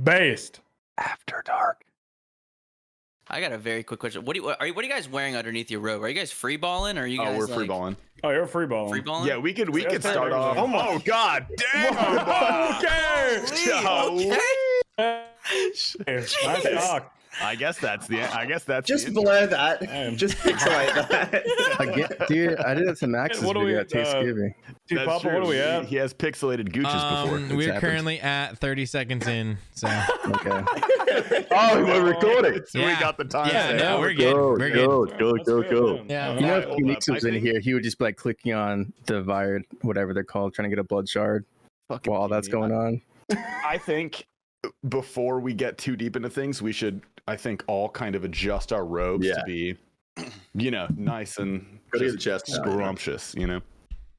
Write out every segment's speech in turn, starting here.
Based. After dark. I got a very quick question. What are you guys wearing underneath your robe? Are you guys free balling, or are you guys? Oh, we're free balling. Oh, you're free balling. Free balling? Yeah, we could start off. Oh, Oh God, damn! Okay. Nice talk. I guess that's Just the blur that. Just pixelate that. Again, dude, I did it to Max's What do we video at, at Thanksgiving. Dude, That's Papa, true. what are we at? He has pixelated gooches before. We're happened. currently at 30 seconds in, so Okay. Oh, we're recording. So we got the time. Yeah, there. no, we're good. We're good. Go. Yeah. You know, Alright, if hold Phoenix up. was I in think- here, he would just be like clicking on the Vired, whatever they're called, trying to get a blood shard Fucking while that's Phoenix. going on. I think before we get too deep into things, we should, I think, all kind of adjust our robes to be, nice and Gotta get the chest out. scrumptious, A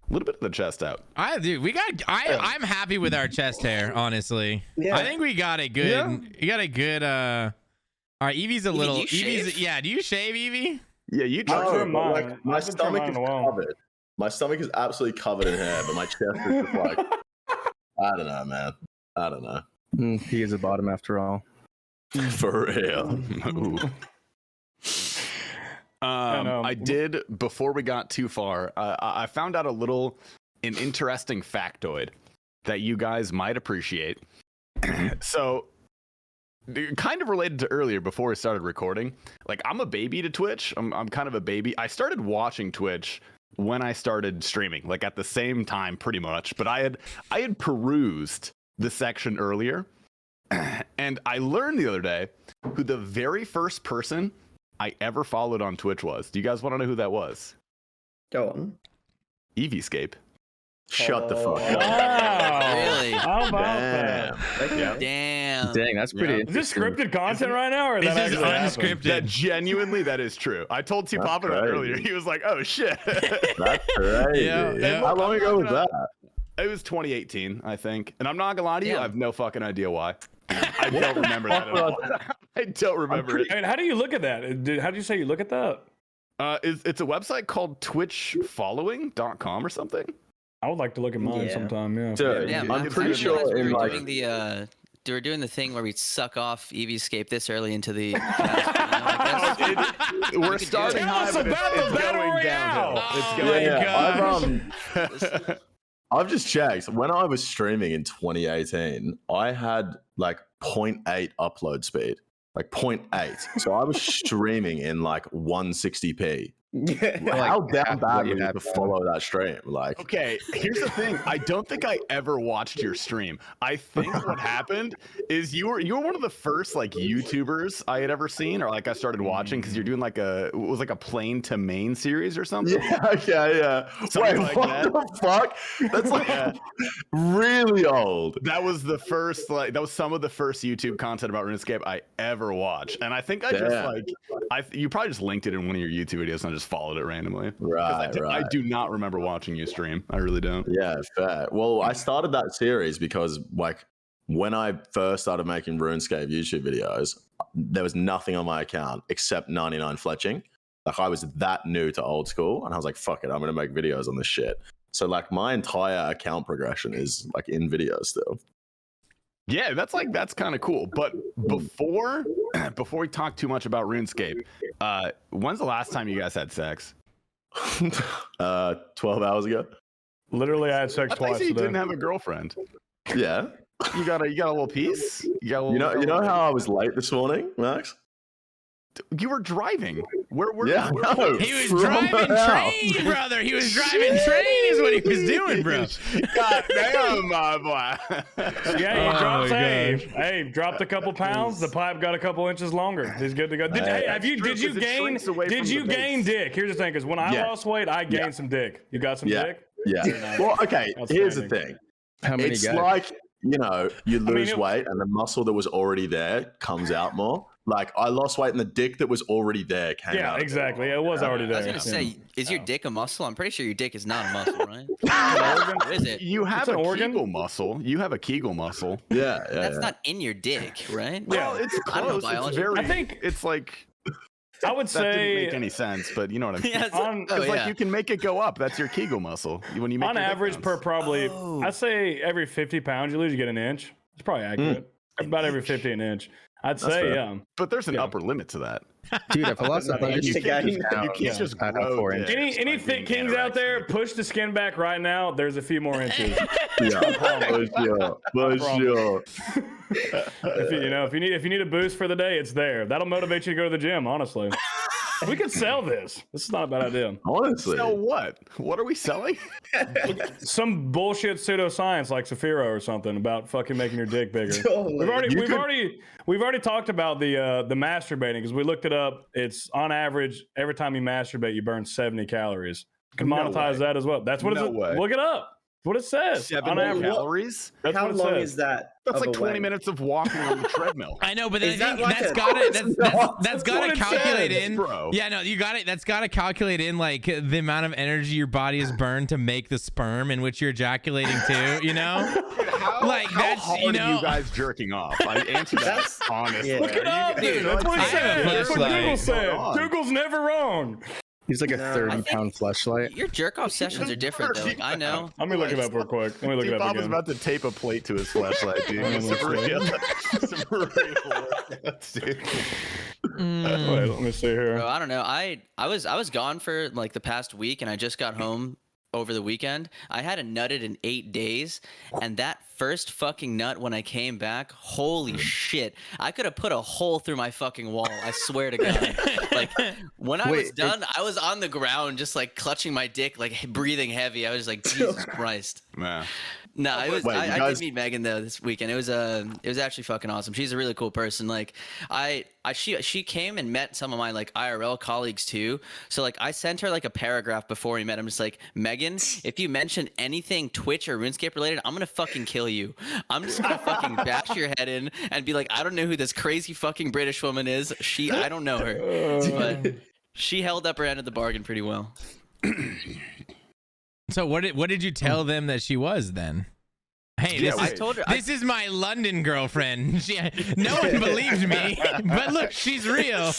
little bit of the chest out. I'm happy with our chest hair, honestly. Yeah. I think we got a good. Yeah. You got a good. All right, Evie's a Evie, little. do you Evie's. shave? Yeah, do you shave, Evie? Yeah, you I've try. trimmed but, mine. like, my I've been stomach trimming is mine in a while. covered. My stomach is absolutely covered in hair, but my chest is just like, I don't know, man. I don't know. He is a bottom after all. For real. Ooh. I did, before we got too far, I found out an interesting factoid that you guys might appreciate. So, kind of related to earlier before we started recording, like I'm a baby to Twitch. I'm kind of a baby. I started watching Twitch when I started streaming, like at the same time pretty much, but I had perused the section earlier, and I learned the other day who the very first person I ever followed on Twitch was. Do you guys want to know who that was? Go on. EvScape. Shut the fuck up. Wow. Really? How about that? Okay. Damn. Dang, that's pretty. Is this scripted content right now, or This that is actually happened? unscripted. That genuinely, that is true. I told T Papa that crazy. earlier. He was like, "Oh shit." That's crazy. Yeah. How long ago was that? It was 2018, I think. And I'm not gonna lie to you, Yeah. I have no fucking idea why. I don't remember that at all. I don't remember it. I mean, how do you look at that? How do you say you look at that? It's a website called twitchfollowing.com or something. I would like to look at mine Yeah. sometime. Yeah. Dude, Yeah, I'm it's pretty good. sure we in were like doing we're doing the thing where we suck off EvScape this early into the cast, you know, I guess. We're could do starting it. high, Tell us but about the it's Battle going downhill. Royale. It's Oh going my gosh. I've just checked. When I was streaming in 2018, I had like 0.8 upload speed, like 0.8. So I was streaming in like 160p. How damn half bad what you was it have to now. follow that stream? Like, Okay, here's the thing. I don't think I ever watched your stream. I think what happened is you were one of the first like YouTubers I had ever seen, or like I started watching because you're doing like it was like a plane to main series or something. yeah. Something Wait, like what that. the fuck? That's like really old. That was the first that was some of the first YouTube content about RuneScape I ever watched, and I think I just Damn. you probably just linked it in one of your YouTube videos and I just followed it randomly. 'Cause Right, I do not remember watching you stream. I really don't. Yeah, fair. Well, I started that series because, like, when I first started making RuneScape YouTube videos, there was nothing on my account except 99 fletching. Like, I was that new to old school, and I was like, fuck it, I'm going to make videos on this shit. So, like, my entire account progression is, like, in videos still. Yeah, that's kind of cool. But before we talk too much about RuneScape, when's the last time you guys had sex? 12 hours ago. Literally, I had sex I thought you twice said you today. didn't have a girlfriend. Yeah. You got a little piece. You got a little, You know how I was late this morning, Max? you were driving. Where Yeah, I know. He was From driving the house. train, brother. He was driving train is what he was doing, bro. God damn, my boy. Yeah, he Oh dropped. my Hey, dropped a couple pounds. The pipe got a couple inches longer. He's good to go. Did, hey, have you? true, Did you 'cause it gain? shrinks away Did from you the gain base. dick? Here's the thing: because when I Yeah. lost weight, I gained Yeah. some dick. You got some Yeah. dick? Yeah. Well, okay, here's the thing. How many It's guys? like, you lose it- weight and the muscle that was already there comes out more. Like, I lost weight and the dick that was already there came Yeah, out. exactly. It was already there. I was gonna say, is your dick a muscle? I'm pretty sure your dick is not a muscle, right? organ. Or is it? You have It's a an organ. Kegel muscle. You have a Kegel muscle. Yeah, That's not in your dick, right? Well, it's I don't know close. It's biology. very. I think- it's like I would that didn't say make any sense, but you know what I mean. Yeah, it's- on- oh, It's like yeah. you can make it go up. That's your Kegel muscle. When you make on your dick average bounce. per probably, Oh. I'd say every 50 pounds you lose, you get an inch. It's probably accurate. About every 15 inch. I'd That's say, fair. yeah. But there's an Yeah. upper limit to that. Dude, if I lost Another 100 inch to gain. You can't just I have grow 4 dicks inches. Any by thick being kings out there, anorexic. push the skin back right now. There's a few more inches. Yeah, for sure. For sure. If you need a boost for the day, it's there. That'll motivate you to go to the gym. Honestly, we could sell this. This is not a bad idea. Honestly. Sell what? What are we selling? Some bullshit pseudoscience like Saphiro or something about fucking making your dick bigger. Totally. We've already talked about the masturbating because we looked it up. It's on average every time you masturbate, you burn 70 calories. You can No monetize way. that as well. That's what No it's. way. Look it up. That's what it says. 7 on average. calories? That's How what it long says. is that? That's of like a 20 wank? minutes of walking on the treadmill. I know, but then Is I that think like that's a- got it. That's what got to it calculate says, in, bro. Yeah, no, you got it. That's got to calculate in like the amount of energy your body has burned to make the sperm in which you're ejaculating to. You know, like How that's hard you are know. you guys jerking off? I answer that That's- honestly. yeah. Look it up, dude. That's what it I have a says. That's what Google flashlight. said. Hold on. Google's never wrong. He's like a No. 30-pound flashlight. Your jerk off sessions are different though. Like, I know. Let me look it up real quick. Let me look it up Bob was again. about to tape a plate to his flashlight, dude. Oh, Some that's real, some real workouts, dude. Wait, let me see here. Bro, I don't know. I was gone for like the past week, and I just got home over the weekend. I hadn't nutted in 8 days, and that first fucking nut when I came back, holy shit! I could have put a hole through my fucking wall. I swear to God. Like when I was Wait, done, I was on the ground just like clutching my dick, like breathing heavy. I was like, Jesus Christ. Man. No, it was. Wait, I you did guys- meet Megan though this weekend. It was actually fucking awesome. She's a really cool person. Like she came and met some of my like IRL colleagues too. So like I sent her like a paragraph before we met. I'm just like, Megan, if you mention anything Twitch or RuneScape related, I'm gonna fucking kill you. I'm just gonna fucking bash your head in and be like, I don't know who this crazy fucking British woman is. I don't know her, but she held up her end of the bargain pretty well. So what did you tell them that she was then? Hey, Yeah, this I is told her. this is my London girlfriend. No one believed me, but look, she's real.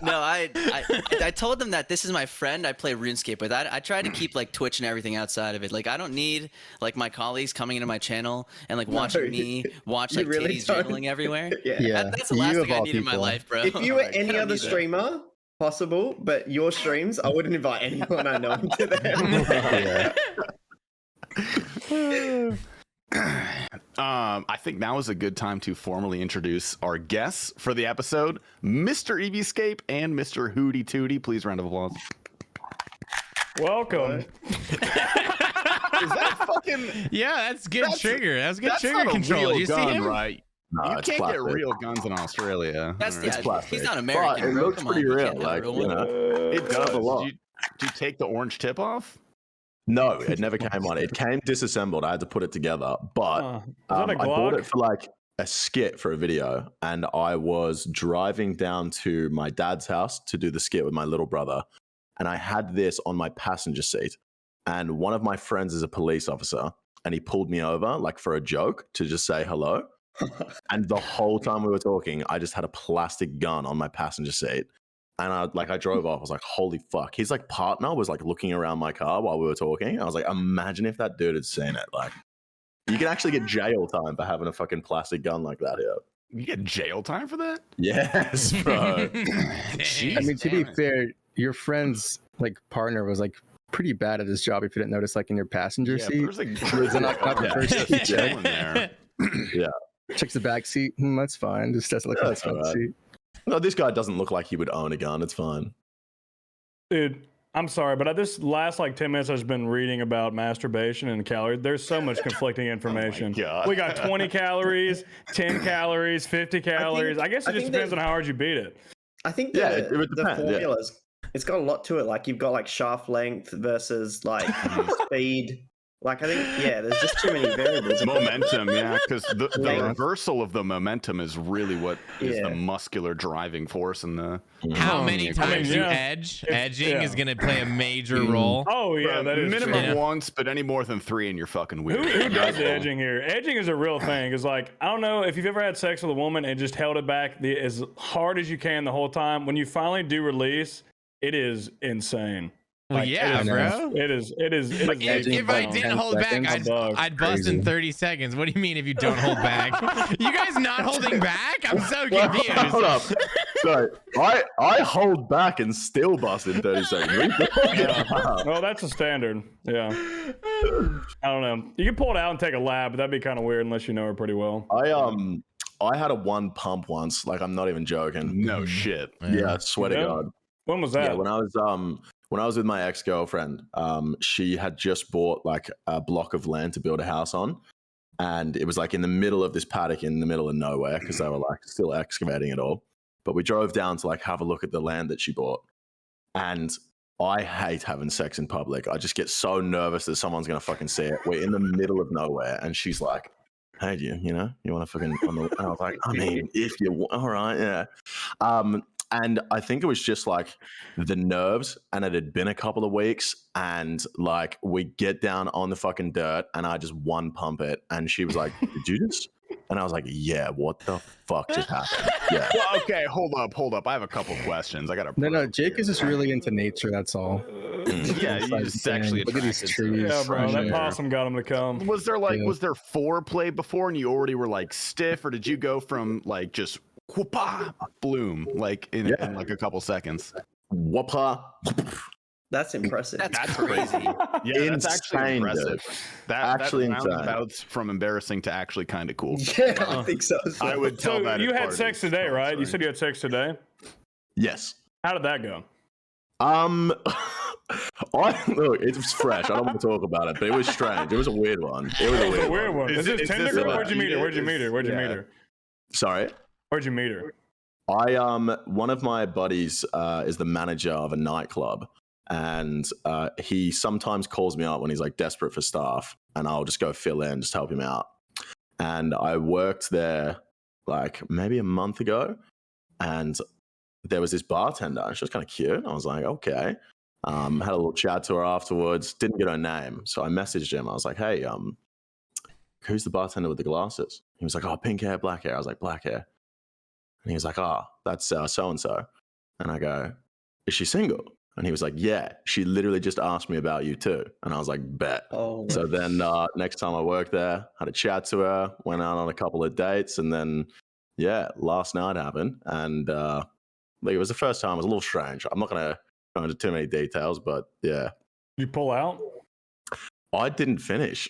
No, I told them that this is my friend I play RuneScape with. I try to keep like Twitch and everything outside of it. Like I don't need like my colleagues coming into my channel and like watching me watch you like really titties don't. jiggling everywhere. Yeah, That's the last you thing of I all need in my people. life, bro. If you were Like, I any don't other need that. streamer possible, but your streams, I wouldn't invite anyone I know into them. Yeah. I think now is a good time to formally introduce our guests for the episode, Mr. EvScape and Mr. Hooti Tooti. Please, round of applause. Welcome. Is that fucking? Yeah, that's good trigger. That's good That's trigger not a control. real You see gun, him? right? No, You it's can't plastic. get real guns in Australia. That's All right. yeah. plastic. He's not But American, it bro. looks Come on, pretty you real, can't have a like, real you one. know. It does. a lot. Did you take the orange tip off? No, it never came on. It came disassembled. I had to put it together. But Is that a I bought Glock? it for like a skit for a video. And I was driving down to my dad's house to do the skit with my little brother. And I had this on my passenger seat. And one of my friends is a police officer. And he pulled me over like for a joke to just say hello. And the whole time we were talking, I just had a plastic gun on my passenger seat. And I drove off. I was like, holy fuck. His like partner was like looking around my car while we were talking. I was like, imagine if that dude had seen it. Like, you can actually get jail time for having a fucking plastic gun like that here. You get jail time for that? Yes, bro. Jeez. I mean, to be damn it. fair, your friend's like partner was like pretty bad at his job. If you didn't notice, like in your passenger seat, there's like There's not the Yeah, first just seat. chilling there. checks the back seat. That's fine. Just doesn't look Yeah, at the that's front alright. seat. No, this guy doesn't look like he would own a gun. It's fine. Dude, I'm sorry, but this last like 10 minutes I've been reading about masturbation and calories. There's so much conflicting information. God. We got 20 calories, 10 calories, 50 calories. I guess I it just think depends that- on how hard you beat it. I think Yeah, the, it would the depend, yeah. formulas, it's got a lot to it. Like you've got like shaft length versus like speed. Like I think, yeah, there's just too many variables. Momentum, yeah, because the Yeah. reversal of the momentum is really what is Yeah. the muscular driving force in the. How many I mean, times you yeah. edge? If- Edging yeah. is going to play a major role. Oh, yeah, that is minimum true. Yeah. once, but any more than 3 and you're fucking weird. Who does the edging here? Edging is a real thing. It's like, I don't know if you've ever had sex with a woman and just held it back as hard as you can the whole time. When you finally do release, it is insane. Well, Like, yeah, bro. It is. If I didn't hold back, I'd bust in 30 seconds. What do you mean if you don't hold back? You guys not holding back? I'm so confused. Hold up. So I hold back and still bust in 30 seconds. Well, that's a standard. Yeah. I don't know. You can pull it out and take a lap, but that'd be kind of weird unless you know her pretty well. I had a one pump once. Like, I'm not even joking. No shit. Yeah, swear to God. When was that? Yeah, when I was with my ex-girlfriend, she had just bought like a block of land to build a house on, and it was like in the middle of this paddock in the middle of nowhere because they were like still excavating it all. But we drove down to like have a look at the land that she bought, and I hate having sex in public. I just get so nervous that someone's gonna fucking see it. We're in the middle of nowhere, and she's like, "Hey, you want to fucking?" And I was like, "I mean, if you all right, yeah." And I think it was just like the nerves, and it had been a couple of weeks, and like we get down on the fucking dirt, and I just one pump it, and she was like, "Did you just?" And I was like, "Yeah, what the fuck just happened?" Yeah. Well, okay, hold up. I have a couple questions. I got to. No, Jake is just really into nature. That's all. Yeah, you just sexually look at these attracted to it. trees. Yeah, bro. That Yeah. possum got him to come. Was there foreplay before, and you already were like stiff, or did you go from like just whoopah bloom like in like a couple seconds? Whoppa. That's impressive. That's crazy. Yeah, that's actually Insane, impressive. dude. That Actually insane. roundabouts from embarrassing to actually kind of cool. Yeah, I think so. I would tell So that. you at had parties. sex today, Oh, right? You sorry. said you had sex today. Yes. How did that go? Look, it was fresh. I don't want to talk about it, but it was strange. It was a weird one. It was a weird one. Is this Tinder this girl? a- Where'd you meet her? Where'd you meet her? Where'd you meet her? Sorry. Where'd you meet her? One of my buddies is the manager of a nightclub, and he sometimes calls me up when he's like desperate for staff, and I'll just go fill in, just help him out. And I worked there like maybe a month ago, and there was this bartender. She was kind of cute. I was like, okay. Had a little chat to her afterwards. Didn't get her name, so I messaged him. I was like, hey, who's the bartender with the glasses? He was like, oh, pink hair, black hair. I was like, black hair. And he was like, oh, that's so-and-so. And I go, is she single? And he was like, yeah, she literally just asked me about you too. And I was like, bet. Oh, So then next time I worked there, had a chat to her, went out on a couple of dates, and then, yeah, last night happened. And like, it was the first time. It was a little strange. I'm not going to go into too many details, but yeah. You pull out? I didn't finish.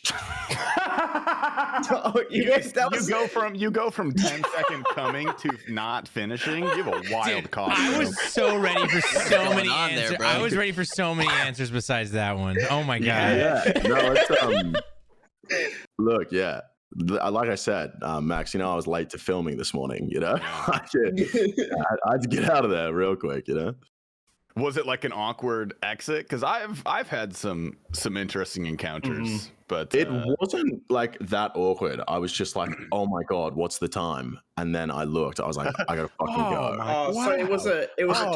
oh You go from 10-second coming to not finishing. You have a wild Dude, cost. I was so ready for so going many on there, answers. bro? I was ready for so many answers besides that one. Oh my god. Yeah. No, it's look, yeah. Like I said, Max, I was late to filming this morning, I had to get out of there real quick, Was it like an awkward exit? Because I've had some interesting encounters, but It wasn't like that awkward. I was just like, oh my God, what's the time? And then I looked, I was like, I gotta fucking go. Oh, so it was a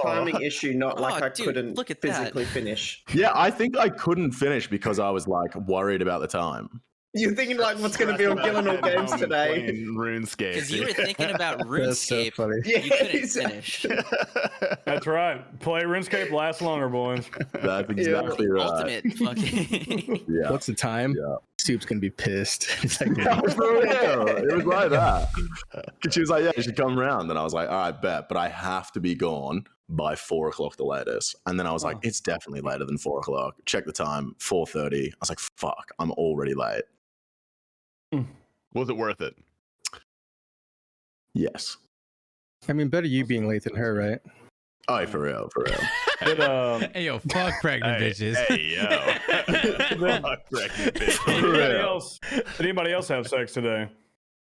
timing issue, not like Oh, I dude, couldn't look at that. physically finish. Yeah, I think I couldn't finish because I was like worried about the time. You're thinking like, what's going to be on Gillinall Games today? Playing RuneScape. Because you were thinking about That's so RuneScape. funny. You couldn't exactly. finish. That's right. Play RuneScape lasts longer, boys. That's exactly right. Ultimate fucking. Yeah. What's the time? Yeah. Soup's gonna be pissed. It's like, For real. It was like that. She was like, yeah, you should come around. And I was like, all right, bet, but I have to be gone by 4 o'clock the latest. And then I was like, it's definitely later than 4 o'clock. Check the time, 4:30. I was like, fuck, I'm already late. Was it worth it? Yes. I mean, better you being late than her, right? Oh, for real. Did, Hey yo, fuck pregnant bitches. Hey, yo. Fuck pregnant bitches. anybody else have sex today?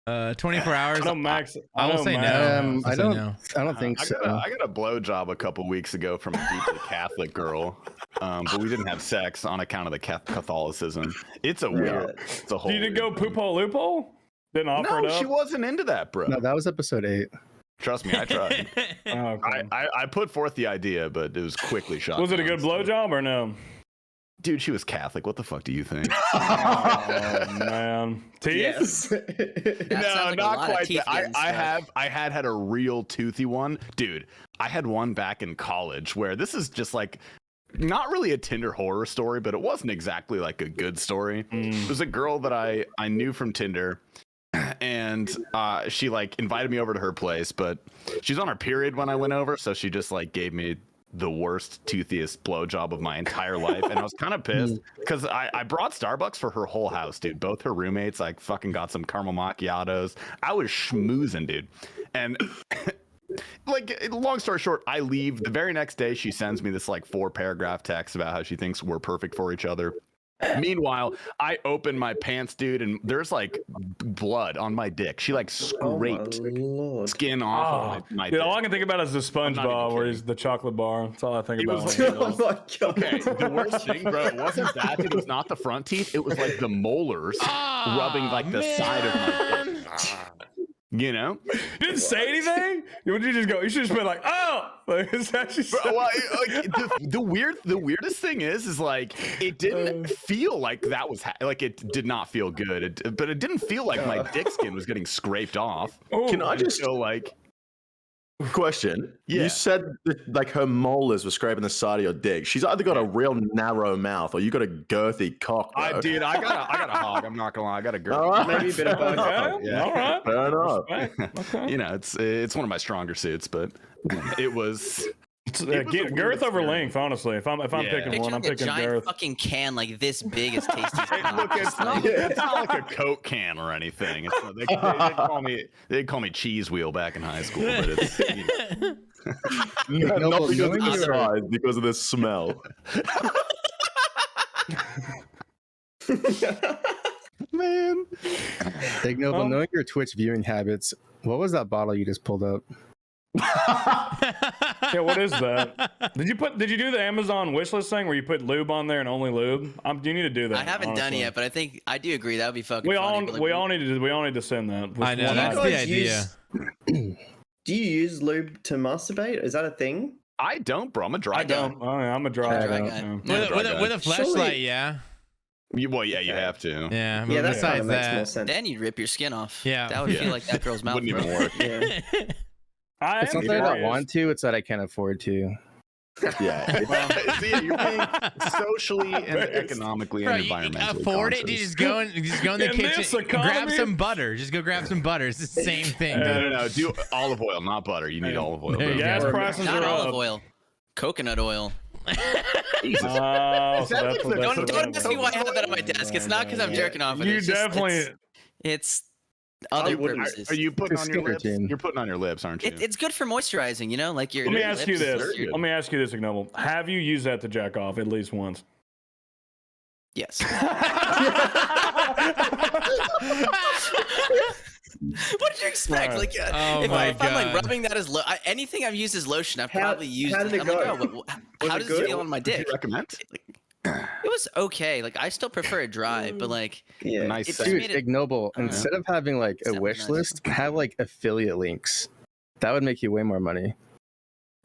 24 hours. I know Max. I will say no. I I'll say don't. no. I don't think I so. got a blowjob a couple weeks ago from a deeply Catholic girl, but we didn't have sex on account of the Catholicism. It's a weird. It's a whole. You didn't go weird thing. poopo loopo? Didn't offer No, it up? she wasn't into that, bro. No, that was episode 8. Trust me, I tried. Oh, okay. I put forth the idea, but it was quickly shot. Was it a down, good so- blowjob or no? Dude, she was Catholic. What the fuck do you think? Oh man, teeth. Yes. That No, sounds like a not lot of quite teeth that. getting stuck. I had a real toothy one, dude. I had one back in college where this is just like not really a Tinder horror story, but it wasn't exactly like a good story. It was a girl that I knew from Tinder, and she like invited me over to her place, but she's on her period when I went over, so she just like gave me the worst, toothiest blowjob of my entire life, and I was kind of pissed because I brought Starbucks for her whole house, dude. Both her roommates, like, fucking got some caramel macchiatos. I was schmoozing, dude, and like, long story short, I leave. The very next day, she sends me this like 4-paragraph text about how she thinks we're perfect for each other. Meanwhile, I open my pants, dude, and there's like blood on my dick. She like scraped skin off of my Dude, dick. all I can think about is the SpongeBob where he's the chocolate bar. That's all I think It about. was when I Oh think my god. Okay, the worst thing, bro, it wasn't that. It was not the front teeth. It was like the molars rubbing like the side of my dick. You know? You didn't say anything? Would you just go? You should just been like, oh! Like, is that just Bro, well, like, the weirdest thing is like it didn't feel like that was like it did not feel good. But it didn't feel like my dick skin was getting scraped off. Can I just feel like question? Yeah. You said that, like, her molars were scraping the side of your dick. She's either got a real narrow mouth or you got a girthy cock. Bro. I got a hog. I'm not gonna lie. I got a girl. All right. Maybe a bit of both. Okay, Yeah. all right. Fair enough. Respect. Okay. You know, it's one of my stronger suits, but it was. It's, It was a weird girth over experience. length, honestly. If I'm Yeah. picking Picture one, I'm like a picking giant girth. fucking can like this big as Tasty's. Look, it's not like a Coke can or anything. It's not, they'd call me Cheese Wheel back in high school, but it's Not Noble, because of knowing the your- size, because of the smell. man. Ignoble, knowing your Twitch viewing habits, what was that bottle you just pulled up? Yeah, what is that? Did you do the Amazon wishlist thing where you put lube on there and only lube? You need to do that. I haven't done honestly. it yet, but I think I do agree that would be fucking. We funny, all but, like, we all need to send that. I know, One that's item. the idea. Do you use lube to masturbate? Is that a thing? I don't, bro. I'm a dry I guy. don't. Oh, yeah, I'm a dry Dry guy. guy. Yeah. With a flashlight, yeah. Well, yeah, you have to. Yeah. Yeah, But that kind besides of makes more that, sense. Then you'd rip your skin off. Yeah. That would Yeah. feel like that girl's mouth. Wouldn't bro. even work. Yeah. I It's am not that I don't curious. want to, it's that I can't afford to. Yeah. So, yeah, you're paying socially and economically bro, and you environmentally. afford it? conscious. You just go in the In this kitchen, grab economy? some butter. Just go grab some butter. It's the same thing. No. Do olive oil, not butter. You need olive oil. There you bro. Gas go. prices Not are olive up. oil, coconut oil. Jesus. Oh, so that that's like what the- that's Don't what ask me why I have that on my desk. It's not because I'm jerking off. You It's just- definitely. It's other wouldn't- purposes. Are you putting on your Skin lips? routine. You're putting on your lips, aren't you? It's good for moisturizing. You know, like your. Let me your ask you lips, this. your- Let me ask you this, Ignoble. Have you used that to jack off at least once? Yes. What did you expect? Right. Like, Oh if, my if I'm like God. rubbing that as anything I've used as lotion, I've How- probably used. how did it I'm like, go? oh, how it does good? it feel on my Do you dick? recommend? It was okay. Like I still prefer it dry, but like Yeah. Nice. it set. just Dude, made it. Ignoble, instead of having like a Sounds wish nice. list, have like affiliate links. That would make you way more money.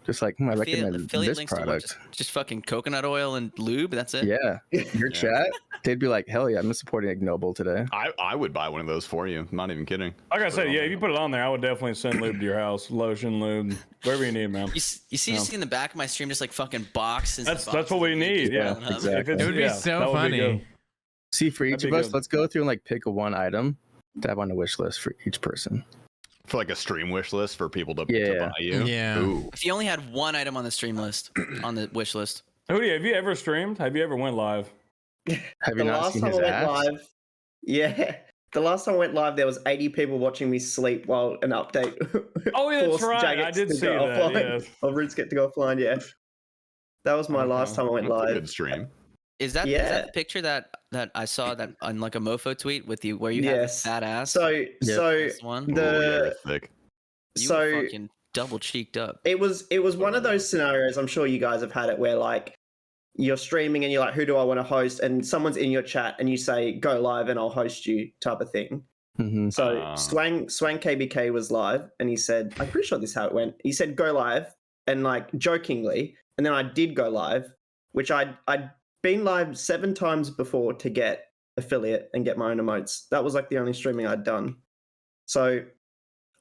Just like, I recommend affiliate this links to what? product. Just fucking coconut oil and lube. That's it. Yeah. Your chat, they'd be like, hell yeah, I'm supporting Ignoble today. I would buy one of those for you. I'm not even kidding. Like I Put it said, on yeah, there. if you put it on there, I would definitely send lube to your house. Lotion, lube, whatever you need, man. You see in the back of my stream just like fucking boxes. and That's boxes what we of lube need. just Yeah, piling up. exactly. If It would be yeah, so that would be funny. good. See, for each That'd of be us, good. let's go through and like pick one item to have on a wish list for each person. For like a stream wish list for people to Yeah. buy you. Yeah. Ooh. If you only had one item on the stream list, on the wish list, Hooti, have you ever streamed? Have you ever went live? Have The you not last seen time I his went ass? live, yeah. The last time I went live, there was 80 people watching me sleep while an update. Oh, yeah, that's forced right. I Jagex did to see go that. offline. Yes. Or RuneScape to go offline. Yeah, that was my Okay. last time I went That's a live. good stream. is that Yeah. the picture that I saw that on like a mofo tweet with you where you Yes. have fat ass? So, This one. Ooh, yeah, the it's thick. You so were fucking double cheeked up. it was one of those scenarios. I'm sure you guys have had it where like you're streaming and you're like, who do I want to host? And someone's in your chat and you say go live and I'll host you type of thing. Mhm. So Ah. Swang KBK was live and he said, I'm pretty sure this is how it went. He said go live and like jokingly, and then I did go live, which I'd been live 7 times before to get affiliate and get my own emotes. That was like the only streaming I'd done. So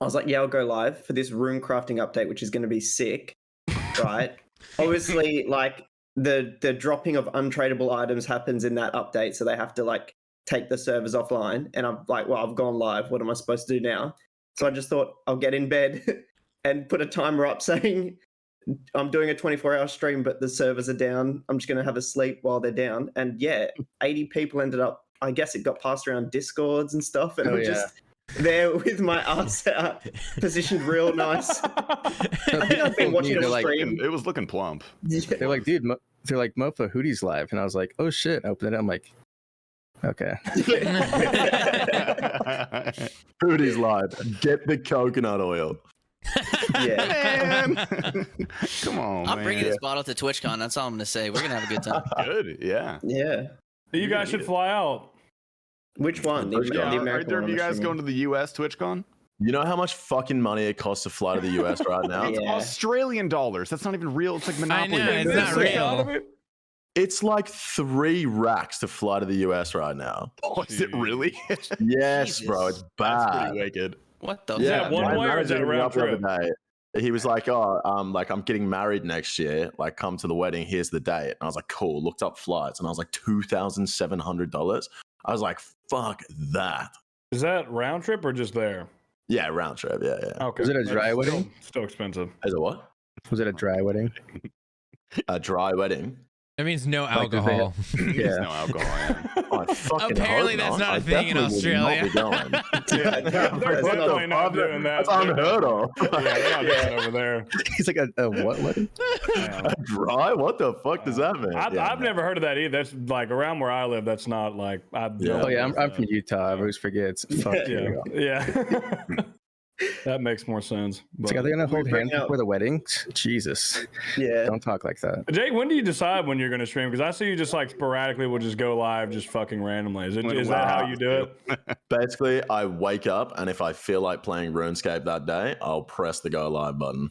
I was like, yeah, I'll go live for this rune crafting update, which is going to be sick, right? Obviously, like the dropping of untradeable items happens in that update, so they have to like take the servers offline. And I'm like, well, I've gone live. What am I supposed to do now? So I just thought I'll get in bed and put a timer up saying I'm doing a 24-hour stream, but the servers are down. I'm just going to have a sleep while they're down. And yeah, 80 people ended up, I guess it got passed around Discords and stuff. And I'm just there with my ass out, positioned real nice. I think I've been watching a stream. It was looking plump. They're like, dude, they're like, Mofo, Hooti's live. And I was like, oh shit. I opened it. I'm like, okay. Hootie's live. Get the coconut oil. Yeah. Man. Come on, I'm man. bringing this bottle to TwitchCon. That's all I'm gonna say. We're gonna have a good time. Good, yeah. Yeah. You guys should fly out. Which one? The Yeah, are American there one, of you I'm guys assuming. going to the US TwitchCon? You know how much fucking money it costs to fly to the US right now? Yeah. Australian dollars. That's not even real. It's like Monopoly. know, it's not real. It's like 3 racks to fly to the US right now. Oh, is it really? Yes, Jesus. bro. It's That's bad. pretty wicked. What the? Yeah, fuck? one my way or is that a manager round hit me up trip? the other day. He was like, "Oh, like I'm getting married next year. Like, come to the wedding. Here's the date." And I was like, "Cool." Looked up flights, and I was like, $2,700. I was like, "Fuck that." Is that round trip or just there? Yeah, round trip. Yeah, yeah. Okay. Was it a That's dry still- wedding? Still expensive. Is it what? Was it a dry wedding? A dry wedding. That means no Like, did they- alcohol. There's Yeah. no alcohol. Yeah. Oh, I fucking Apparently hope that's not a I thing in definitely will not be going. They're definitely not doing that. That's unheard of. Yeah, they're not doing it over there. He's like a what wedding? Yeah. Dry? What the fuck does that mean? I've never heard of that either. That's like around where I live. That's not like Yeah. Oh yeah, I'm from Utah. I always forget. It's fuck Yeah, you. yeah. That makes more sense. It's like, are But- they gonna hold bring hands out- before the wedding? Jesus, Yeah. don't talk like that. Jake, when do you decide when you're going to stream? Because I see you just like sporadically will just go live, just fucking randomly. Is that how you do it? Basically, I wake up and if I feel like playing RuneScape that day, I'll press the go live button.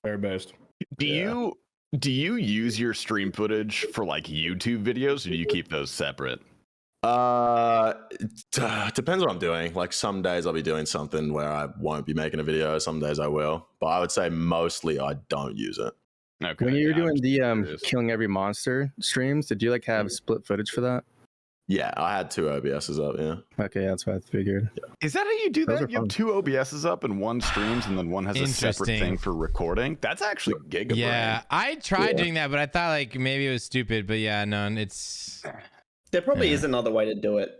Fair based. Do you use your stream footage for like YouTube videos, or do you keep those separate? Depends what I'm doing. Like some days I'll be doing something where I won't be making a video. Some days I will, but I would say mostly I don't use it. Okay. When you were yeah, I'm doing just the curious. killing every monster streams, did you like have split footage for that? Yeah, I had 2 OBSs up. Yeah. Okay, that's what I figured. Is that how you do Those that? are You have fun. 2 OBSs up and one streams, and then one has a separate Interesting. thing for recording. That's actually gigabrain. Yeah, I tried Yeah. doing that, but I thought like maybe it was stupid. But yeah, no, it's There probably Yeah. is another way to do it.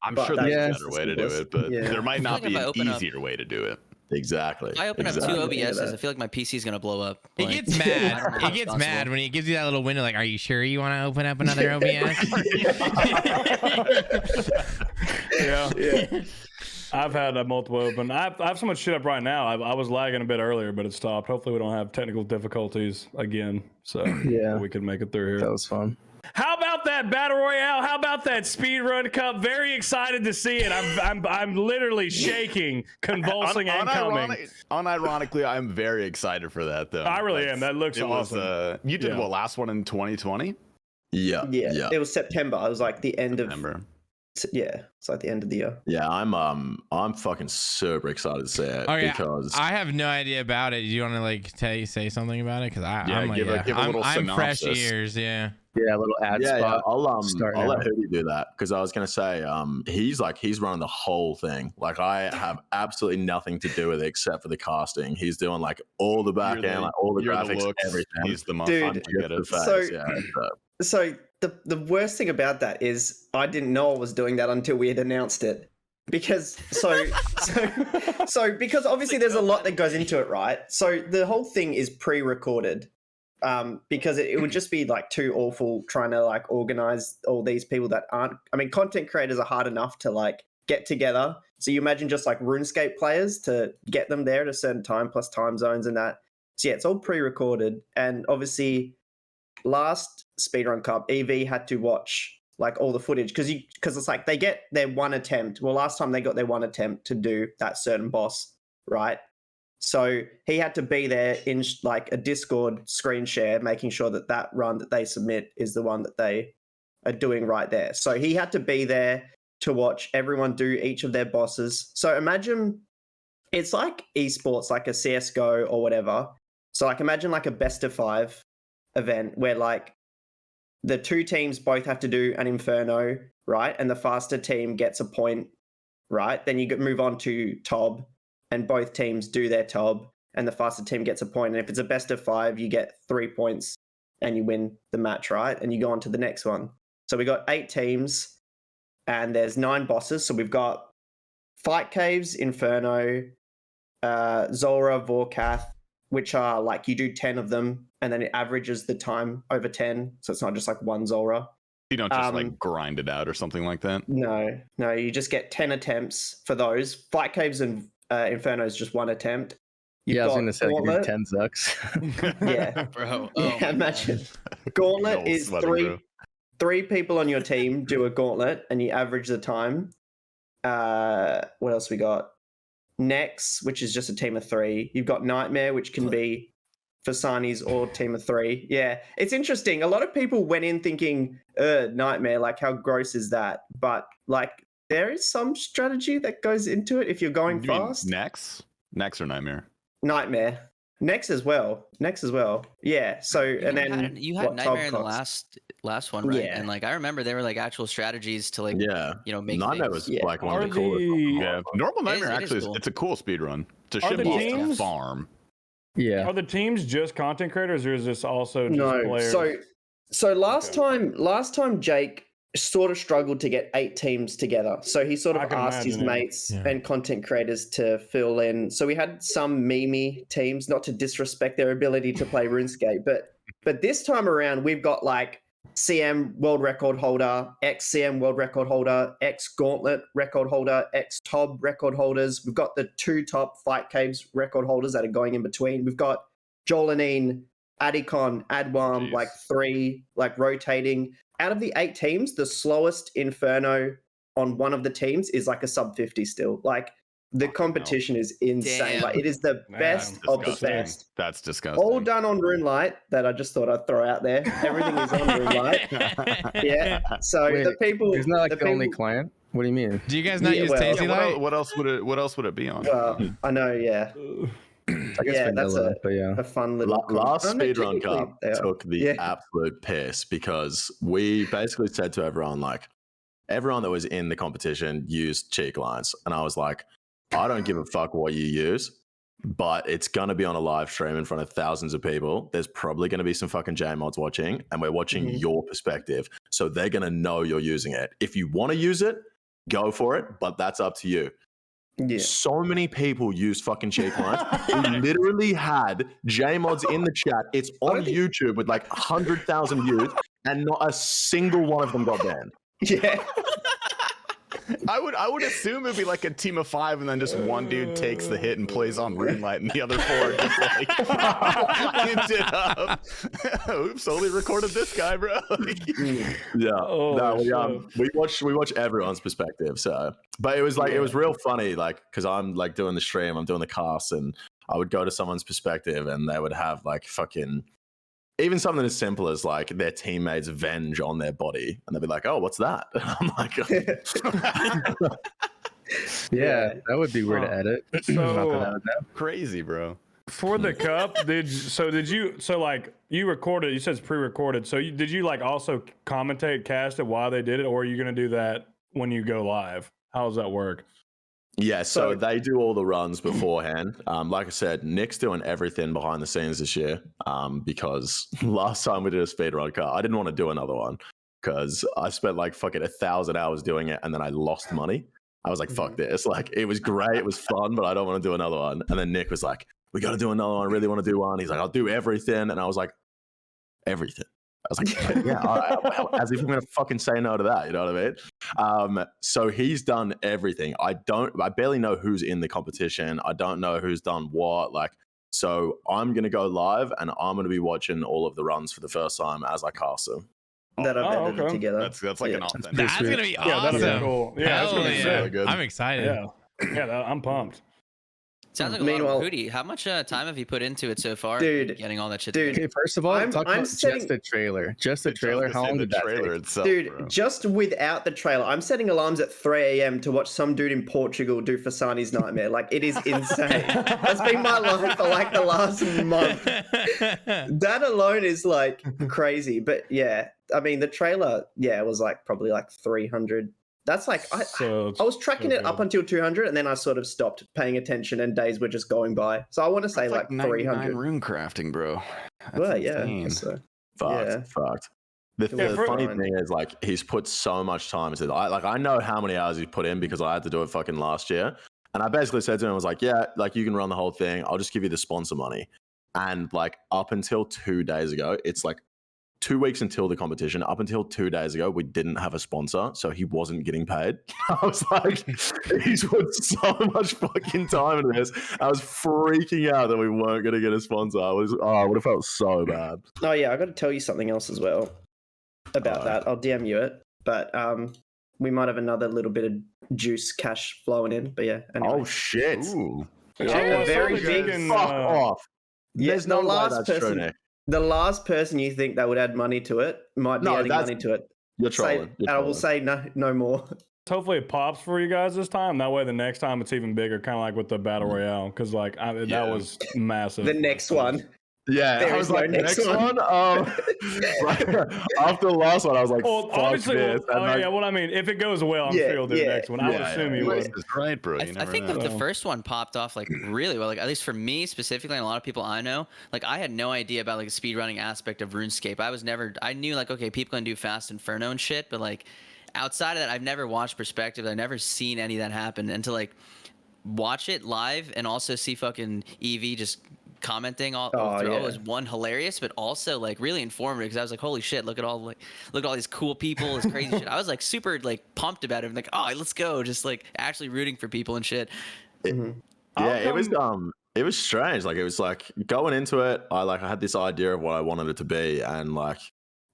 I'm but sure that's there's a just better the way to do simplest. it, but Yeah. there might not I feel be like if I an open up- easier way to do it. Exactly. If I open exactly. up 2 Yeah, OBSs, that- I feel like my PC's gonna blow up. it Like, gets I don't mad. know It how gets it's mad possible. when he gives you that little window. Like, are you sure you want to open up another OBS? Yeah. I've had multiple open. I have so much shit up right now. I was lagging a bit earlier, but it stopped. Hopefully, we don't have technical difficulties again. So Yeah. we can make it through That here. was fun. How about that battle royale? How about that speedrun cup? Very excited to see it. I'm literally shaking, convulsing, and coming. Unironically, I'm very excited for that, though. I really am. That looks it awesome. Was, you did Yeah. what, last one in 2020? Yeah. Yeah. Yeah. It was September. It was like the end of Remember? yeah. It's like the end of the year. Yeah. I'm fucking super excited to see it Oh, yeah. because I have no idea about it. Do you want to like say something about it? Because Yeah, I'm like, give a little I'm fresh synopsis. ears. Yeah. Yeah, a little ad yeah, spot. I'll Start let now. Hooti do that because I was gonna say he's running the whole thing. Like I have absolutely nothing to do with it except for the casting. He's doing like all the back You're end, like all the you're graphics, looks, everything. He's the Dude. muffin. I get it. Just the So- face, yeah. So the worst thing about that is I didn't know I was doing that until we had announced it. Because so because obviously there's a lot that goes into it, right? So the whole thing is pre-recorded. Because it would just be like too awful trying to like organize all these people that aren't. I mean, content creators are hard enough to like get together. So you imagine just like RuneScape players to get them there at a certain time plus time zones and that. So yeah, it's all pre-recorded, and obviously last Speedrun Cup, EV had to watch like all the footage because it's like they get their one attempt. Well, last time they got their one attempt to do that certain boss, right? So he had to be there in like a Discord screen share, making sure that that run that they submit is the one that they are doing right there. So he had to be there to watch everyone do each of their bosses. So imagine it's like esports, like a CSGO or whatever. So like imagine like a best of 5 event where like the two teams both have to do an Inferno, right? And the faster team gets a point, right? Then you move on to Tob, and both teams do their Tob, and the faster team gets a point. And if it's a best of 5, you get 3 points and you win the match, right? And you go on to the next one. So we got 8 teams and there's 9 bosses. So we've got Fight Caves, Inferno, Zora, Vorkath, which are like you do 10 of them and then it averages the time over 10. So it's not just like one Zora. You don't just like grind it out or something like that. No, you just get 10 attempts for those. Fight Caves and Inferno is just 1 attempt. I was going to say like, you do 10 zucks. Yeah, Bro. Yeah, imagine. Gauntlet is three people on your team do a gauntlet and you average the time. What else we got? Nex, which is just a team of 3. You've got Nightmare, which can be for Sani's or team of 3. Yeah, it's interesting. A lot of people went in thinking, Nightmare, like how gross is that? But like there is some strategy that goes into it if you're going fast. Nex or Nightmare? Nightmare. Nex as well. Yeah. So and then you had Nightmare in the last one, right? Yeah. And like I remember there were like actual strategies to like make Nightmare things. was like one of the coolest. Yeah, normal Nightmare It is actually cool. it's a cool speed run. It's a Are shit the boss teams- farm. Yeah. Are the teams just content creators, or is this also just no. players? So last time Jake sort of struggled to get 8 teams together. So he sort I of can asked his imagine, yeah. mates and content creators to fill in. So we had some Mimi teams, not to disrespect their ability to play RuneScape, but this time around we've got like CM world record holder, ex-CM world record holder, ex-Gauntlet record holder, ex-Tob record holders. We've got the 2 top Fight Caves record holders that are going in between. We've got Jolanine, Adicon, Adwam, like 3, like rotating. Out of the 8 teams, the slowest Inferno on one of the teams is like a sub 50 still. Like the competition is insane. Damn. Like it is the best of the Disgusting. best. That's disgusting. All done on RuneLite that I just thought I'd throw out there. Everything is on RuneLite. Yeah. So Wait, the people. Isn't that like the only people- client? What do you mean? Do you guys not Yeah, use well- Tasty Light? What else would it be on? Well, I know, yeah. I guess Yeah, that's vanilla, but yeah. A fun little. Last Oh, no, speedrun technically cup they are. took the Yeah. absolute piss because we basically said to everyone, like, everyone that was in the competition used cheek lines. And I was like, I don't give a fuck what you use, but it's going to be on a live stream in front of thousands of people. There's probably going to be some fucking J-mods watching, and we're watching your perspective. So they're going to know you're using it. If you want to use it, go for it, but that's up to you. Yeah. So many people use fucking cheek lines. We literally had J-mods in the chat. It's on YouTube with like 100,000 views, and not a single one of them got banned. Yeah. I would assume it'd be like a team of 5, and then just one dude takes the hit and plays on RuneLite, and the other 4 just like lines it up. Oops, only recorded this guy, bro. Yeah, Oh, no, we watch everyone's perspective. So, but it was like it was real funny, like because I'm like doing the stream, I'm doing the cast, and I would go to someone's perspective, and they would have like fucking. Even something as simple as like their teammates' venge on their body, and they'd be like, "Oh, what's that?" And I'm like, Yeah, that would be weird to edit. Not that I would know. Crazy, bro. For the cup, did you recorded? You said it's pre-recorded. So did you like also commentate, cast it while they did it, or are you gonna do that when you go live? How does that work? Yeah, so they do all the runs beforehand. Like I said, Nick's doing everything behind the scenes this year because last time we did a speedrun car, I didn't want to do another one because I spent like fucking 1,000 hours doing it and then I lost money. I was like, fuck this. Like, it was great. It was fun, but I don't want to do another one. And then Nick was like, we got to do another one. I really want to do one. He's like, I'll do everything. And I was like, everything. I was like, yeah, as if I'm going to fucking say no to that. You know what I mean? So he's done everything. I barely know who's in the competition. I don't know who's done what. Like, so I'm going to go live and I'm going to be watching all of the runs for the first time as I cast them. That I've edited okay. together. That's like an authentic. That's gonna be Yeah, that'd be awesome. cool. Yeah, that's Hell gonna be yeah. sick. really good. I'm excited. Yeah, I'm pumped. Sounds like a Meanwhile- lot of Hooti. How much time have you put into it so far? Dude, Getting all that shit. dude, together? Okay, first of all, I'm talk about setting- just the trailer. Just the trailer. How long the did that trailer take? itself, Dude, bro. just without the trailer, I'm setting alarms at 3 a.m. to watch some dude in Portugal do Fasani's Nightmare. Like, it is insane. That's been my life for like the last month. That alone is like crazy. But yeah, I mean, the trailer, yeah, it was like probably like 300. That's like, I was tracking it up until 200 and then I sort of stopped paying attention and days were just going by. So I want to say like 300. rune crafting, bro. That's Well, yeah. insane. So, Fucked. Yeah. Fucked. The funny thing is, like, he's put so much time into it. I know how many hours he's put in because I had to do it fucking last year. And I basically said to him, I was like, yeah, like, you can run the whole thing. I'll just give you the sponsor money. And like, up until 2 days ago, it's like 2 weeks until the competition. Up until 2 days ago, we didn't have a sponsor, so he wasn't getting paid. I was like, he's put so much fucking time into this. I was freaking out that we weren't going to get a sponsor. I would have felt so bad. oh yeah, I got to tell you something else as well about that. I'll DM you it. But we might have another little bit of juice cash flowing in. But yeah, anyway. Oh shit! Ooh. Yeah, very big. Fuck off. Yeah, There's no the way last that's true, person. Nick. The last person you think that would add money to it might be No, adding that's- money to it. You're Say, trolling. and I will say no more. Hopefully it pops for you guys this time. That way, the next time it's even bigger, kind of like with the battle royale, because like that was massive. The next one. Yeah, There I is was no like, next next one. one. After the last one, I was like, Well, fuck obviously, this. And like, yeah. Well, I mean, if it goes well, I'm Yeah, sure you'll do the yeah, next one. I would assume you would. That's right, bro. You I never think know. that the first one popped off like really well. Like at least for me specifically, and a lot of people I know, like I had no idea about like the speedrunning aspect of RuneScape. I knew like okay, people can do Fast Inferno and shit, but like outside of that, I've never watched perspectives. I've never seen any of that happen. And to like watch it live and also see fucking Evie just commenting all through yeah. was one hilarious, but also like really informative because I was like, holy shit, look at all these cool people, this crazy shit. I was like super like pumped about it. I'm like, oh, let's go, just like actually rooting for people and shit. yeah, it was strange. Like, it was like going into it, I had this idea of what I wanted it to be, and like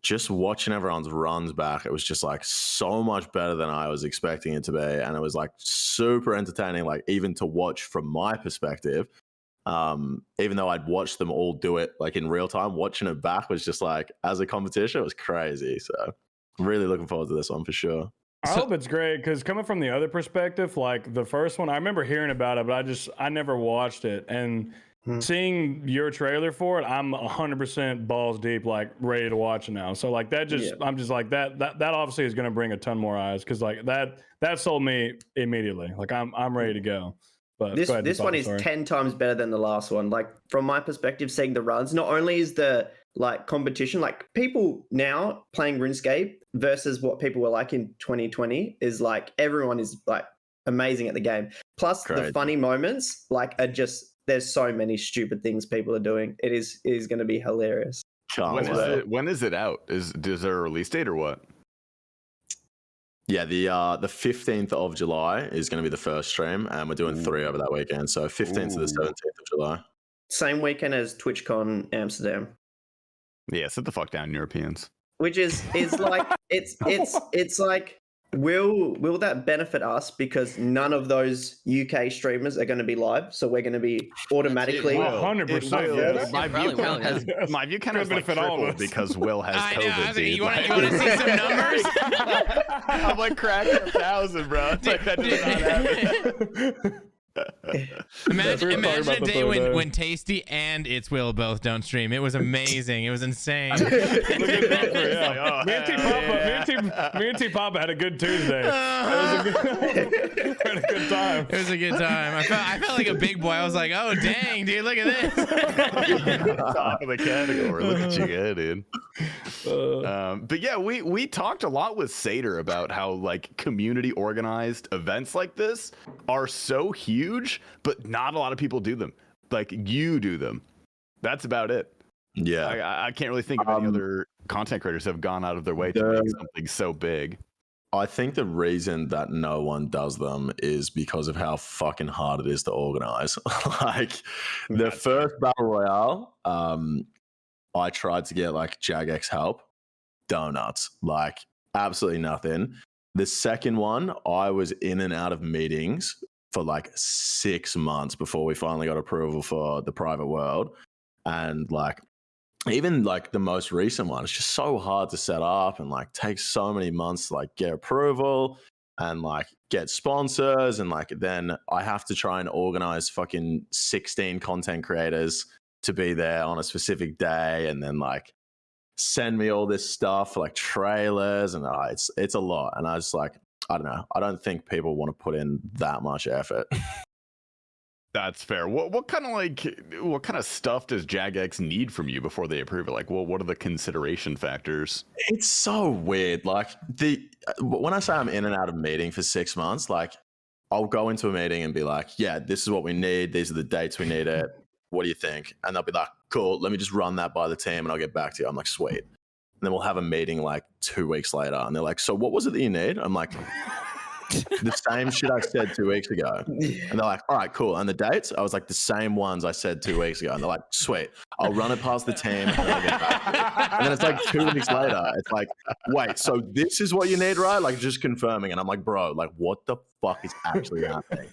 just watching everyone's runs back, it was just like so much better than I was expecting it to be, and it was like super entertaining. Like, even to watch from my perspective. Even though I'd watched them all do it like in real time, watching it back was just like, as a competition, it was crazy. So really looking forward to this one for sure. I hope it's great because coming from the other perspective, like the first one, I remember hearing about it, but I never watched it. And seeing your trailer for it, I'm 100% balls deep, like ready to watch it now. So like that I'm just like that obviously is going to bring a ton more eyes because like that sold me immediately. Like I'm ready to go. But This one is 10 times better than the last one. Like from my perspective, seeing the runs, not only is the like competition, like people now playing RuneScape versus what people were like in 2020 is like everyone is like amazing at the game. Plus the funny moments like are just, there's so many stupid things people are doing. It is going to be hilarious. When is it out? Is there a release date or what? Yeah, the 15th of July is going to be the first stream, and we're doing 3 over that weekend. So 15th to the 17th of July. Same weekend as TwitchCon Amsterdam. Yeah, sit the fuck down, Europeans. Which is like it's like will that benefit us because none of those UK streamers are going to be live, so we're going to be automatically 100%. My view kind of like tripled because Will has COVID. You want to see some numbers? I'm like cracking 1,000, bro. It's like that did not happen. Imagine a day when Tasty and It's Will both don't stream. It was amazing. It was insane. Look at that. Me and T Papa had a good Tuesday. We had a good time. It was a good time. I felt like a big boy. I was like, oh dang, dude, look at this. Top of the category. Look at you go, dude. But yeah, we talked a lot with Sater about how like community organized events like this are so huge, but not a lot of people do them. Like you do them. That's about it. Yeah, I can't really think of any other content creators that have gone out of their way to make something so big. I think the reason that no one does them is because of how fucking hard it is to organize. Like the first battle royale, I tried to get like Jagex help, donuts, like absolutely nothing. The second one, I was in and out of meetings for like 6 months before we finally got approval for the private world. And like, even like the most recent one, it's just so hard to set up and like takes so many months to like get approval and like get sponsors. And like, then I have to try and organize fucking 16 content creators to be there on a specific day. And then like send me all this stuff like trailers, and it's a lot. And I was like, I don't know. I don't think people want to put in that much effort. That's fair. What kind of stuff does Jagex need from you before they approve it? Like, what are the consideration factors? It's so weird. Like when I say I'm in and out of meeting for 6 months, like I'll go into a meeting and be like, yeah, this is what we need. These are the dates we need it. What do you think? And they'll be like, cool, let me just run that by the team and I'll get back to you. I'm like, sweet. And then we'll have a meeting like 2 weeks later and they're like, so what was it that you need? I'm like, the same shit I said 2 weeks ago. And they're like, all right, cool. And the dates? I was like, the same ones I said 2 weeks ago. And they're like, sweet, I'll run it past the team and then I'll get back. And then it's like 2 weeks later, it's like, wait, so this is what you need, right? Like just confirming. And I'm like, bro, like what the fuck is actually happening?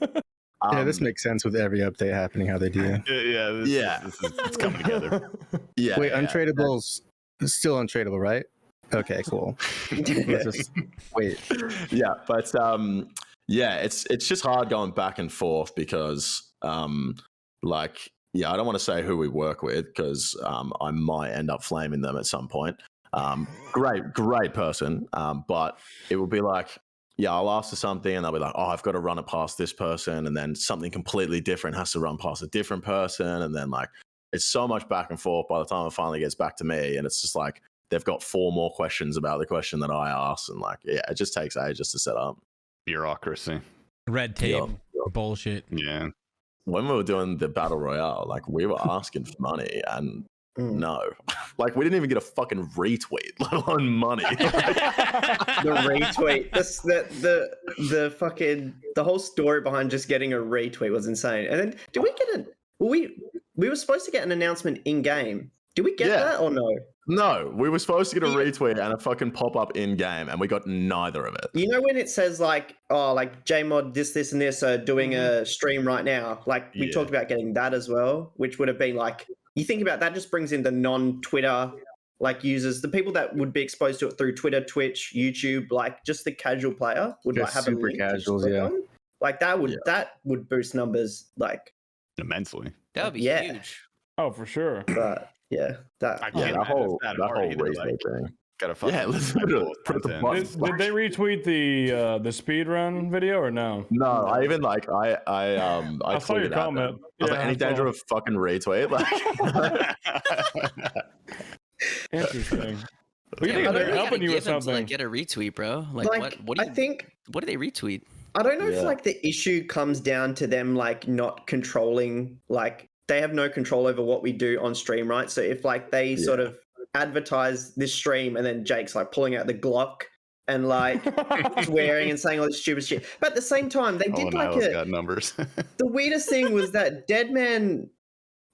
Yeah, this makes sense with every update happening, how they do. It's coming together. Yeah. Wait, untradables still untradeable, right? Okay, cool. Wait. Yeah, but yeah, it's just hard going back and forth because like, yeah, I don't want to say who we work with because I might end up flaming them at some point. Great person, but it would be like, yeah, I'll ask for something and they'll be like, oh, I've got to run it past this person, and then something completely different has to run past a different person, and then like it's so much back and forth by the time it finally gets back to me, and it's just like they've got 4 more questions about the question that I asked, and like, yeah, it just takes ages to set up. Bureaucracy. Red tape. Yep. Bullshit. Yeah. When we were doing the battle royale, like we were asking for money, and no, like we didn't even get a fucking retweet, let alone money. The retweet, the fucking the whole story behind just getting a retweet was insane. And then did we get we were supposed to get an announcement in game. Did we get that or no? No, we were supposed to get a retweet and a fucking pop up in game, and we got neither of it. You know when it says like, oh, like Jmod this and this are doing a stream right now. Like we talked about getting that as well, which would have been like, you think about that, just brings in the non-Twitter like users, the people that would be exposed to it through Twitter, Twitch, YouTube, like just the casual player would Just like have super a link casuals, yeah. on. Like that would boost numbers like Immensely. That would be Yeah. huge. Oh, for sure. but yeah, that I Yeah, can't that whole imagine it's that hard either, retweet like, thing. Gotta fucking Yeah, let's put the button. Did they retweet the speed run video or no? No, I even like I saw your tweeted at comment. them. I was like, Yeah, any I saw danger it. of fucking retweet? Like, Interesting. We Yeah, think what do they're we gotta helping you give with them to, something. like, get a retweet, bro. Like, what do I you think what do they retweet? I don't know Yeah. if like the issue comes down to them like not controlling, like they have no control over what we do on stream, right? So if like they sort of advertise this stream and then Jake's like pulling out the Glock and like swearing and saying all this stupid shit. But at the same time, they did got numbers. the weirdest thing was that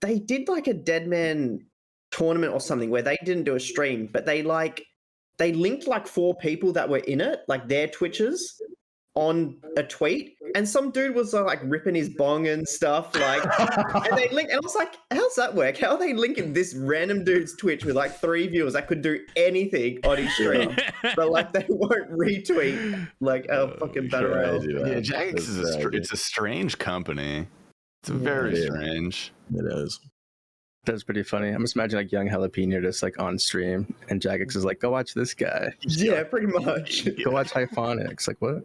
they did like a Deadman tournament or something where they didn't do a stream, but they linked like 4 people that were in it, like their Twitches, on a tweet, and some dude was like ripping his bong and stuff, like, and they linked, and I was like, how's that work? How are they linking this random dude's Twitch with like 3 viewers that could do anything on his stream, but like they won't retweet like a fucking battle royale? crazy, man. Yeah, Jagex It's is crazy. it's a strange company. It's very Yeah. strange. It is. That's pretty funny. I'm just imagining like young jalapeno just like on stream, and Jagex is like, "Go watch this guy. Yeah, pretty much. Go watch Hyphonics." Like what?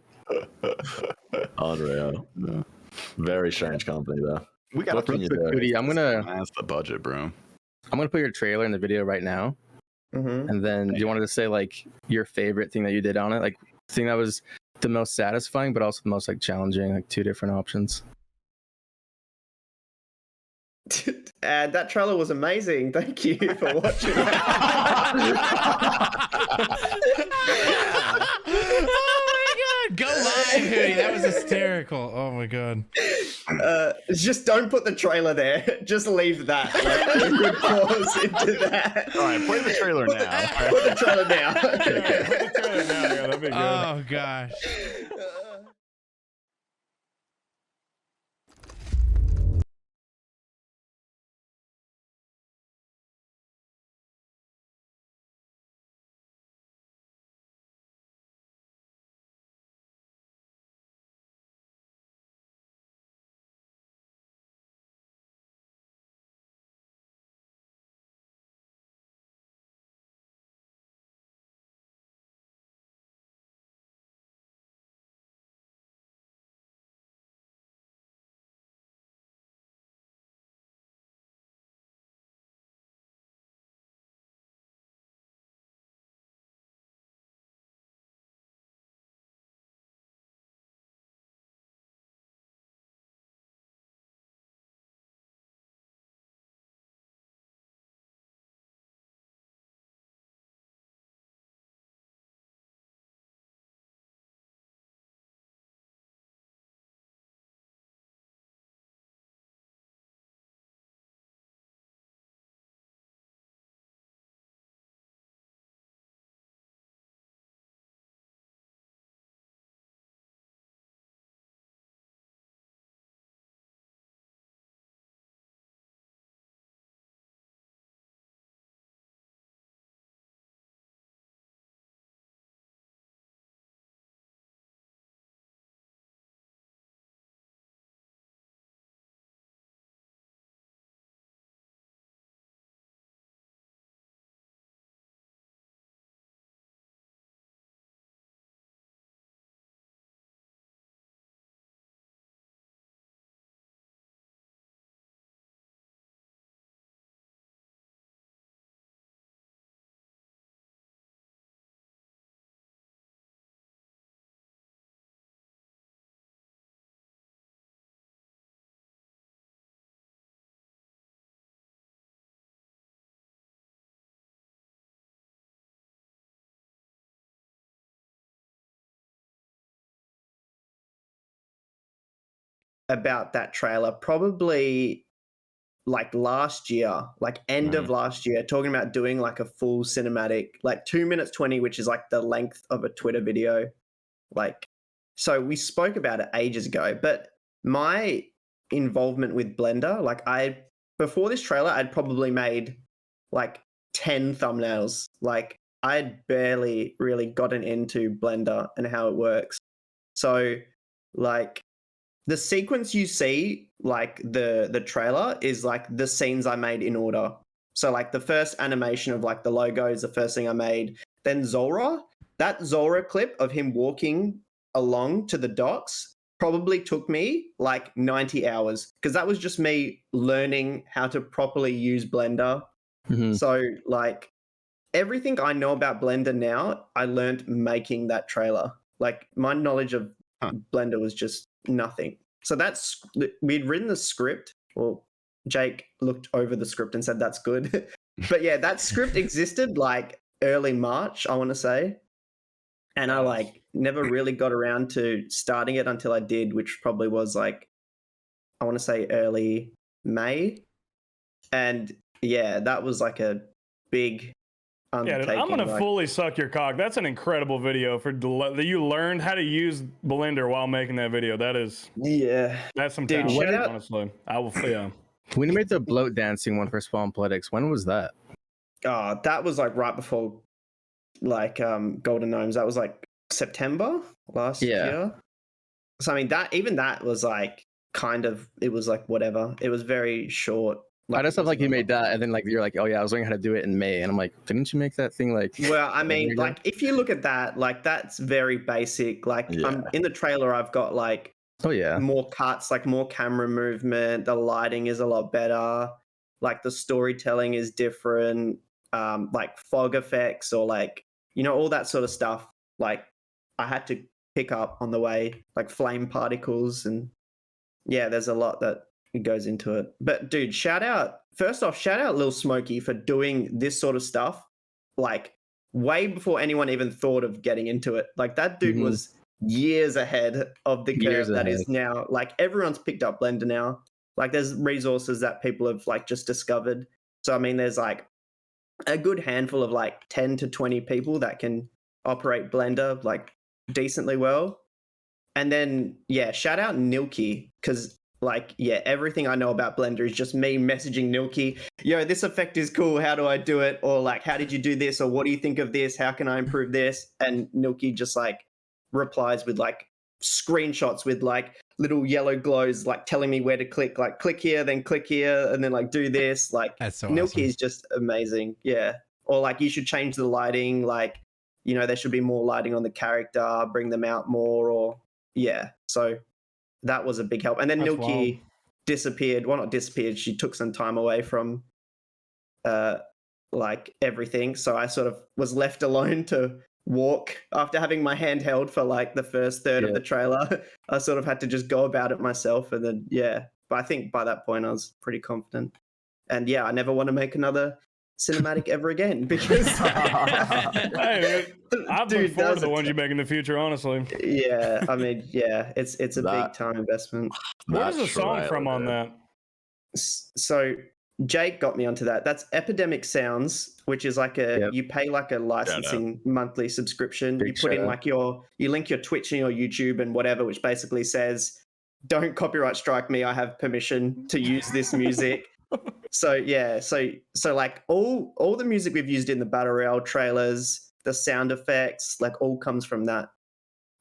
Unreal. Very strange company though. We got What can you do? Hooti, That's the budget, bro. I'm gonna put your trailer in the video right now, Mm-hmm. and then you wanted to say like your favorite thing that you did on it, like thing that was the most satisfying, but also the most like challenging, like 2 different options. And that trailer was amazing. Thank you for watching. Oh my god! Go live, Hooti. That was hysterical. Oh my god. Just don't put the trailer there. Just leave that. Like, a good pause into that. All right, play the trailer now. Put the trailer now. Yeah, put the trailer now, yeah, that'd be good. Oh gosh. about that trailer probably like last year, like end of last year, talking about doing like a full cinematic, like 2 minutes 20, which is like the length of a Twitter video. Like, so we spoke about it ages ago, but my involvement with Blender, like before this trailer, I'd probably made like 10 thumbnails. Like I had barely really gotten into Blender and how it works. So like the sequence you see, like the trailer is like the scenes I made in order. So like the first animation of like the logo is the first thing I made. Then that Zora clip of him walking along to the docks probably took me like 90 hours because that was just me learning how to properly use Blender. So like everything I know about Blender now, I learned making that trailer. Like my knowledge of Blender was just nothing. So we'd written the script. Well, Jake looked over the script and said that's good. But yeah, that script existed like early March, I want to say. And I like never really got around to starting it until I did, which probably was like, I want to say early May. And yeah, that was like a big undertaking. Yeah, dude, I'm gonna like, fully suck your cock. That's an incredible video that you learned how to use Blender while making that video. That's some Dude, talent, shout out- honestly. I will, yeah. When you made the bloat dancing one for Spawn Politics, when was that? that was like right before like Golden Gnomes. That was like September last year. So I mean that was like kind of, it was like whatever. It was very short. I just have like you made that and then like you're like, oh yeah, I was learning how to do it in May, and I'm like, didn't you make that thing like? Well, I mean, like if you look at that, like that's very basic. Like in the trailer, I've got like more cuts, like more camera movement. The lighting is a lot better. Like the storytelling is different. Like fog effects or like, you know, all that sort of stuff. Like I had to pick up on the way, like flame particles, and yeah, there's a lot that goes into it. But dude, shout out Lil Smokey for doing this sort of stuff like way before anyone even thought of getting into it. Like that dude was years ahead of the curve that is now. Like everyone's picked up Blender now. Like there's resources that people have like just discovered. So I mean there's like a good handful of like 10 to 20 people that can operate Blender like decently well. And then yeah, shout out Nilky, because like, yeah, everything I know about Blender is just me messaging Nilky, yo, this effect is cool, how do I do it? Or like, how did you do this? Or what do you think of this? How can I improve this? And Nilky just like replies with like screenshots with like little yellow glows, like telling me where to click, like click here, then click here, and then like do this. Like That's so Nilky awesome. is just amazing. Yeah. Or like you should change the lighting, like, you know, there should be more lighting on the character, bring them out more, or yeah. So that was a big help. And then That's Nilky wild. disappeared. Well, not disappeared. She took some time away from like everything. So I sort of was left alone to walk after having my hand held for like the first third of the trailer. I sort of had to just go about it myself. And then, yeah. But I think by that point I was pretty confident. And yeah, I never want to make another cinematic ever again because Hey, I'm looking forward to the ones you make in the future, honestly. Yeah, I mean, yeah, it's a big time investment. Where's the song from on that? So Jake got me onto that. That's Epidemic Sounds, which is like you pay like a licensing monthly subscription. You put in like you link your Twitch and your YouTube and whatever, which basically says, don't copyright strike me. I have permission to use this music. So yeah, so like all the music we've used in the Battle Royale trailers, the sound effects, like all comes from that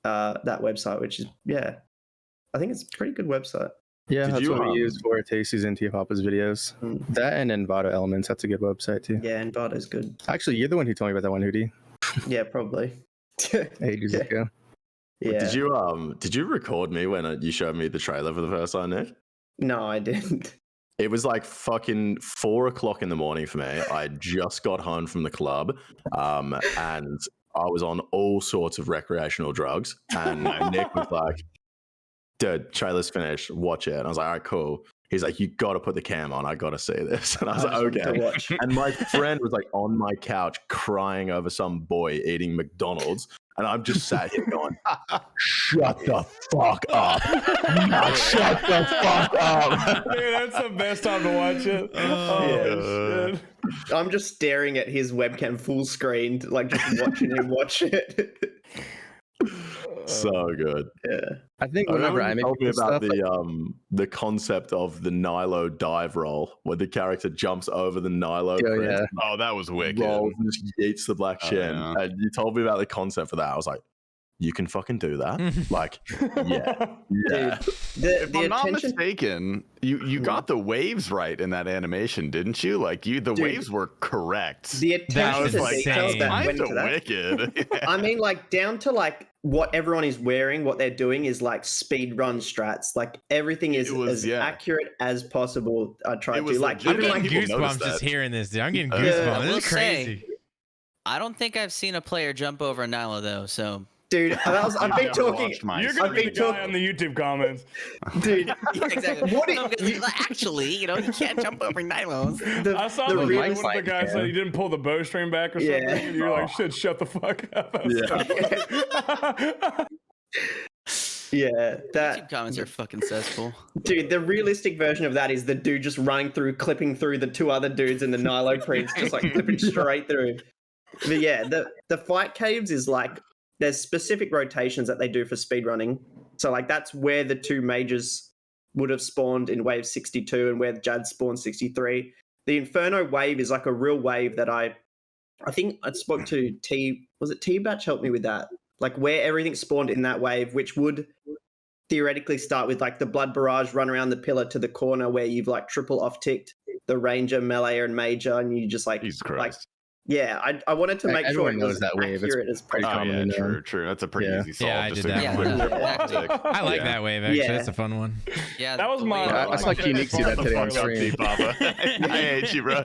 website, which is I think it's a pretty good website. Yeah, that's what we use for Tasty's and Tia Papa's videos. That and Envato Elements, that's a good website too. Yeah, Envato's good. Actually, you're the one who told me about that one, Hooti. Yeah, probably. Ages ago. Yeah. Did you record me when you showed me the trailer for the first time, Nick? No, I didn't. It was like fucking 4 o'clock in the morning for me. I just got home from the club, and I was on all sorts of recreational drugs. And Nick was like, dude, trailer's finished, watch it. And I was like, all right, cool. He's like, you got to put the cam on. I got to see this. And I was like, okay. And my friend was like on my couch crying over some boy eating McDonald's And I'm just sat here going, shut the fuck up. Not shut the fuck up. Dude, that's the best time to watch it. Yeah. I'm just staring at his webcam full screened, like just watching him watch it. So good. Yeah. I think I whenever remember I you make told me this about stuff, the concept of the Nilo dive roll, where the character jumps over the Nilo print, yeah. Oh, that was wicked. rolls and just yeets the black Oh, shin. yeah. And you told me about the concept for that. I was like, you can fucking do that? Like, yeah. Yeah. If I'm not mistaken, you got the waves right in that animation, didn't you? Like the waves were correct. The attention was to like details that went Kind into of that. wicked. I mean, like down to like what everyone is wearing, what they're doing is like speed run strats. Like everything is It was, as yeah. accurate as possible. I tried It to was like I'm even getting like people notice goosebumps just that. hearing this, dude. I'm getting Yeah. goosebumps. I will This is crazy. I don't think I've seen a player jump over a Nilo though. So dude. I've been talking. You're gonna be the I've guy been on the YouTube comments. dude. yeah, exactly. What No, because, actually, you can't jump over Nilos. I saw the the real- video one of the guys yeah. said he didn't pull the bowstring back or something. Yeah. And you're like, shut the fuck up. That was Yeah. Yeah, YouTube that comments are fucking cesspool. dude. The realistic version of that is the dude just running through, clipping through the two other dudes in the Nilo prints, just like clipping straight through. But yeah, the fight caves is like there's specific rotations that they do for speedrunning. So like that's where the two majors would have spawned in wave 62 and where Jad spawned 63. The Inferno wave is like a real wave that I think I spoke to T-Batch helped me with that. Like where everything spawned in that wave, which would theoretically start with like the blood barrage run around the pillar to the corner where you've like triple off ticked the ranger, melee, and major, and you just like Jesus like Christ. yeah. I wanted to make sure Everyone it knows was that wave. It's accurate as pretty possible. Oh common yeah, to know. true. That's a pretty easy solve. Yeah, I just did a that quick one. triple Yeah, optic. I like Yeah. that wave, actually. Yeah. That's a fun one. Yeah, That was the my. wave- I saw Unique see that today on Fuck up, stream. T-Papa. I hate you, bro.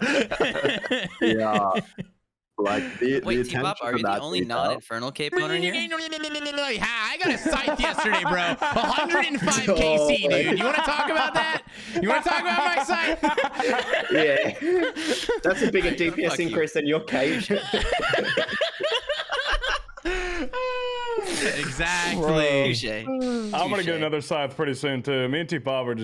Yeah. Like the Wait, attention T-Pop, are to you the that only detail- non-Infernal Cape owner in here? I got a scythe yesterday, bro. 105 KC, dude. You want to talk about that? You want to talk about my scythe? Yeah, that's a bigger DPS Fuck you. increase than your cage. Exactly. Touche. I'm gonna Touche. get another scythe pretty soon too. Me and T-Pop are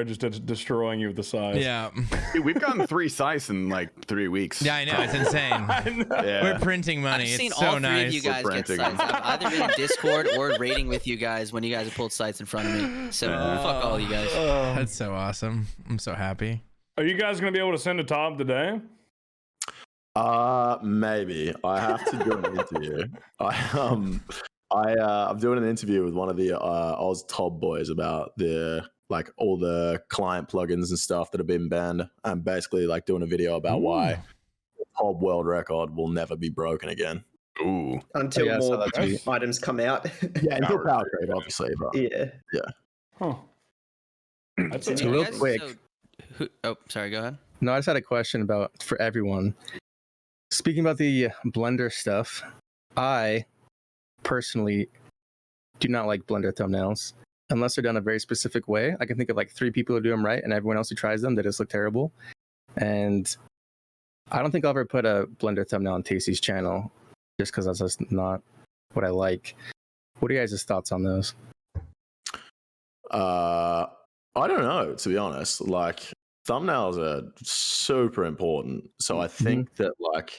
just destroying you with the scythe. Yeah. Dude, we've gotten 3 scythes in like 3 weeks. Yeah, I know. It's insane. I know. Yeah. We're printing money. I've It's seen so all three nice. of you guys get printing. sites. I've either been in Discord or raiding with you guys when you guys have pulled sites in front of me. So fuck all you guys. That's so awesome. I'm so happy. Are you guys gonna be able to send a top today? Maybe I have to do an interview. I'm doing an interview with one of the Oz Tob boys about the like all the client plugins and stuff that have been banned, and basically like doing a video about why the Tob world record will never be broken again. Ooh. Until Yeah, I saw more that tweet. items come out. Yeah, until Power power trade, obviously. But Yeah. Huh. That's So a, you real guys- quick. oh, sorry. Go ahead. No, I just had a question about for everyone. Speaking about the Blender stuff, I personally do not like Blender thumbnails unless they're done a very specific way. I can think of like 3 people who do them right, and everyone else who tries them, they just look terrible. And I don't think I'll ever put a Blender thumbnail on Tasty's channel just because that's just not what I like. What are you guys' thoughts on those? I don't know, to be honest. Like thumbnails are super important. So I think that like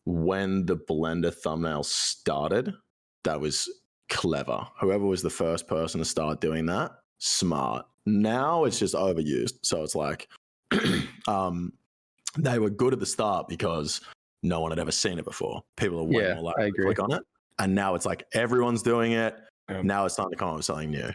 when the Blender thumbnail started, that was clever. Whoever was the first person to start doing that, smart. Now it's just overused. So it's like they were good at the start because no one had ever seen it before. People are way more I likely to agree. click on it. And now it's like everyone's doing it. Yeah. Now it's time to come up with something new.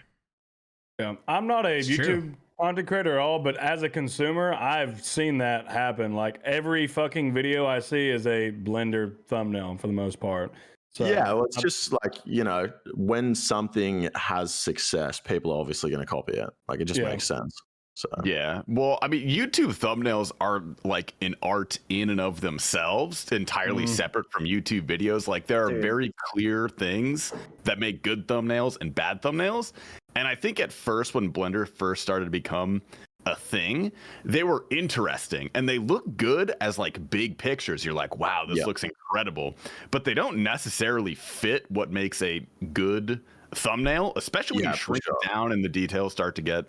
yeah. I'm not a It's YouTube true. content creator at all, but as a consumer, I've seen that happen. Like every fucking video I see is a Blender thumbnail for the most part. So Yeah, well, it's just like, you know, when something has success, people are obviously going to copy it. Like, it just Yeah. makes sense. So, Yeah. Well, I mean, YouTube thumbnails are like an art in and of themselves, entirely separate from YouTube videos. Like, there are Dude. very clear things that make good thumbnails and bad thumbnails. And I think at first, when Blender first started to become a thing, they were interesting and they look good as like big pictures. You're like, wow, this looks incredible, but they don't necessarily fit what makes a good thumbnail, especially when you shrink it down and the details start to get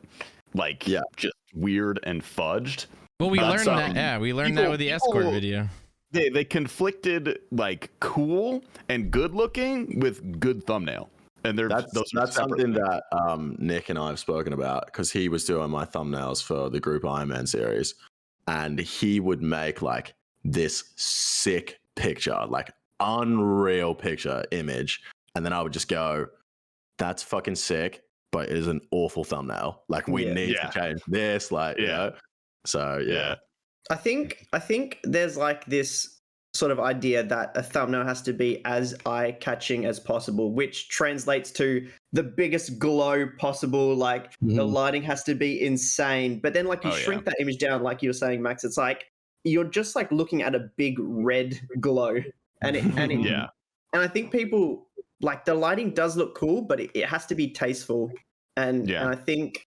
like just weird and fudged. Well, we learned that. Yeah, we learned that with the escort video. They conflicted like cool and good looking with good thumbnail. And that's something that Nick and I have spoken about, because he was doing my thumbnails for the group Iron Man series, and he would make like this sick picture, like unreal picture image, and then I would just go, that's fucking sick, but it is an awful thumbnail. Like we need to change this, like you know. So I think there's like this sort of idea that a thumbnail has to be as eye-catching as possible, which translates to the biggest glow possible. Like the lighting has to be insane. But then like you shrink that image down, like you were saying, Max, it's like you're just like looking at a big red glow. And I think people like the lighting does look cool, but it has to be tasteful. And I think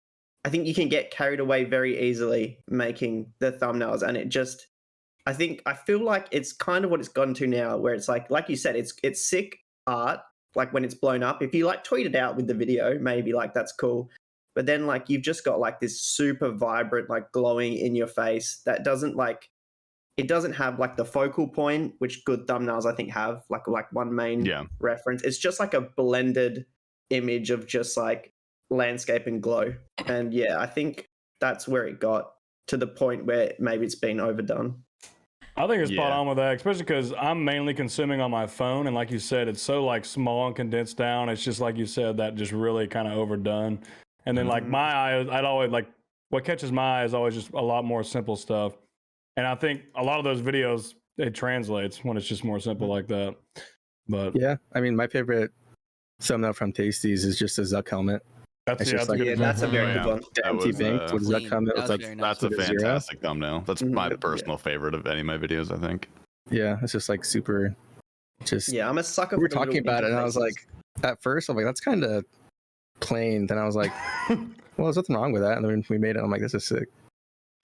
you can get carried away very easily making the thumbnails, and I feel like it's kind of what it's gotten to now, where it's like you said, it's sick art, like when it's blown up. If you like tweet it out with the video, maybe like that's cool. But then like you've just got like this super vibrant, like glowing in your face that doesn't like, it doesn't have like the focal point, which good thumbnails I think have like one main reference. It's just like a blended image of just like landscape and glow. And I think that's where it got to the point where maybe it's been overdone. I think it's spot on with that, especially because I'm mainly consuming on my phone, and like you said, it's so like small and condensed down. It's just like you said, that just really kind of overdone. And then like my eye, I'd always like what catches my eye is always just a lot more simple stuff. And I think a lot of those videos, it translates when it's just more simple like that. But yeah, I mean, my favorite thumbnail from Tasties is just a Zuck helmet. That's a very good one. Empty bank with Zuck helmet. That's a fantastic thumbnail. That's my personal favorite of any of my videos, I think. Yeah, it's just like super. Just I'm a sucker. We were talking about it, and I was like, at first, I'm like, that's kind of plain. Then I was like, well, there's nothing wrong with that. And then we made it. I'm like, this is sick.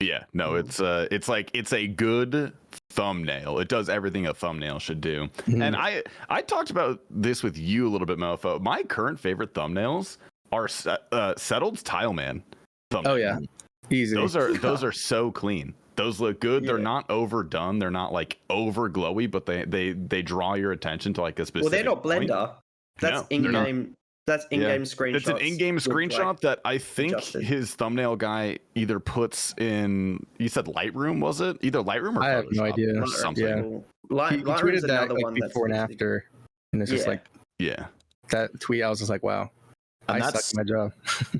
Yeah, no, it's a good thumbnail. It does everything a thumbnail should do. And I talked about this with you a little bit, Mofo. My current favorite thumbnails are Settled's Tile Man thumbnail. Oh yeah, easy. Those are so clean. Those look good. They're not overdone. They're not like over glowy, but they draw your attention to like a specific. Well, they're not Blender. That's in-game. That's in-game screenshot. It's an in-game screenshot that I think his thumbnail guy either puts in. You said Lightroom, was it? Either Lightroom or I have no idea. Or something. Yeah. He tweeted that like before and after, and it's just like that tweet. I was just like, wow. And I suck at my job.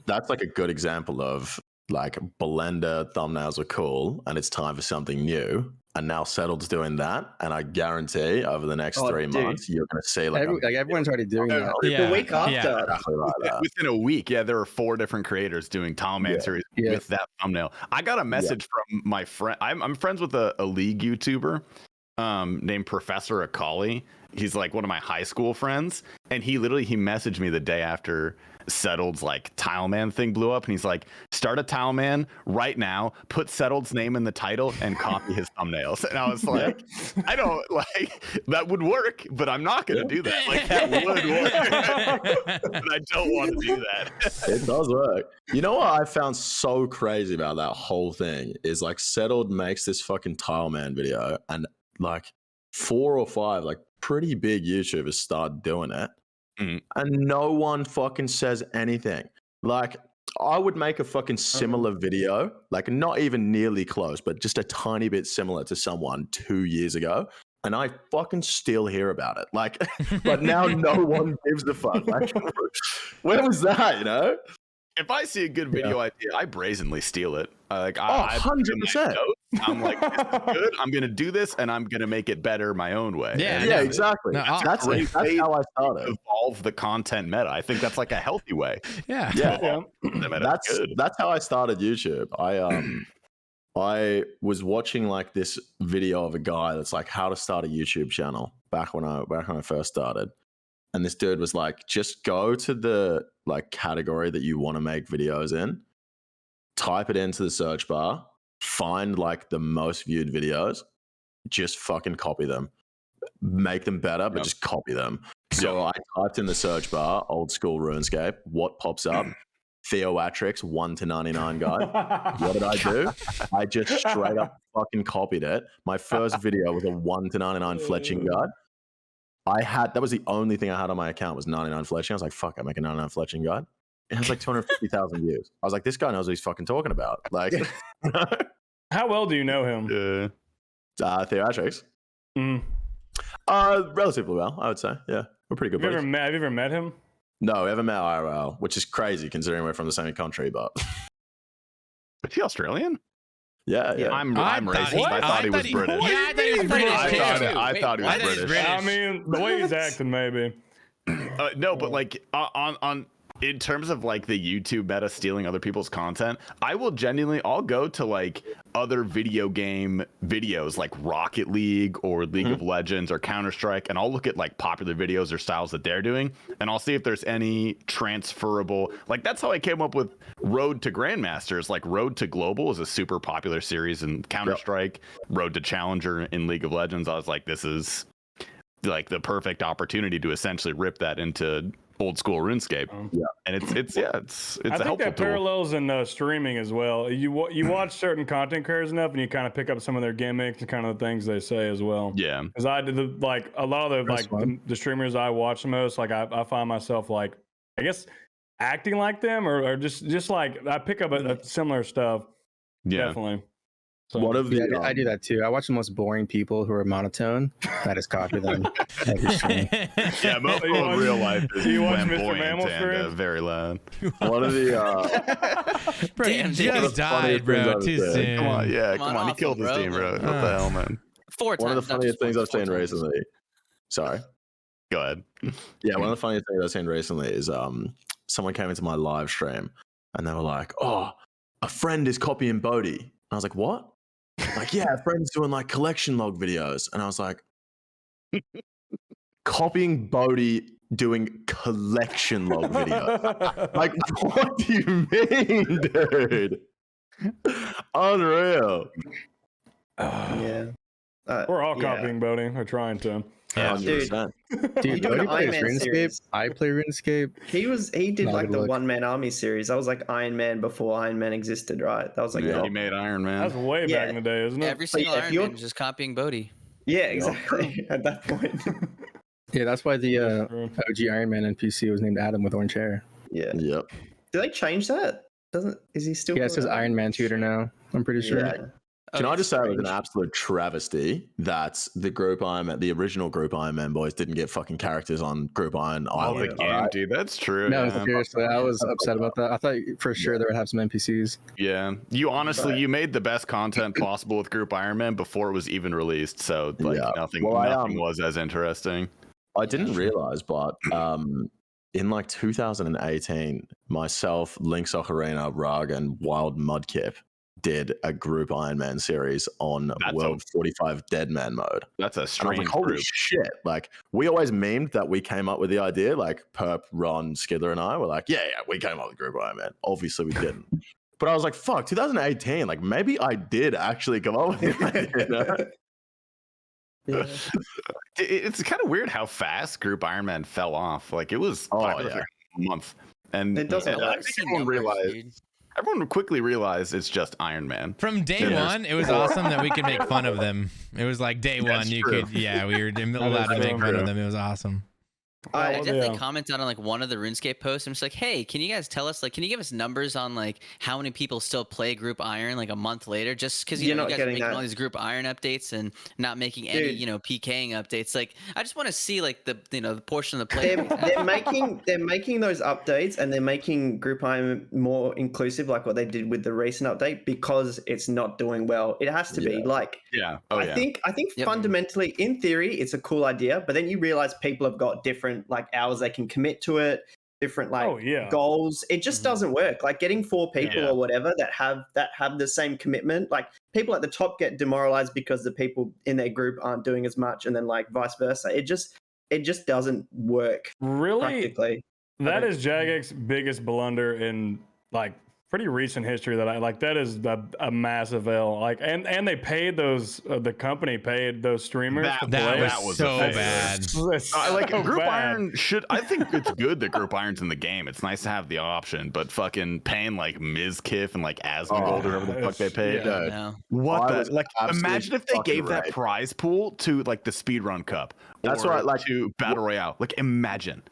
That's like a good example of like Blender thumbnails are cool and it's time for something new. And now Settled's doing that. And I guarantee over the next 3 months, you're going to see like everyone's already doing that. The week after. Exactly like that. Within a week, there are 4 different creators doing Tile Man series with that thumbnail. I got a message from my friend. I'm friends with a league YouTuber named Professor Akali. He's like one of my high school friends. And he messaged me the day after Settled's like Tile Man thing blew up, and he's like, start a Tile Man right now, put Settled's name in the title and copy his thumbnails. And I was like, I don't like that would work, but I'm not gonna do that. Like that would work. But I don't want to do that. It does work. You know what I found so crazy about that whole thing is like Settled makes this fucking Tile Man video, and like 4 or 5 like pretty big YouTubers start doing it. And no one fucking says anything. Like, I would make a fucking similar video, like not even nearly close, but just a tiny bit similar to someone 2 years ago. And I fucking still hear about it. Like, but now no one gives a fuck. Like, where was that, you know? If I see a good video idea, I brazenly steal it. Like, 100%. I'm like, this is good. I'm gonna do this, and I'm gonna make it better my own way. Yeah, exactly. No, that's how I started. Evolve the content meta. I think that's like a healthy way. Yeah. That's how I started YouTube. I was watching like this video of a guy that's like how to start a YouTube channel back when I first started. And this dude was like, just go to the like category that you want to make videos in, type it into the search bar, find like the most viewed videos, just fucking copy them, make them better, but just copy them. So I typed in the search bar, old school RuneScape. What pops up? Theoatrix 1 to 99 guide. What did I do? I just straight up fucking copied it. My first video was a 1 to 99 fletching guide. That was the only thing I had on my account was 99 fletching. I was like, fuck, I make a 99 fletching guide. It has like 250,000 views. I was like, this guy knows what he's fucking talking about. Like, How well do you know him? Theoatrix. Relatively well, I would say. Yeah, we're pretty good. Have you ever met him? No, we haven't met IRL, which is crazy considering we're from the same country. But is he Australian? Yeah. I'm racist. I thought he was British. Yeah, I thought he was British. I thought he was British. I mean, the way he's acting, maybe. No, but like on in terms of like the YouTube meta stealing other people's content, I'll go to like other video game videos like Rocket League or League of Legends or Counter-Strike, and I'll look at like popular videos or styles that they're doing, and I'll see if there's any transferable. Like that's how I came up with Road to Grandmasters. Like Road to Global is a super popular series in Counter-Strike. Road to Challenger in League of Legends. I was like, this is like the perfect opportunity to essentially rip that into old school RuneScape. And it's I a think helpful that tool. parallels in streaming as well. You watch certain content creators enough, and you kind of pick up some of their gimmicks and kind of the things they say as well. Yeah, because I did a lot of the streamers I watch the most. Like I find myself like I guess acting like them, or just like I pick up a similar stuff. Yeah, definitely. So, I do that too. I watch the most boring people who are monotone. I just copy them. Yeah, most people in real life is you watch Mr. flamboyant Mammal and very loud. one of the Bro, you just died, bro. Too soon. Come on, he killed his team, bro. What the hell, man? one of the funniest things I've seen recently. Sorry. Go ahead. Yeah, one of the funniest things I've seen recently is someone came into my live stream and they were like, "Oh, a friend is copying Bodhi." And I was like, "What?" Like, yeah, a friend's doing like collection log videos. And I was like, copying Bodhi doing collection log videos. Like, what do you mean, dude? Unreal. Yeah. we're all copying Bodhi, or trying to. Yeah, 100%. Dude, doing Bodhi an Iron plays Man RuneScape. series. I play RuneScape. He did Not a like good the look. one man army series. That was like Iron Man before Iron Man existed, right? That was like Yeah, he made Iron Man. That's way Yeah. back in the day, isn't it? Every single if Iron you're- Man is just copying Bodhi. yeah, exactly. At that point. Yeah, that's why the True. OG Iron Man NPC was named Adam with orange hair. Yeah. Yep. Did they change that? Is he still? Yeah, it says Iron Man tutor now. I'm pretty sure. Yeah. Can I just say it was an strange. absolute travesty that the original Group Iron Man boys didn't get fucking characters on Group Iron Oh, Island. the game, dude. That's true. No, man. seriously, I was upset about that. I thought for sure they would have some NPCs. Yeah, you made the best content possible with Group Iron Man before it was even released. So like Yeah. nothing Well, was as interesting. I didn't realize, but in like 2018, myself, Lynx Ocarina, Rug, and Wild Mudkip did a Group Iron Man series on World 45 Dead Man mode. That's a And I was strange like, holy group. shit. Like, we always memed that we came up with the idea. Like, Perp, Ron, Skidler, and I were like, yeah, we came up with Group Iron Man. Obviously, we didn't. But I was like, fuck, 2018. Like, maybe I did actually come up with the idea. You know? Yeah. It's kind of weird how fast Group Iron Man fell off. Like it was popular for a month, and It doesn't and matter. I think everyone quickly realized it's just Iron Man. From day one, it was awesome that we could make fun of them. It was like day one, you true. could, we were allowed to make fun of them. It was awesome. I well, definitely yeah. commented on like one of the RuneScape posts. I'm just like, hey, can you guys tell us, like, can you give us numbers on like how many people still play Group Iron like a month later? Just because You're you not guys are getting making that. all these Group Iron updates and not making any, Dude. PKing updates. Like, I just want to see like the the portion of the play. They're making those updates, and they're making Group Iron more inclusive, like what they did with the recent update, because it's not doing well. It has to be like. Yeah. I think Yep. fundamentally, in theory, it's a cool idea, but then you realize people have got different like hours they can commit to it, different like goals. It just doesn't work. Like getting 4 people or whatever that have the same commitment. Like people at the top get demoralized because the people in their group aren't doing as much, and then like vice versa. It just doesn't work Really, practically. that is Jagex biggest blunder in like pretty recent history that I like. That is a massive L. Like, and they paid those. The company paid those streamers. That- to That play. was was so a failure. bad. It's Like so Group bad. Iron should. I think it's good that Group Iron's in the game. It's nice to have the option, but fucking paying like Ms. Kiff and like Asmongold or whatever the fuck they paid. yeah. No. What I the was like? absolutely Imagine if they fucking gave that right. prize pool to like the Speedrun Cup. That's or right, like- to Battle Royale. Like imagine.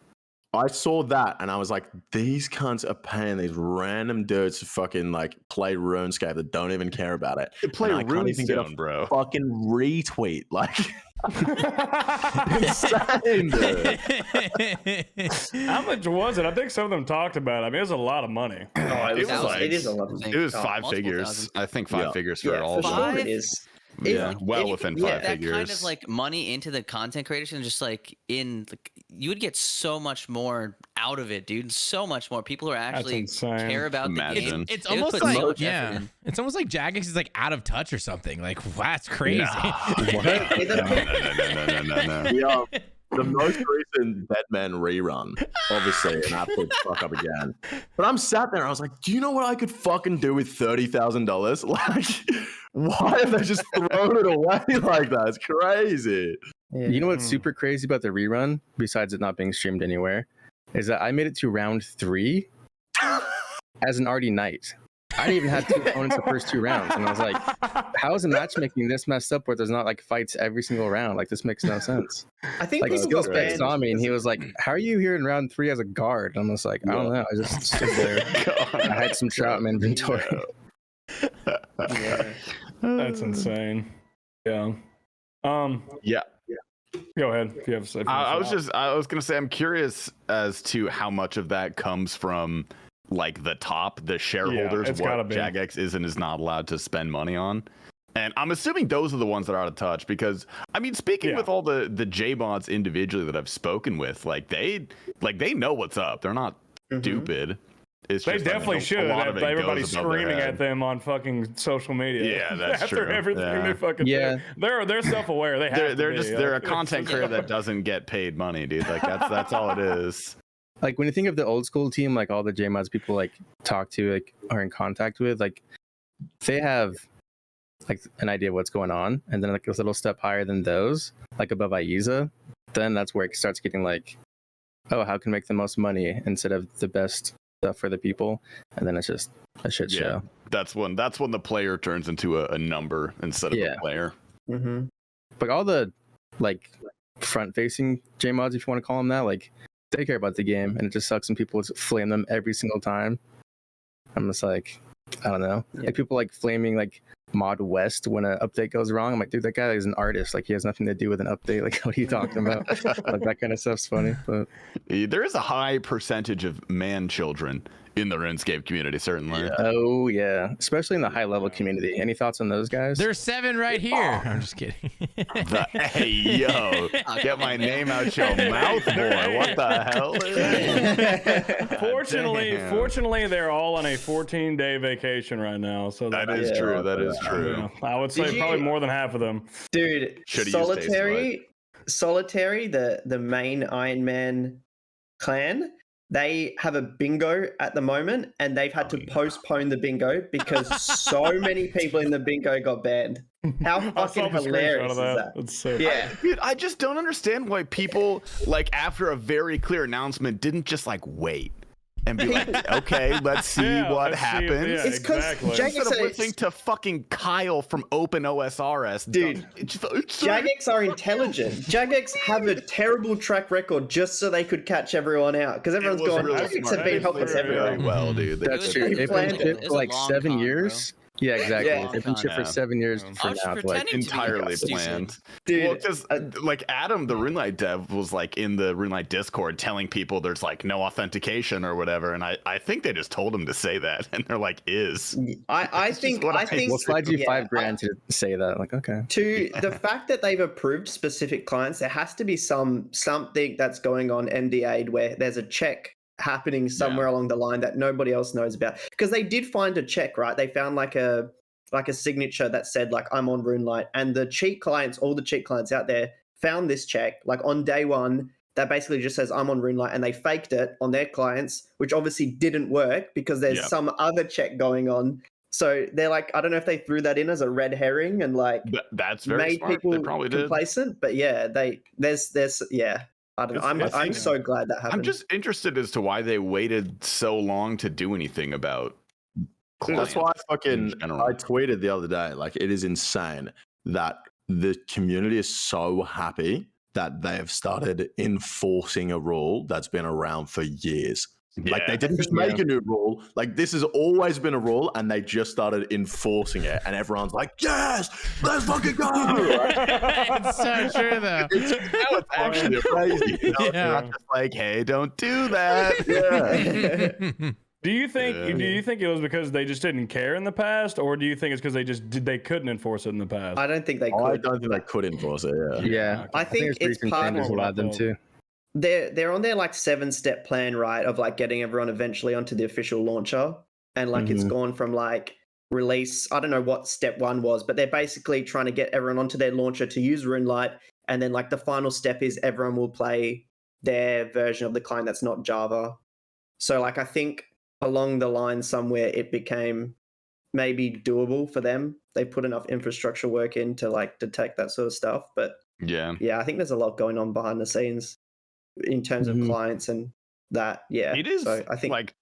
I saw that and I was like, these cunts are paying these random dudes to fucking like play RuneScape that don't even care about it. They play And I can't even get a Runestone, bro. fucking retweet. Like, insane, dude. How much was it? I think some of them talked about it. I mean, it was a lot of money. Oh, It was like- it is a lot. I think. It was Oh, 5 multiple figures. thousand. I think 5 Yeah. figures for Yeah, all for of sure them. it is. Yeah, well If you within could put 5 that figures. kind of like money into the content creation, just like in, like, you would get so much more out of it, dude. So much more. People who actually insane. care about the Imagine. game. It's They would almost put so like much effort in. it's almost like Jagex is like out of touch or something. Like, wow, that's crazy. No. We are the most recent Deadman rerun, obviously, an absolute fuck up again. But I'm sat there and I was like, do you know what I could fucking do with $30,000? Like, why have they just thrown it away like that? It's crazy. You know what's super crazy about the rerun, besides it not being streamed anywhere, is that I made it to round 3 as an Artie Knight. I didn't even have 2 opponents the first 2 rounds, and I was like, "How is the matchmaking this messed up where there's not like fights every single round? Like this makes no sense." I think Like people Skills got Spec banned saw me and he because was like, "How are you here in round 3 as a guard?" And I'm just like, "I don't know. I just stood there. I had some trout in inventory." yeah. That's insane. Yeah. Yeah. Go ahead. If you have to say. I was gonna say I'm curious as to how much of that comes from like the top, the shareholders, it's gotta what be. Jagex is and is not allowed to spend money on. And I'm assuming those are the ones that are out of touch because I mean, speaking Yeah. with all the J-mods individually that I've spoken with, like they know what's up. They're not stupid. It's They just, I mean, definitely a should. lot of it Everybody's goes above their screaming head. at them on fucking social media. Yeah, that's After true. everything Yeah. they fucking Yeah. do. They're self-aware. They have They're to just be. they're a Like, content it's- creator that doesn't get paid money, dude. Like that's all it is. Like when you think of the old school team, like all the JMods people like talk to, like are in contact with, like they have like an idea of what's going on, and then like a little step higher than those, like above Aiza, then that's where it starts getting like, oh, how can we make the most money instead of the best stuff for the people, and then it's just a shit Yeah. show. That's when the player turns into a number instead of Yeah. a player. Mm-hmm. But all the like front-facing JMods, if you want to call them that, like they care about the game, and it just sucks when people just flame them every single time. I'm just like, I don't know. Yeah. Like people like flaming like Mod West when an update goes wrong. I'm like, dude, that guy is an artist. Like he has nothing to do with an update. Like what are you talking about? Like that kind of stuff's funny. But There is a high percentage of man children in the RuneScape community, certainly. oh yeah, especially in the high level community. Any thoughts on those guys? There's 7 right here. I'm just kidding. Hey yo, get my name out your mouth, boy. What the hell? Fortunately, they're all on a 14-day vacation right now. So That is Yeah. true. That is true. Yeah, I would say Did probably you- more than half of them. Dude, Should've used Solitary, the main Iron Man clan, they have a bingo at the moment, and they've had to postpone the bingo because so many people in the bingo got banned. How I saw fucking the screenshot hilarious of is that. that? It's so Yeah. Dude, I just don't understand why people, like, after a very clear announcement, didn't just, like, wait and be like, okay, let's see Yeah, what let's see if- happens. yeah, It's 'cause exactly. Jagex Instead of said listening to fucking Kyle from OpenOSRS. Dude, it's Jagex are intelligent. Jagex have a terrible track record just so they could catch everone out because everyone's was going, really Jagex smart. have been That is helpless very everywhere. very well, dude. That's was true. pretty They've planned. been shit It was for a like long 7 con, years. Yeah, exactly. Yeah. They've been shit for Yeah. 7 years I for was now. pretending Like, to be Entirely stupid. planned. Dude, Well, because like Adam, the RuneLite dev, was like in the RuneLite Discord telling people there's like no authentication or whatever, and I think they just told him to say that, and they're like, I think what I we'll slide you yeah, 5 grand to say that. Like, okay. to the fact that they've approved specific clients, there has to be something that's going on NDA'd where there's a check happening somewhere along the line that nobody else knows about. Because they did find a check, right? They found like a signature that said like I'm on RuneLite, and the cheat clients, all the cheat clients out there, found this check. Like on day one, that basically just says I'm on RuneLite, and they faked it on their clients, which obviously didn't work because there's some other check going on. So they're like, I don't know if they threw that in as a red herring and like That's very made smart. people They probably did. complacent. But yeah, there's I don't know. I'm so glad that happened. I'm just interested as to why they waited so long to do anything about. That's why I general. tweeted the other day. Like, it is insane that the community is so happy that they have started enforcing a rule that's been around for years. Like, they didn't just make a new rule. Like, this has always been a rule, and they just started enforcing it. And everyone's like, yes, let's fucking go. It's so true, though. It's actually crazy. You know? Yeah. They're not just like, hey, don't do that. Yeah. Do you think it was because they just didn't care in the past, or do you think it's because they couldn't enforce it in the past? I don't think they could. I don't think they could enforce it. Yeah. I think it's recent part changes of allowed them to. they're on their like 7-step plan, right? Of like getting everyone eventually onto the official launcher. And like it's gone from like release, I don't know what step 1 was, but they're basically trying to get everyone onto their launcher to use RuneLite. And then like the final step is everyone will play their version of the client that's not Java. So like I think along the line somewhere it became maybe doable for them. They put enough infrastructure work in to like detect that sort of stuff. But Yeah. I think there's a lot going on behind the scenes in terms of clients and that. Yeah, It is. So I think like,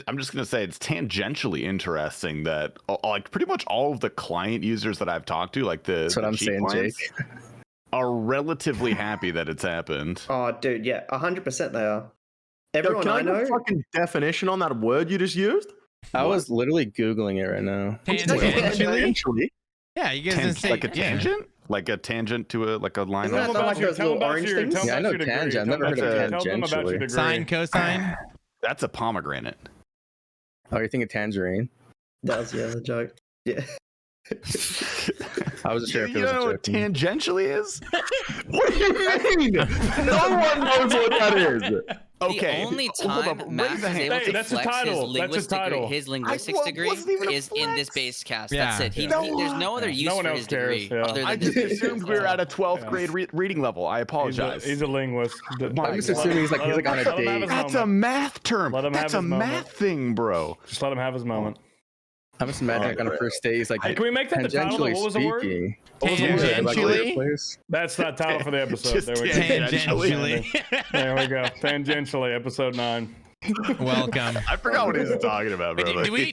I'm just going to say it's tangentially interesting that like pretty much all of the client users that I've talked to, like That's what I'm saying, Jake. are relatively happy that it's happened. Oh, dude, yeah, 100% they are. Everyone Can I I know. get a fucking definition on that word you just used? I was literally Googling it right now. Tangentially? Yeah, you guys didn't say like a tangent? Like a tangent to a line. Isn't that Tell them like about those tell them little about orange your- things? tell them Yeah, I about know your degree. tangent. I've Tell never them heard of about- tell them about your tangentially. degree. sine, cosine? That's a pomegranate. Oh, you're thinking tangerine? That was the joke. Yeah. I wasn't sure if it You was know a what joke. tangentially is? What do you mean? No one knows what that is. Okay. The only hold up, time Max raise is a hand. able Hey, to that's the flex title. That's the title. his linguistics Well, degree wasn't even a is in this flex. base cast. Yeah. That's it. No. There's no other use No one for else his cares, degree yeah. other I than just this. assumed we were at a 12th grade reading level. I apologize. He's a linguist. I'm just assuming he's like on a date. That's a math term. Let him That's have a his moment. math thing, bro. Just let him have his moment. I'm just imagining like on a first date, he's like, Hey, can we make that the title? tangentially What was the word? speaking. Tangentially? That's the title for the episode. Just There we go. Tangentially. There we go. Tangentially, episode 9. Welcome. I forgot what he was talking about, bro. Did we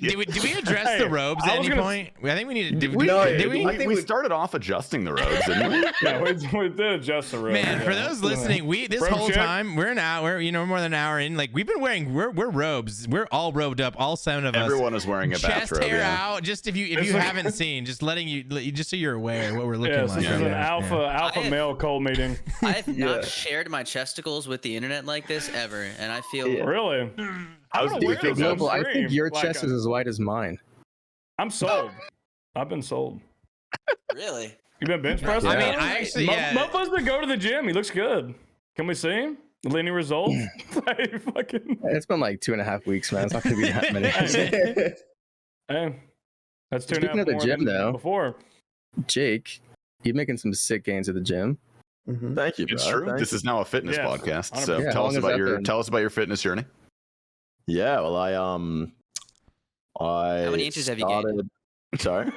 address Hey, the robes I at was any gonna- point? I think we need to. No, we? I think we started off adjusting the robes, didn't we? Yeah, we did adjust the road. Man, for those listening, this Robe whole check. time we're more than an hour in. Like we've been wearing, we're robes. We're all robed up, all 7 of us. Everyone is wearing a Chest bathrobe. hair Yeah. out. Just if you It's like- haven't seen, just letting you, just so you're aware what we're looking Yes, like. this is an Yeah. alpha I have- male cult meeting. I have not shared my chesticles with the internet like this ever, and I feel Really? I How's don't know where deep this is on it? Noble, I stream. think your Like, chest is as wide as mine. I'm sold. I've been sold. really. You been bench pressing? I mean, I actually, yeah. Mofo's been go to the gym. He looks good. Can we see him? Any results? Hey, fucking. It's been like 2.5 weeks, man. It's not gonna be that many. Hey, that's 2.5 Speaking of the more gym, than though. before. Jake, you're making some sick gains at the gym. Mhm. Thank you, bro. It's true. Thank This you. is now a fitness Yes, podcast. 100%. So Yeah, how tell long us has about that your been? fitness journey. Yeah, well, I How many inches have you gained? Sorry,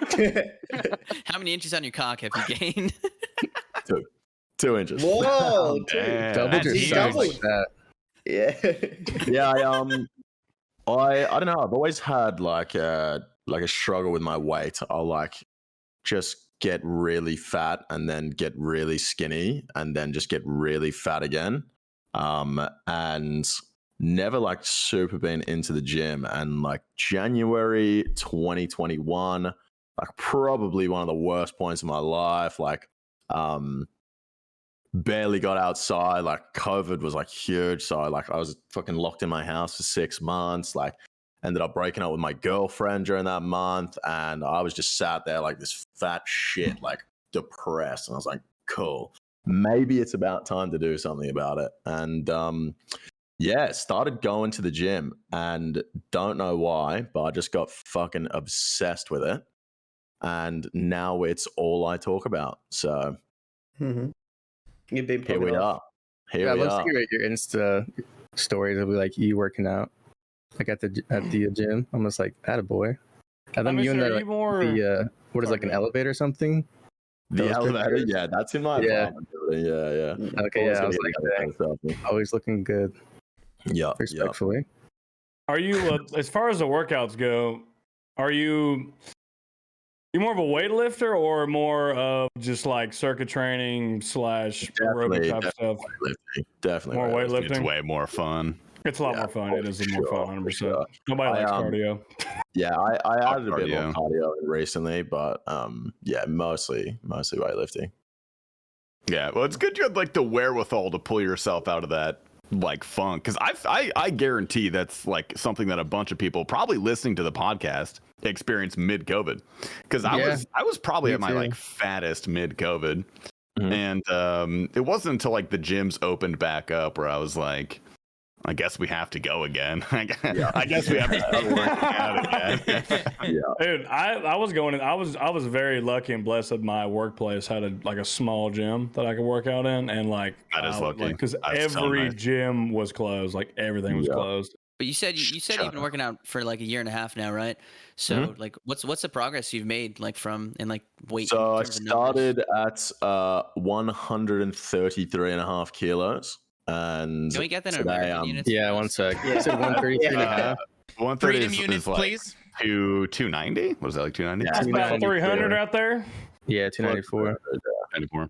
How many inches on your cock have you gained? 2 inches. Whoa, dude. Damn. Doubled your huge. size like that. Yeah. Yeah, I don't know. I've always had like a struggle with my weight. I'll like just get really fat and then get really skinny and then just get really fat again. And never like super been into the gym. And like January 2021, like probably one of the worst points of my life. Like, barely got outside. Like COVID was like huge, so I was fucking locked in my house for 6 months. Like ended up breaking up with my girlfriend during that month, and I was just sat there like this fat shit, like depressed. And I was like, cool, maybe it's about time to do something about it. And yeah, started going to the gym, and don't know why, but I just got fucking obsessed with it, and now it's all I talk about. So Mhm. You've been here we popping are. off. Here Yeah, I we love are. seeing your Insta stories of like you working out, like at the gym. I'm just like, attaboy. And then you in the what is like an elevator or something? The That was pretty elevator, good. yeah, that's in my Yeah. apartment building. Yeah. Okay, Always yeah, I gotta was get like, that dang, selfie. always looking good, Yeah. respectfully. Are you as far as the workouts go? Are you more of a weightlifter or more of just like circuit training / aerobic type stuff? Definitely More weightlifting. It's way more fun. It's a lot more fun. It is more fun, 100%. Sure. Nobody likes cardio. Yeah, I added a bit more Cardio. cardio recently, but yeah, mostly weightlifting. Yeah, well, it's good you had like the wherewithal to pull yourself out of that like funk, because I guarantee that's like something that a bunch of people probably listening to the podcast experienced mid COVID, because I was probably at my like fattest mid COVID, and it wasn't until like the gyms opened back up where I was like, I guess we have to go again. I guess we have to start working out again. Dude, I was very lucky and blessed that my workplace had a small gym that I could work out in, and like That is lucky. because That's so every nice. gym was closed, like everything was closed. But you said you've been working out for like a year and a half now, right? So like, what's the progress you've made like from in like weight? So I in terms of numbers? started at 133.5 kilos. And Can we get that in today American units? Yeah, one sec. You said 133.5. 130 Freedom is units, like please. 290. Was that like 290? Yeah. That's about 300 out there. Yeah, 294. 94.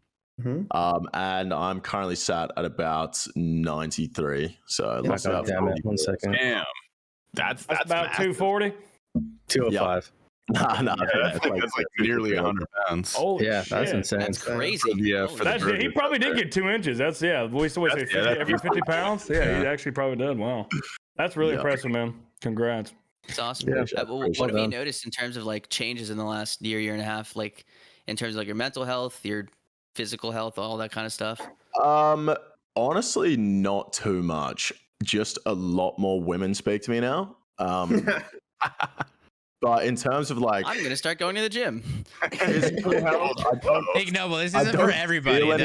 and I'm currently sat at about 93. So let's God damn it. 1 second. Damn. That's That's about massive. 240. 205. No, That's like nearly 100 pounds. Holy Yeah, shit. that's insane. That's crazy. Yeah, Holy for the That's, he probably did get 2 inches. That's we used to always say 50, every 50 pounds. Yeah, he actually probably did. Wow, that's really impressive, man. Congrats. It's awesome. Yeah, What have you done. noticed in terms of like changes in the last year and a half, like in terms of like your mental health, your physical health, all that kind of stuff? Honestly, not too much. Just a lot more women speak to me now. But in terms of like I'm gonna start going to the gym. physical health, Ignoble, this I isn't don't for everybody. feel any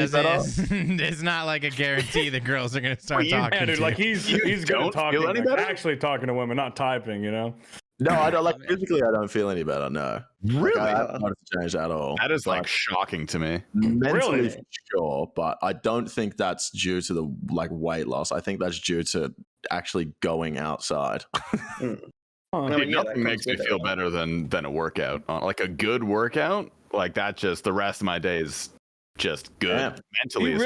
It's not like a guarantee the girls are gonna start talking Yeah, dude, to like you. he's good at don't talking, feel any like, better? actually talking to women, not typing. You know. no, I don't like physically. I don't feel any better. No, Really? Like, I haven't noticed a change at all. That is like shocking to me. Mentally, Really? for sure, but I don't think that's due to the like weight loss. I think that's due to actually going outside. Huh. I mean, yeah, that Nothing makes comes me with it, feel right? better than a workout. Like a good workout, like that. Just the rest of my day is just good Yeah. mentally. You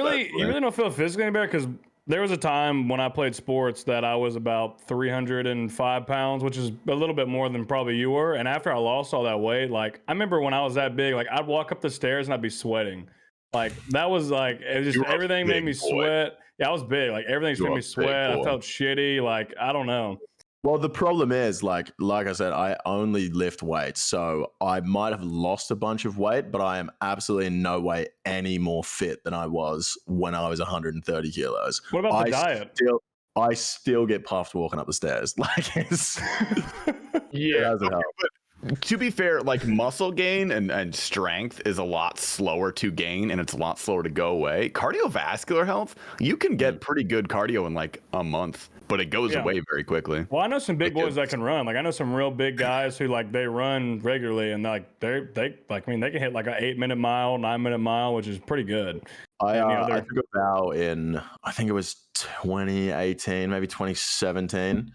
really don't feel physically any better, because there was a time when I played sports that I was about 305 pounds, which is a little bit more than probably you were. And after I lost all that weight, like I remember when I was that big, like I'd walk up the stairs and I'd be sweating. Like that was like, it was just You were a everything made big me boy. sweat. Yeah, I was big. Like everything You made were me a big sweat. I boy. felt shitty. Like I don't know. Well, the problem is, like I said, I only lift weights, so I might have lost a bunch of weight, but I am absolutely in no way any more fit than I was when I was 130 kilos. What about the diet? I still get puffed walking up the stairs. Like it's Yeah. doesn't help. But to be fair, like muscle gain and strength is a lot slower to gain, and it's a lot slower to go away. Cardiovascular health, you can get pretty good cardio in like a month, but it goes Yeah. away very quickly. Well, I know some big Like, boys that can run. Like I know some real big guys who like they run regularly, and like they like I mean they can hit like an 8-minute mile, 9-minute mile, which is pretty good. I other- took a vow in, I think it was 2018, maybe 2017,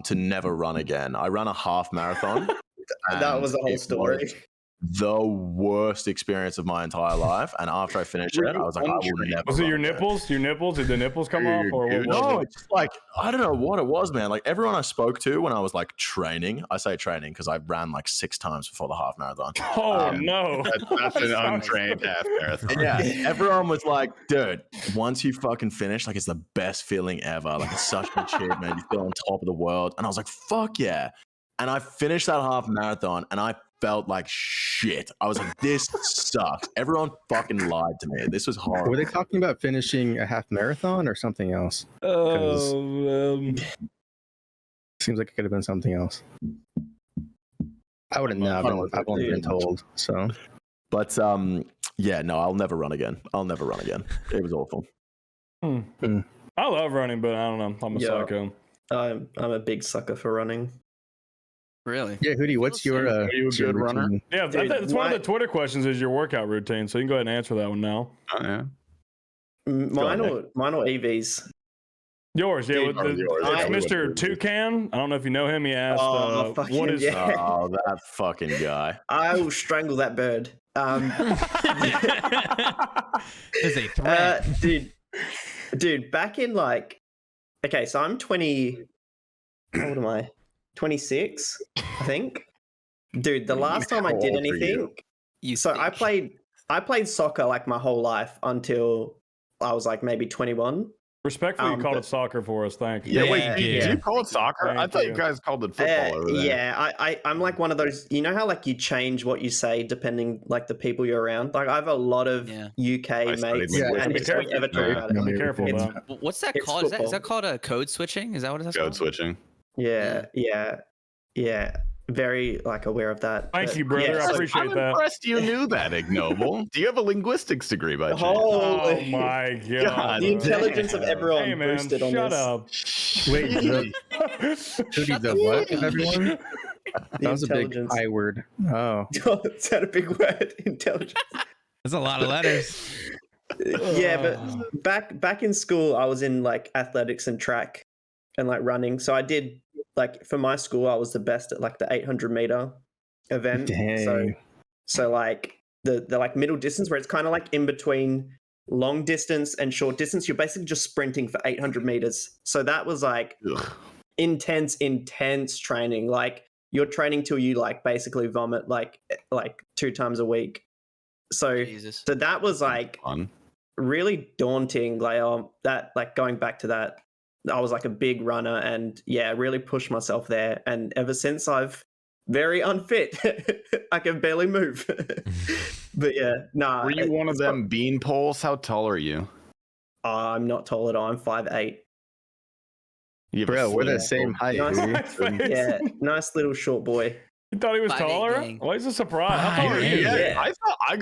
to never run again. I ran a half marathon. That was the whole it story. was the worst experience of my entire life. And after I finished it, I was like, I will never. Was it run your again. nipples? Your nipples? Did the nipples come off, or what Dude, was No, it? it's just like, I don't know what it was, man. Like everyone I spoke to when I was like training, I say training because I ran like 6 times before the half marathon. Oh no! That's an sounds- untrained half marathon. Yeah, everyone was like, dude, once you fucking finish, like it's the best feeling ever. Like it's such an achievement. You feel on top of the world. And I was like, fuck yeah. And I finished that half marathon and I felt like shit. I was like, this sucks. Everyone fucking lied to me. This was horrible. Were they talking about finishing a half marathon or something else? Seems like it could have been something else. I wouldn't know. I've only been told. So, But yeah, no, I'll never run again. It was awful. I love running, but I don't know. I'm a Yeah. psycho. I'm a big sucker for running. Really? Yeah, Hooti, what's your Are you a what's your good runner? routine? Yeah, Dude, it's one of the Twitter questions is your workout routine. So you can go ahead and answer that one now. Oh, yeah. Mine or EVs. Yours, yeah. Dude, It's yours. Mr. Toucan. I don't know if you know him. He asked, fucking what is... yeah. Oh, that fucking guy. I will strangle that bird. Is a threat. Dude, back in like, okay, so I'm 20. How old am I? 26, I think. Dude, the last time I How did old are anything, I played soccer like my whole life until I was like maybe 21. Respectfully, you called but- it soccer for us. Thank you. Yeah, Thank wait, you. did you call it soccer? I Thank thought you. you guys called it football over there. Yeah, I'm like one of those. You know how like you change what you say depending like the people you're around. Like I have a lot of UK studied mates, linguistics. and Be just don't careful. ever talk Yeah. about it. Be careful It's- of that. What's that It's called? Is football. that called a code switching? Is that what that's Code called? switching. Yeah. Very like aware of that. Thank But, you, brother. yeah, I so- appreciate I'm that. impressed you knew that, Ignoble. Do you have a linguistics degree by chance? Oh Holy- my God god. the intelligence of damn. everyone Hey man, boosted on shut this. up. Wait, Hooti, the what? Everyone? That was a big intelligence. I word. Oh, Is that a big word? Intelligence. That's a lot of letters. Yeah, but back in school, I was in like athletics and track and like running. So I did like for my school, I was the best at like the 800-meter event. dang. So like the like middle distance where it's kind of like in between long distance and short distance. You're basically just sprinting for 800 meters. So that was like Ugh. intense training. Like you're training till you like basically vomit like 2 times a week. So Jesus. so that was like Fun. really daunting. Like that like going back to that, I was like a big runner and yeah, really pushed myself there. And ever since I've very unfit. I can barely move. But yeah, nah. Were you one of them bean poles? How tall are you? I'm not tall at all. I'm 5'8". You have a Bro, we're the slim same height. Nice. Hooti. Yeah, nice little short boy. You thought he was 5'8" taller? gang. Why is this a surprise? How tall are 5'8". you? Yeah.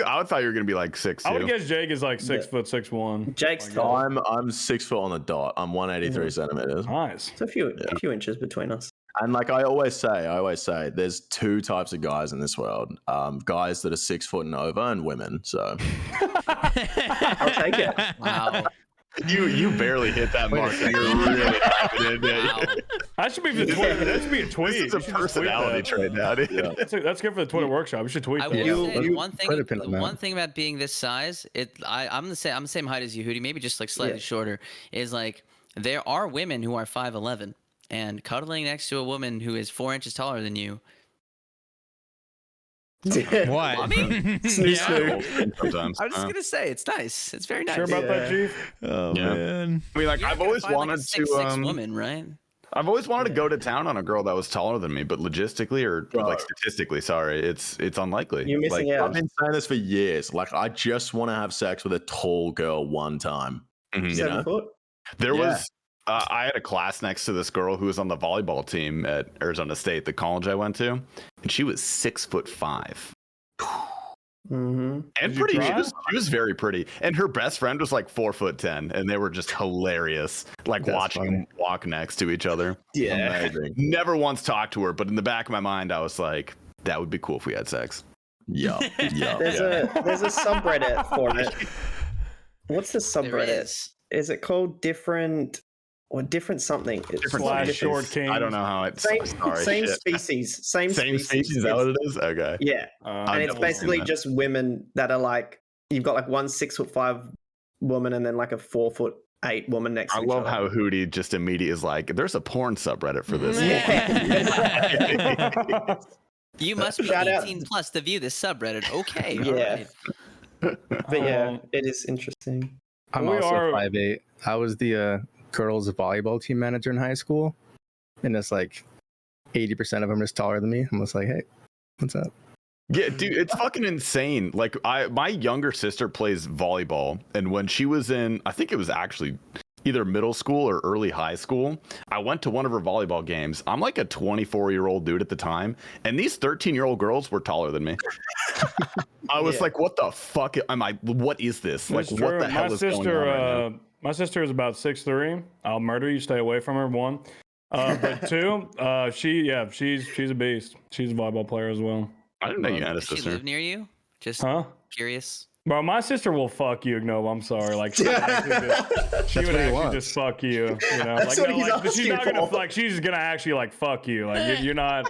I thought you were gonna be like 6'2". I would guess Jake is like 6 Yeah. foot 6'1". Jake's Oh tall. I'm 6 foot on the dot. I'm 183 centimeters. Nice. It's a few inches between us. And like I always say, there's 2 types of guys in this world: guys that are 6 foot and over, and women. So I'll take it. Wow. You barely hit that mark. And you're really happy to admit. Wow. That should be the tweet. That should be a tweet. This is a You should just tweet personality that. trait now, dude. yeah. That's good for the Twitter workshop. We should tweet I that. will Yeah. say You one thing. put a pin on that. One thing about being this size, I'm the same height as you, Hooti. Maybe just like slightly Yeah. shorter. Is like there are women who are 5'11", and cuddling next to a woman who is 4 inches taller than you. What? I mean, Yeah. Sometimes. I was just gonna say it's nice. It's very nice. Sure about that, Yeah. Chief? Oh Yeah. man. I mean, like You're not I've gonna always find, like, a wanted 6'6" to. woman, right? I've always wanted to go to town on a girl that was taller than me, but logistically or Bro. like statistically, sorry, it's unlikely. You're missing Like, out. I've been saying this for years. Like I just want to have sex with a tall girl one time. mhm. You 7 know? foot. There Yeah. was I had a class next to this girl who was on the volleyball team at Arizona State, the college I went to, and she was 6'5". Mm-hmm. And Did you pretty. try? She was very pretty, and her best friend was like 4'10", and they were just hilarious. Like That's watching funny. them walk next to each other. Yeah. Amazing. Never once talked to her, but in the back of my mind, I was like, that would be cool if we had sex. Yeah. Yeah. There's a subreddit for it. What's the There subreddit? is. Is it called different something? It's Different Slash species. short king. I don't know how it's. Same Sorry, same shit. species. Same Species. Is that what it is? Okay. Yeah. Uh, And it's definitely basically seen that. just women that are like you've got like one 6'5" woman and then like a 4'8" woman next I to each love other. how Hooti just immediately is like, there's a porn subreddit for this. You must be Shout out- 18 plus to view this subreddit. Okay. all Yeah. right. But yeah, Um, it is interesting. I'm We also are- 5'8". I was the girls' volleyball team manager in high school, and it's like 80% of them are just taller than me. I'm just like, hey, what's up? Yeah, dude, it's fucking insane. Like my younger sister plays volleyball, and when she was in, I think it was actually either middle school or early high school, I went to one of her volleyball games. I'm like a 24-year-old dude at the time, and these 13-year-old girls were taller than me. I was Yeah. like, what the fuck am I? What is this? Like, That's what true. the hell My is going sister, on right now? My sister is about 6'3". I'll murder you. Stay away from her. 1. But 2, she's a beast. She's a volleyball player as well. I didn't know you had a Does she sister. live near you? Just curious. Bro, my sister will fuck you, Ignoble. I'm sorry. Like she would actually just fuck you. You know, That's what he's she's not gonna asking for. she's gonna actually like fuck you. Like you're not.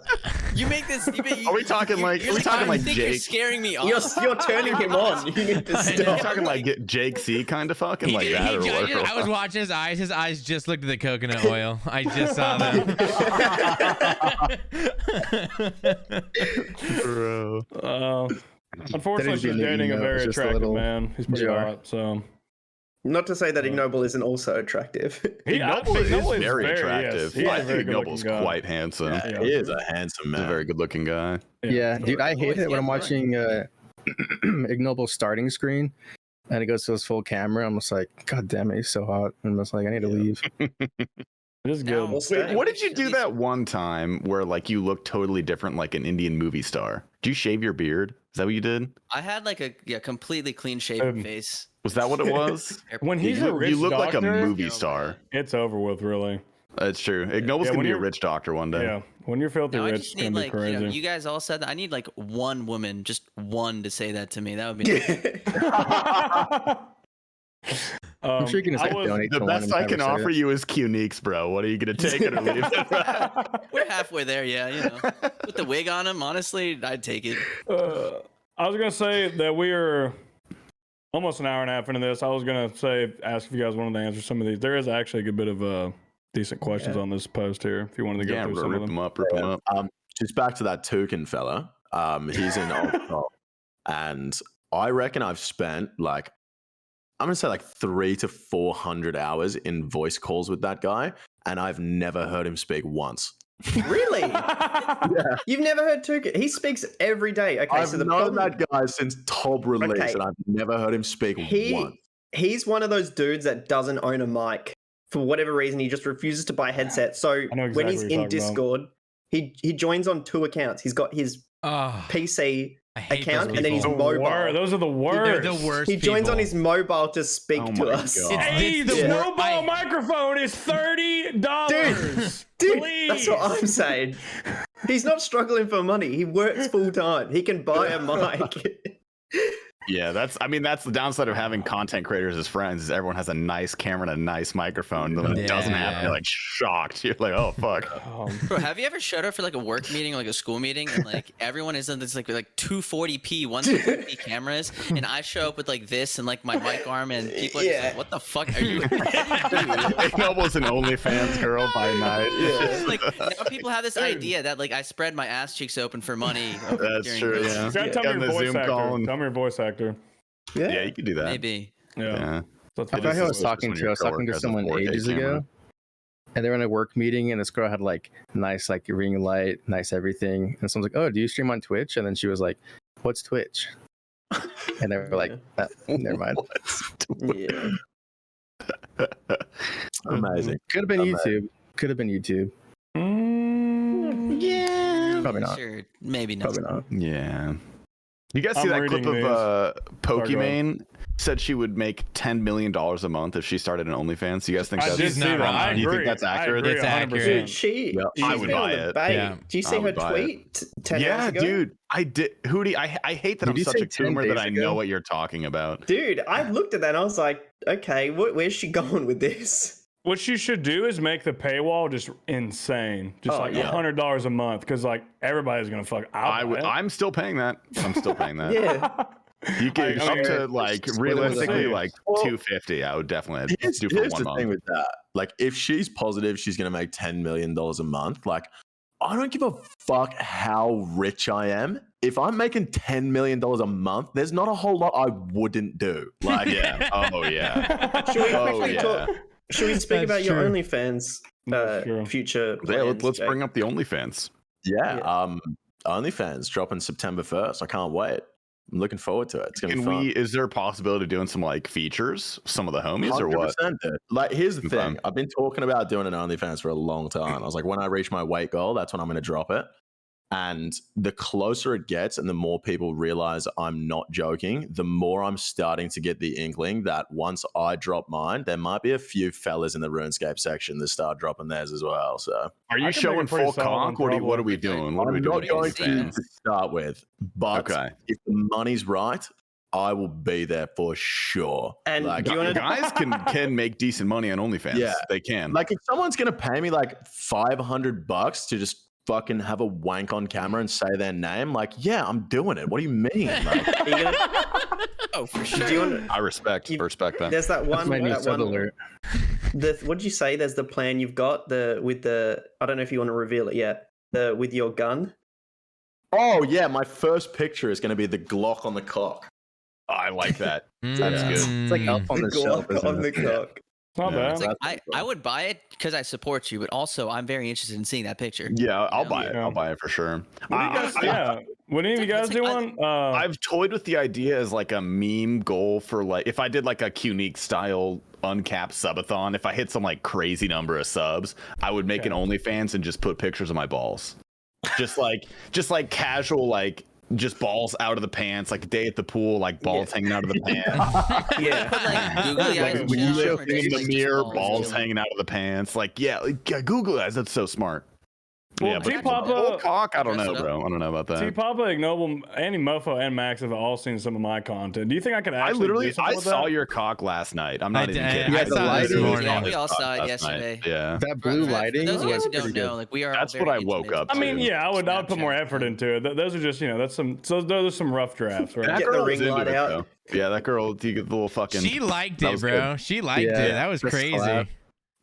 You make this. Are we talking like? Are we talking like think you're Jake? scaring me off. You're turning him on. You need to Are we stop. talking like Jake C kind of fucking like that? Or I was watching his eyes. His eyes just looked at the coconut oil. I just saw them. Bro. Unfortunately, she's dating a very attractive man. He's pretty hot. So Not to say that Ignoble isn't also attractive. Ignoble is very attractive. Yes, I think Ignoble's quite handsome. Yeah, he is a handsome He's a man. very good-looking guy. Yeah, dude, I hate it when I'm watching Ignoble's starting screen and it goes to his full camera. I'm just like, God damn it, he's so hot. I'm just like, I need to leave. It is good. Wait, what did you do that one time where like you looked totally different, like an Indian movie star? Did you shave your beard? Is that what you did? I had like a completely clean shaven face. Was that what it was? When he's a rich you look like a doctor, movie star. it's over with, really. That's true. Ignoble's when gonna be a you're- rich doctor one day. Yeah, when you're filthy Now I rich, just it's need gonna be like crazy. you guys all said that. I need like one woman, just one, to say that to me. That would be. I'm sure you can just like, donate The to one best and I never can say offer it. you is Qneeks, bro. What are you gonna take it or leave it? We're halfway there, yeah. You know, with the wig on him, honestly, I'd take it. I was gonna say that we are almost an hour and a half into this. I was gonna ask if you guys wanted to answer some of these. There is actually a good bit of decent questions on this post here. If you wanted to go Yeah, through some of rip them. them up, rip them up. Just back to that Toucan fella. He's in Old Top, and I reckon I've spent like, I'm gonna say like 300 to 400 hours in voice calls with that guy, and I've never heard him speak once. Really? You've never heard Tuka? He speaks every day. Okay, I've so the known problem, that guy since Tob release, Okay. and I've never heard him speak once. he's one of those dudes that doesn't own a mic. For whatever reason, he just refuses to buy a headset. So I know when exactly he's what you're in talking about. Discord, he joins on 2 accounts. He's got his Oh, PC I hate account those and then he's people. mobile. Those are the They're worst. the worst. He joins on people. his mobile to speak Oh to my us. God. Hey, It's the the wor- mobile I- microphone is $30. Dude, Please. that's what I'm saying. He's not struggling for money. He works full time. He can buy a mic. Yeah, that's the downside of having content creators as friends is everyone has a nice camera and a nice microphone. And when it doesn't happen, you're like shocked. You're like, oh fuck. Bro, have you ever showed up for like a work meeting or like a school meeting and like everyone is on this like 240p, 160p cameras, and I show up with like this and like my mic arm and people are just like, what the fuck are you? Ignoble's an OnlyFans girl by night. It's like now people have this idea that like I spread my ass cheeks open for money. That's during true. Christmas. Yeah, You gotta tell Get me on your the voice Zoom call actor. and- Tell me your voice actor. yeah, you could do that. Maybe. Yeah. Yeah. That's I what forgot who I this was is. talking when to. your I was talking coworker to has a someone 4K ages camera. ago, and they were in a work meeting, and this girl had like nice like ring light, nice everything, and someone's like, "Oh, do you stream on Twitch?" And then she was like, "What's Twitch?" And they were like, "Never mind." Yeah. Amazing. Could have been YouTube. Could have been YouTube. Yeah. Probably not. Sure. Maybe not. Probably not. Yeah. You guys see I'm that clip reading of these. Sorry, go Pokimane said she would make $10 million a month if she started an OnlyFans? You guys think I that's did see not that. wrong. I Do you think agree. that's I accurate? agree It's 100%. accurate. Dude, she's I would been on buy the it. bait. Yeah. Do you I see her would buy it. tweet 10 Yeah, hours ago? dude. I did. Hootie, I hate that Did I'm you such say a 10 tumor that days I ago? know what you're talking about. Dude, I looked at that and I was like, okay, where's she going with this? What you should do is make the paywall just insane, just Oh, like yeah. $100 a month, because like everybody's gonna fuck. I'm still paying that. I'm still paying that. Yeah. You can I up mean, to like split it with realistically a- like Well, $250. I would definitely Here's, do for here's 1 the thing month. with that. Like, if she's positive she's going to make $10 million a month, like, I don't give a fuck how rich I am. If I'm making $10 million a month, there's not a whole lot I wouldn't do. Like, Yeah. Oh yeah. Should we Oh quickly yeah. talk? Should we speak That's about your true. OnlyFans That's true. future? Yeah, plans, let's Jake? bring up the OnlyFans. yeah. OnlyFans dropping September 1st. I can't wait. I'm looking forward to it. It's gonna Can be fun. is there a possibility of doing some like features, some of the homies or what? 100%, dude. Like, here's the Okay. thing. I've been talking about doing an OnlyFans for a long time. I was like, when I reach my weight goal, that's when I'm going to drop it. And the closer it gets and the more people realize I'm not joking, the more I'm starting to get the inkling that once I drop mine, there might be a few fellas in the RuneScape section that start dropping theirs as well. So Are I you can showing make it pretty full solid cock? on What are Trouble. we doing? What are we I'm doing? not going saying? to start with, but Okay. if the money's right, I will be there for sure. And Like, do you want to? Guys can make decent money on OnlyFans. Yeah. They can. like if someone's going to pay me like $500 to just fucking have a wank on camera and say their name, like, yeah, I'm doing it. What do you mean? Like, Are you gonna, Oh, for sure. do you want? I respect that. There's that That's one. my new That sub one. alert. What did you say? There's the plan you've got with the. I don't know if you want to reveal it yet. With your gun. oh yeah, my first picture is going to be the Glock on the cock. I like that. That's good. It's like Elf on the Shelf. Glock on the cock. It's not Yeah. bad. It's like, That's I would buy it because I support you, but also I'm very interested in seeing that picture. Yeah, I'll Yeah. buy it. Yeah. I'll buy it for sure. What do you guys, yeah. Would any of you guys It's do like- one? I've toyed with the idea as like a meme goal for like if I did like a Unique style uncapped subathon, if I hit some like crazy number of subs, I would make an OnlyFans and just put pictures of my balls. Just like casual, like just balls out of the pants, like a day at the pool, like balls hanging out of the pants. Yeah. Put like googly eyes and When shit you on them, or lifting in just, the like, mirror, just balls chilling? hanging out of the pants. Like, yeah, Google eyes. That's so smart. Well, yeah, but T-Papa- full cock, I don't Dress know, it up. bro. I don't know about that. T-Papa, Ignoble, Andy Mofo, and Max have all seen some of my content. Do you think I could I actually literally do something I with saw that? your cock last night. I'm not even kidding. Yeah, I the saw it this lighting. morning. Yeah, we all saw it Last night. yesterday. Yeah. That blue lighting. For those of you was who pretty don't good. know, like we are. That's all what I very woke intimate. up I mean, to. yeah, I would put more Snapchat. effort into it. Those are just, those are some rough drafts, right? That Get the girl was ring into light it, out. though. Yeah, that girl, you get the little fucking. She liked That it, was bro. good. She liked Yeah, it. That was that's crazy. collab.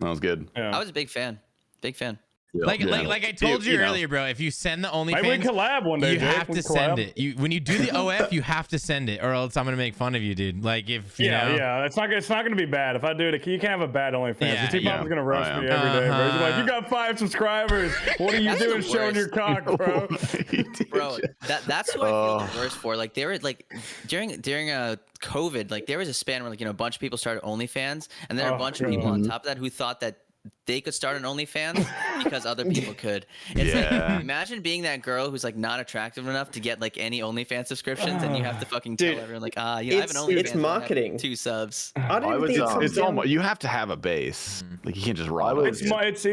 That was good. Yeah. I was a big fan. Big fan. Like I told Dude, you you know. earlier, bro. If you send the Maybe we OnlyFans, collab one day, you Jake. have We to collab. send it. When you do the OF, you have to send it, or else I'm gonna make fun of you, dude. Like if you know. Yeah, it's not gonna be bad if I do it. You can't have a bad OnlyFans. Yeah, T-Papa's yeah. gonna roast Oh, me yeah. every day, bro. He's like, Uh-huh. you got 5 subscribers. What are you That's doing the showing your worst. cock, bro? Bro, that's who I feel the worst for. Like there were like during COVID, like there was a span where like a bunch of people started OnlyFans, and there were a bunch of people on top of that who thought that they could start an OnlyFans because other people could. It's Yeah. like imagine being that girl who's like not attractive enough to get like any OnlyFans subscriptions, and you have to fucking tell Dude, everyone like, I have an it's OnlyFans. it's and I have marketing. 2 subs. I don't I even would, think it comes It's down- almost you have to have a base. Like you can't just rob would- it.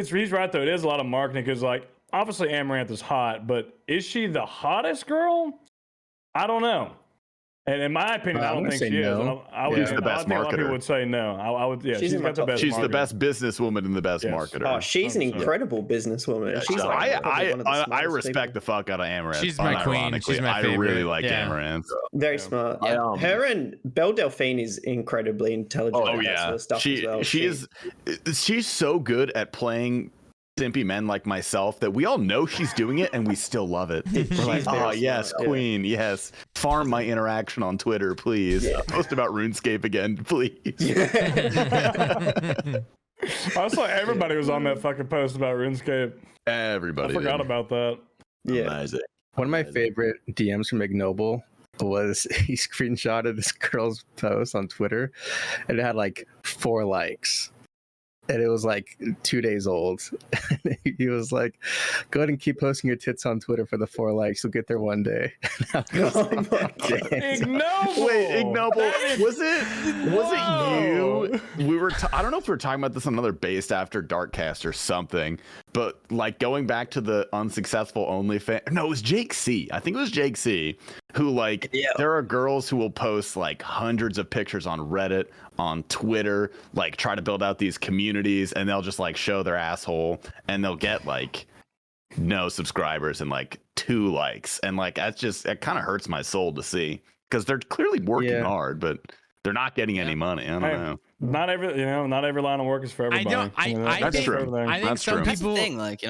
He's right though. It is a lot of marketing because like obviously Amaranth is hot, but is she the hottest girl? I don't know. And in my opinion, I I'm don't gonna think say she is. no. I would. She's the best I think a lot of people marketer. would say no. I would. Yeah, She's in my got the top- best. She's the marketing. best businesswoman and the best Yes. marketer. Oh, she's an 100%. incredible businesswoman. Yeah, She's she's like awesome. probably one of the I smartest respect people. the fuck out of Amaranth. She's my queen. She's unironically. my I really favorite. like Yeah. Amaranth. Very smart. Yeah. Her and Belle Delphine is incredibly intelligent. Oh at that yeah, sort of stuff as well. she's so good at playing simpy men like myself that we all know she's doing it and we still love it. We're like, She's very oh yes, smart, yeah. queen, yes. Farm my interaction on Twitter, please. Post about RuneScape again, please. I saw everybody was on that fucking post about RuneScape. I Everybody. forgot did. about that. Yeah. Amazing. One of my favorite DMs from Ignoble was he screenshotted this girl's post on Twitter and it had like 4 likes. And it was like 2 days old. He was like, go ahead and keep posting your tits on Twitter for the 4 likes. You'll get there one day. I was Oh like, my "Damn." Ignoble. Wait, Ignoble, was it Whoa. you? We were. I don't know if we were talking about this on another Based After Darkcast or something, but like going back to the unsuccessful OnlyFans. No, it was Jake C. I think it was Jake C. Who like there are girls who will post like hundreds of pictures on Reddit, on Twitter, like try to build out these communities, and they'll just like show their asshole, and they'll get like no subscribers and like 2 likes, and like that's just it kind of hurts my soul to see because they're clearly working Yeah. hard, but they're not getting any money. I don't Hey, know. Not every line of work is for everybody. I That's think, true. I think That's some true. That's the people thing, like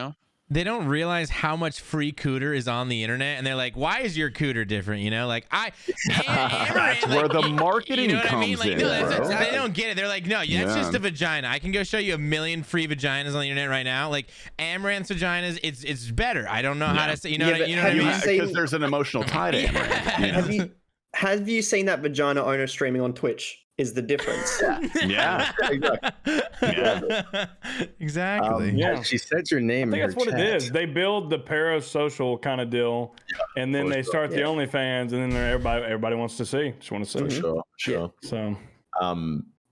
they don't realize how much free cooter is on the internet, and they're like, "Why is your cooter different?" You know, like That's where the marketing you know what I mean? comes Like, in, no, that's bro. they don't get it. They're like, "No, that's Yeah. just a vagina. I can go show you a million free vaginas on the internet right now. Like Amaranth's vaginas, it's better. I don't know how to say. You know, Yeah, what, but you know what I have mean? you Because seen- there's an emotional tie to it. Yeah. Have you seen that vagina owner streaming on Twitch? is the difference. Yeah. Exactly. Yeah. She said your name. I think in that's her what chat. it is. They build the parasocial kind of deal, and then for they sure. start the OnlyFans, and then everybody wants to see. Just want to see. Sure. So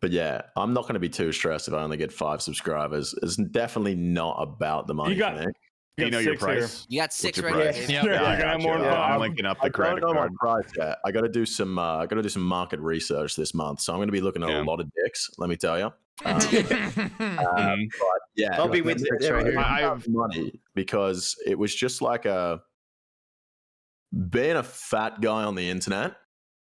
But yeah, I'm not going to be too stressed if I only get 5 subscribers. It's definitely not about the money You got- for me. Do you know your 6 here. price? You got 6 What's right your here. price? baby. Yeah, Yeah, you're gonna have more than Yeah, five. I'm linking up the I don't credit know my card. price yet. I got to do some market research this month, so I'm going to be looking at Yeah. a lot of dicks. Let me tell you. Mhm. But yeah, I'll be with you. Right here. I have money because it was just like being a fat guy on the internet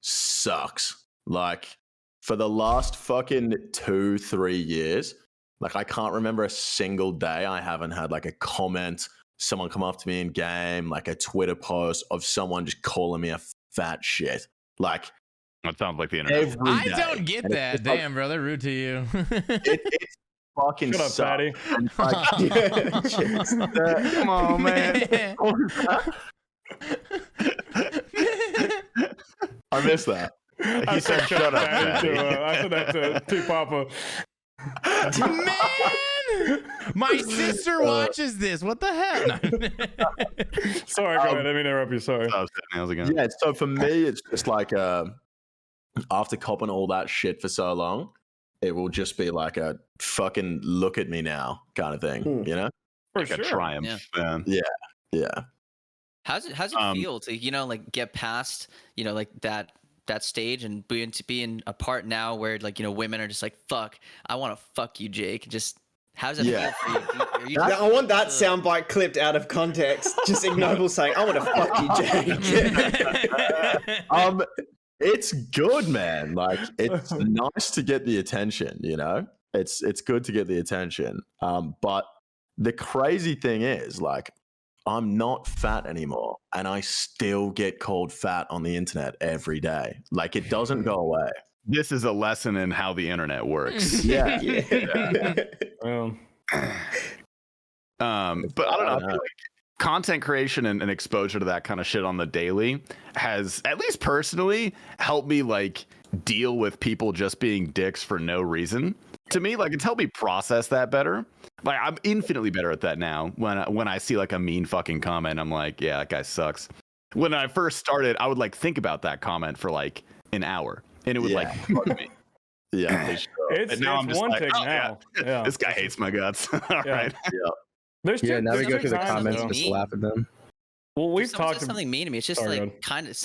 sucks. Like for the last fucking 2-3 years, like I can't remember a single day I haven't had like a comment, someone come up to me in game, like a Twitter post of someone just calling me a fat shit. Like That sounds like the internet. every I day. don't get And it's that. just like, Damn, bro, they're rude to you. it's fucking Shut up, sucks. fatty. And it's like, Come on, man. I missed that. I said, "Shut up, fatty," fatty. I said that to T Papa. Man, my sister watches this. What the hell? No. Sorry, go ahead. I mean, interrupt you. Sorry. How's it going? Yeah, so for me, it's just like after copping all that shit for so long, it will just be like a fucking look at me now kind of thing, you know? For Like a sure. triumph. Man. Yeah. How's it feel to like get past like that stage and be in a part now where like women are just like, fuck, I want to fuck you, Jake. Just how's it Yeah. feel for you? Are you I want that soundbite clipped out of context. Just Ignoble saying, "I want to fuck you, Jake." It's good, man. Like it's nice to get the attention, you know? It's good to get the attention. But the crazy thing is, like, I'm not fat anymore, and I still get called fat on the internet every day. Like it doesn't go away. This is a lesson in how the internet works. Yeah. Well, But I don't know. I feel like content creation and exposure to that kind of shit on the daily has, at least personally, helped me like deal with people just being dicks for no reason. To me, like it's helped me process that better. Like I'm infinitely better at that now. When I see like a mean fucking comment, I'm like, yeah, that guy sucks. When I first started, I would like think about that comment for like an hour, and it would like bug me. Yeah, for sure. it's, And now I'm it's just one like, tick oh, now. Yeah. This guy hates my guts. All right. There's Yeah, now we there's go two through the times, comments though. and just laugh at them. Well, If we've someone talked says something mean to me, it's just Sorry, go like kind of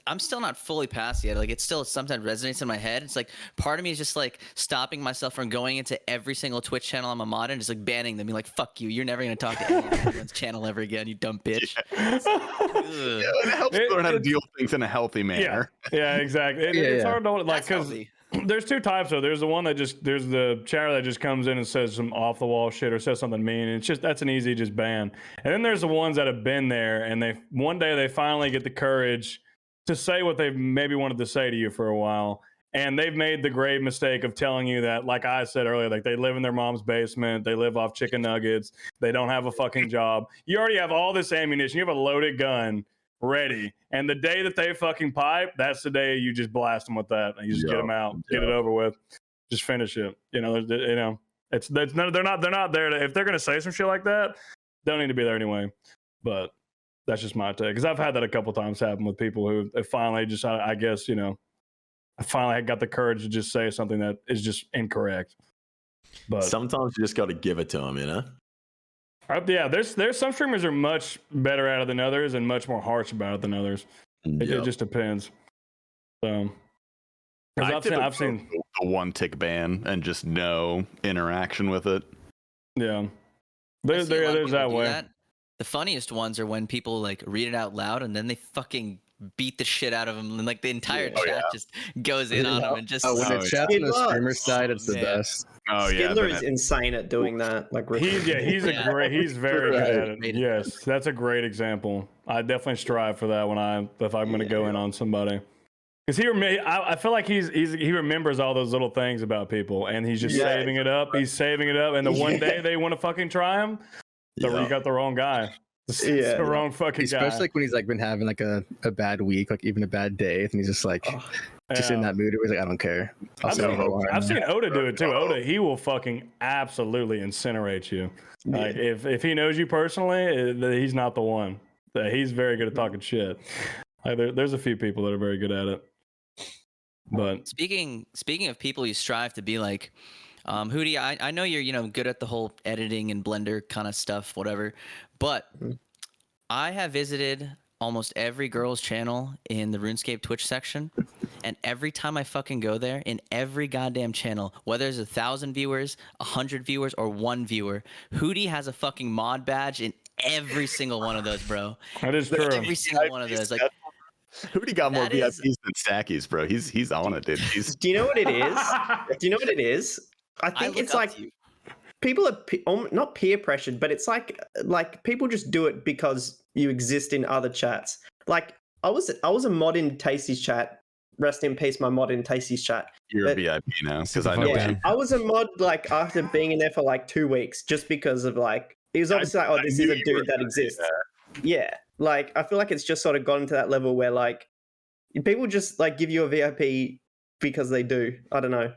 I'm still not fully past yet. Like it still sometimes resonates in my head. It's like part of me is just like stopping myself from going into every single Twitch channel I'm a mod in, just like banning them, being like, fuck you, you're never gonna talk to anyone's channel ever again, you dumb bitch. Yeah, it helps learn how to deal with things in a healthy manner. Yeah, exactly. It's Yeah. hard to like That's because healthy. there's two types though. There's the one that there's the chatter that just comes in and says some off the wall shit or says something mean. And it's just that's an easy just ban. And then there's the ones that have been there and one day they finally get the courage to say what they've maybe wanted to say to you for a while. And they've made the grave mistake of telling you that, like I said earlier, like they live in their mom's basement, they live off chicken nuggets, they don't have a fucking job. You already have all this ammunition, you have a loaded gun ready, and the day that they fucking pipe, that's the day you just blast them with that, and you just get them out, get it over with, just finish it. It's they're not there to, if they're gonna say some shit like that, they don't need to be there anyway. But that's just my take, because I've had that a couple times happen with people who finally just, I guess, I finally got the courage to just say something that is just incorrect. But Sometimes you just got to give it to them, yeah, there's some streamers are much better at it than others and much more harsh about it than others. It just depends. So, I've seen a one tick ban and just no interaction with it. yeah. I see a lot of There's people that do way. that. The funniest ones are when people like read it out loud and then they fucking beat the shit out of them, and like the entire chat just goes in on them and just. Oh, when Oh, it's yeah. chat on the It streamer was. side, it's the Man. best. Oh yeah, Skidler is insane at doing that. Like He's very good at it. Yes, that's a great example. I definitely strive for that if I'm going to go in on somebody. Because I feel like he remembers all those little things about people, and he's just saving it up. He's saving it up, and the one day they want to fucking try him, you got the wrong guy. It's Yeah. the wrong fucking Especially guy. like when he's like been having like a bad week, like even a bad day, and he's just like just in Yeah. that mood where he's like, I don't care. I'll I've sit here a I've while. seen Oda do it too. Oda, he will fucking absolutely incinerate you. Like if he knows you personally, he's not the one. He's very good at talking shit. Like, there's a few people that are very good at it. But Speaking of people you strive to be like, Hooti, I know you're good at the whole editing and Blender kind of stuff, whatever. But I have visited almost every girl's channel in the RuneScape Twitch section, and every time I fucking go there, in every goddamn channel, whether there's 1,000 viewers, 100 viewers, or 1 viewer, Hooti has a fucking mod badge in every single one of those, bro. that is true. Every single one of those, like. Hooti got more That VIPs is- than Stackies, bro. He's on it, dude. Do you know what it is? Do you know what it is? I think look it's up like to you. people are not peer pressured, but it's like people just do it because you exist in other chats. Like I was a mod in Tasty's chat. Rest in peace, my mod in Tasty's chat. You're a But- VIP now Sit because the I fuck know what down. you. I was a mod like after being in there for like 2 weeks, just because of like it was obviously like, oh, this is knew a you were dude that gonna do exists. that. Yeah, like I feel like it's just sort of gotten to that level where like people just like give you a VIP because they do. I don't know.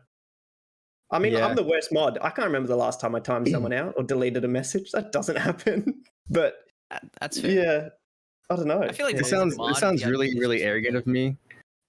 I mean, Yeah. I'm the worst mod. I can't remember the last time I timed someone out or deleted a message. That doesn't happen. But That's fair. yeah, I don't know. I feel like This most sounds mod really VIPs arrogant of me.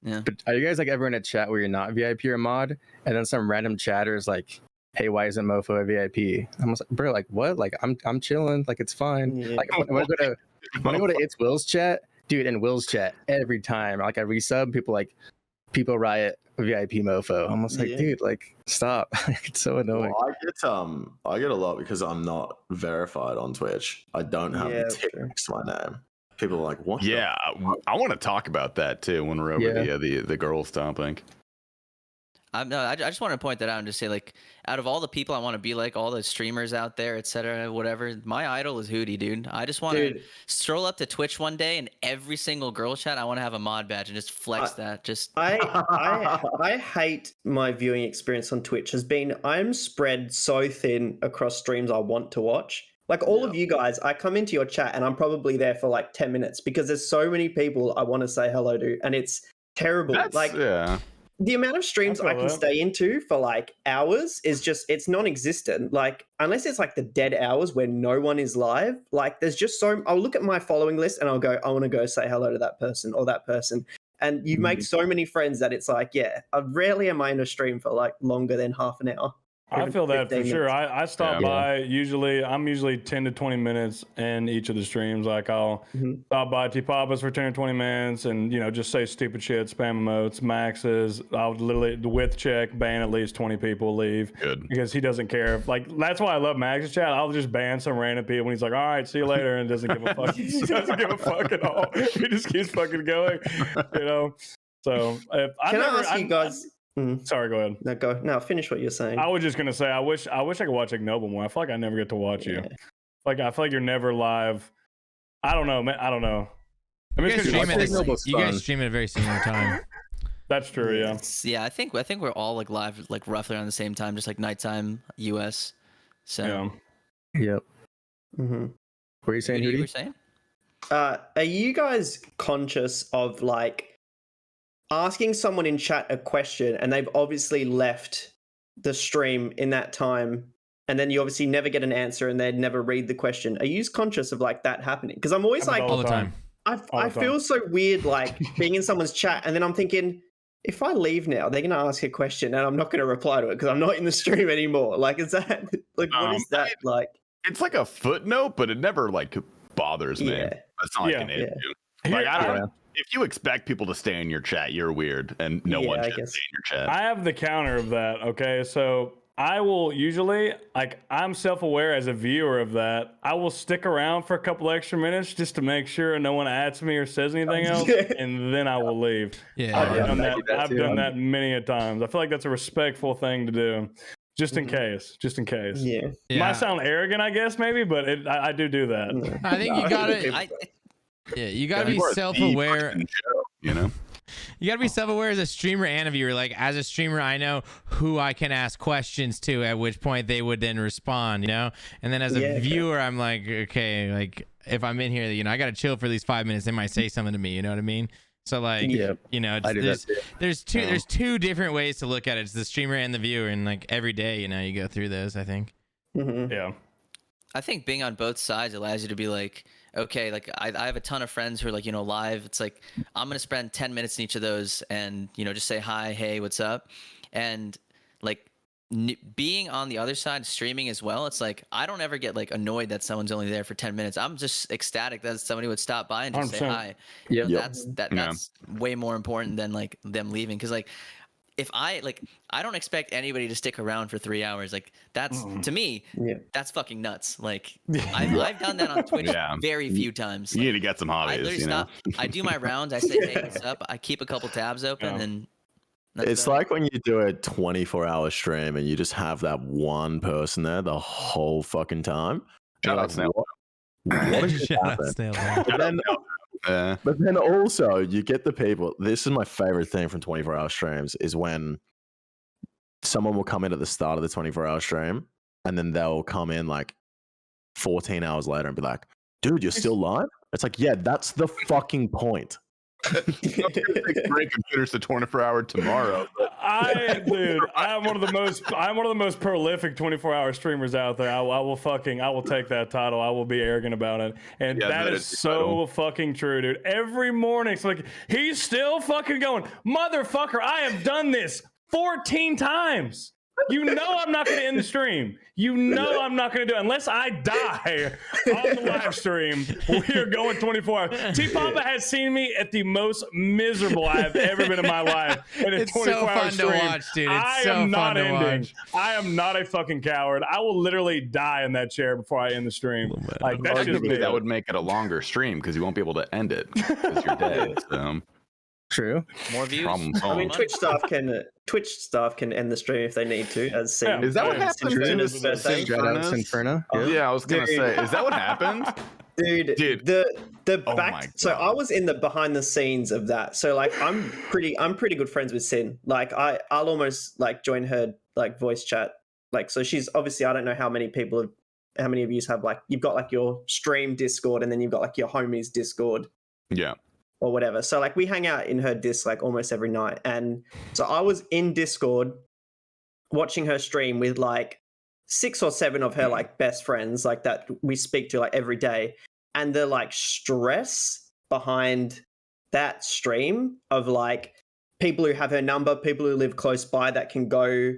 Yeah. But are you guys like ever in a chat where you're not VIP or mod, and then some random chatter is like, "Hey, why isn't Mofo a VIP?" I'm just like, bro, like what? Like I'm chilling. Like it's fine. Yeah. Like when I go to It's Will's chat, dude, in Will's chat every time, like I resub, people riot VIP Mofo. I'm just like, Yeah. dude, like stop. It's so annoying. Well, I get a lot because I'm not verified on Twitch. I don't have Yeah, any that's tick true. next to my name. People are like, what? the Yeah, I want to talk about that too when we're over Yeah. the girls topic. I just want to point that out and just say, like, out of all the people I want to be like, all the streamers out there, etc., whatever, my idol is Hooti, dude. I just want to Dude. stroll up to Twitch one day and every single girl chat, I want to have a mod badge and just flex that. Just I hate my viewing experience on Twitch has been I'm spread so thin across streams I want to watch. Like all of you guys, I come into your chat and I'm probably there for like 10 minutes because there's so many people I want to say hello to, and it's terrible. Like Yeah. the amount of streams I feel I can that. stay into for like hours is just it's non-existent. Like unless it's like the dead hours where no one is live, like there's just so I'll look at my following list and I'll go, I want to go say hello to that person or that person. And you make so many friends that it's like, yeah, rarely am I in a stream for like longer than half an hour. I Even feel that for 15 sure. minutes. I stop Yeah. by I'm usually 10 to 20 minutes in each of the streams. Like I'll Mhm. stop by T-Papa's for 10 or 20 minutes and, just say stupid shit, spam emotes, maxes. I'll literally the width check, ban at least 20 people, leave. Good. Because he doesn't care. Like that's why I love Max's chat. I'll just ban some random people when he's like, all right, see you later, and doesn't give a fuck. He doesn't give a fuck at all. He just keeps fucking going. So Can I ask you guys? Sorry, go ahead. No, go. No, finish what you're saying. I was just gonna say, I wish I could watch Ignoble more. I feel like I never get to watch you. Yeah. Like I feel like you're never live. I don't know, man. I don't know. I You mean, guys, it's 'cause stream you're at like- Ignoble's you guys fun. stream at a very similar time. That's true. Yeah. yeah, I think we're all like live like roughly around the same time, just like nighttime US. So Yeah. Yep. hmm What are you saying, what you were Hooti? saying? Are you guys conscious of like asking someone in chat a question and they've obviously left the stream in that time, and then you obviously never get an answer and they'd never read the question? Are you conscious of like that happening? Because I'm always like, All the time. I feel so weird like being in someone's chat and then I'm thinking, if I leave now, they're going to ask a question and I'm not going to reply to it because I'm not in the stream anymore. Like, is that like what is that like? It's like a footnote, but it never like bothers me. Yeah. It's not like Yeah. an Yeah. issue. Like I don't. Yeah. If you expect people to stay in your chat, you're weird, and no Yeah, one I should guess. stay in your chat. I have the counter of that. Okay, so I will usually I'm self-aware as a viewer of that. I will stick around for a couple extra minutes just to make sure no one adds me or says anything else, and then I will leave. Yeah. I've done I that. do that I've too. done that many a times. I feel like that's a respectful thing to do, just in case. Just in case. Yeah. It might sound arrogant, I guess, maybe, but I do that. I think you gotta. I, You gotta be You are the self-aware. person show, you know. You gotta be self-aware as a streamer and a viewer. Like as a streamer, I know who I can ask questions to, at which point they would then respond. And then as a Yeah, okay. viewer, I'm like, okay, like if I'm in here, you know, I gotta chill for at least 5 minutes. They might say something to me. You know what I mean? So like, Yeah, you know, I do that too. there's two different ways to look at it. It's the streamer and the viewer, and like every day, you know, you go through those. I think. Mhm. Yeah. I think being on both sides allows you to be like, okay, like I have a ton of friends who are like, you know, live. It's like I'm gonna spend 10 minutes in each of those, and you know, just say hi, hey, what's up, and like being on the other side, streaming as well. It's like I don't ever get like annoyed that someone's only there for 10 minutes. I'm just ecstatic that somebody would stop by and just say 100%. hi. Yep. You know, Yep. that's way more important than like them leaving. Because like if I don't expect anybody to stick around for 3 hours. Like that's to me, Yeah. that's fucking nuts. Like I've done that on Twitch Yeah. very few times. You Like, need to get some I hobbies. literally You know? stop. I do my rounds. I say, hey, what's up? I keep a couple tabs open, Yeah. and that's It's about it. like when you do a 24-hour stream and you just have that one person there the whole fucking time. Shout You're out like, Snail. what just Shout out happened? Snail Mail. But then also you get the people. This is my favorite thing from 24-hour streams is when someone will come in at the start of the 24-hour stream and then they'll come in like 14 hours later and be like, dude, you're still live? It's like, yeah, that's the fucking point. Take a break and finish the 24-hour tomorrow. Dude, I'm one of the most prolific 24-hour streamers out there. I will take that title. I will be arrogant about it. And Yeah, that is the so title. fucking true, dude. Every morning it's like he's still fucking going, motherfucker, I have done this 14 times. You know I'm not going to end the stream. You know I'm not going to do it unless I die on the live stream. We are going 24 hours. T Papa has seen me at the most miserable I have ever been in my life. In a It's so 24-hour fun to stream. watch, dude. It's I so am fun not to ending. watch. I am not a fucking coward. I will literally die in that chair before I end the stream. Like that's just Arguably, me. that would make it a longer stream because you won't be able to end it because you're dead. So, True. More views. problem I mean, solved. Twitch staff can end the stream if they need to, as seen. Yeah. Is that what Yeah, happened Sinfrena's in this birthday. Shout out Synchronous? Inferno. Oh, Yeah, I was gonna Dude. say, is that what happened? Dude, Dude. the Oh back. my So God. I was in the behind the scenes of that. So like I'm pretty good friends with Sin. Like I'll almost like join her like voice chat. Like so she's obviously I don't know how many of you have like you've got like your stream Discord and then you've got like your homies Discord Yeah. or whatever. So like we hang out in her disc like almost every night. And so I was in Discord watching her stream with like 6 or 7 of her like best friends like that we speak to like every day. And the like stress behind that stream of like people who have her number, people who live close by that can go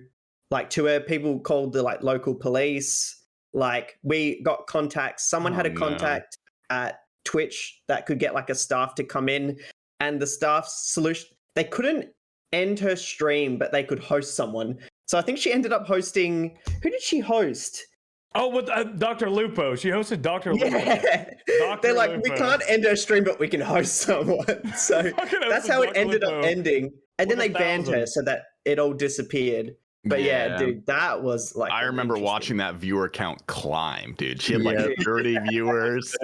like to her, people called the like local police. Like we got contacts. Someone had a Oh, no. contact at Twitch that could get like a staff to come in, and the staff's solution, they couldn't end her stream, but they could host someone. So I think she ended up hosting, who did she host? Oh, with Dr. Lupo. She hosted Dr. Lupo. Yeah. Dr. They're like, we Lupo. can't end her stream, but we can host someone. So Fucking that's hosted how it Dr. ended Lupo up ending. And then with they a banned her 1,000. so that it all disappeared. But yeah, dude, that was like. I an remember interesting- watching that viewer count climb, dude. She had like Yeah. 30 viewers.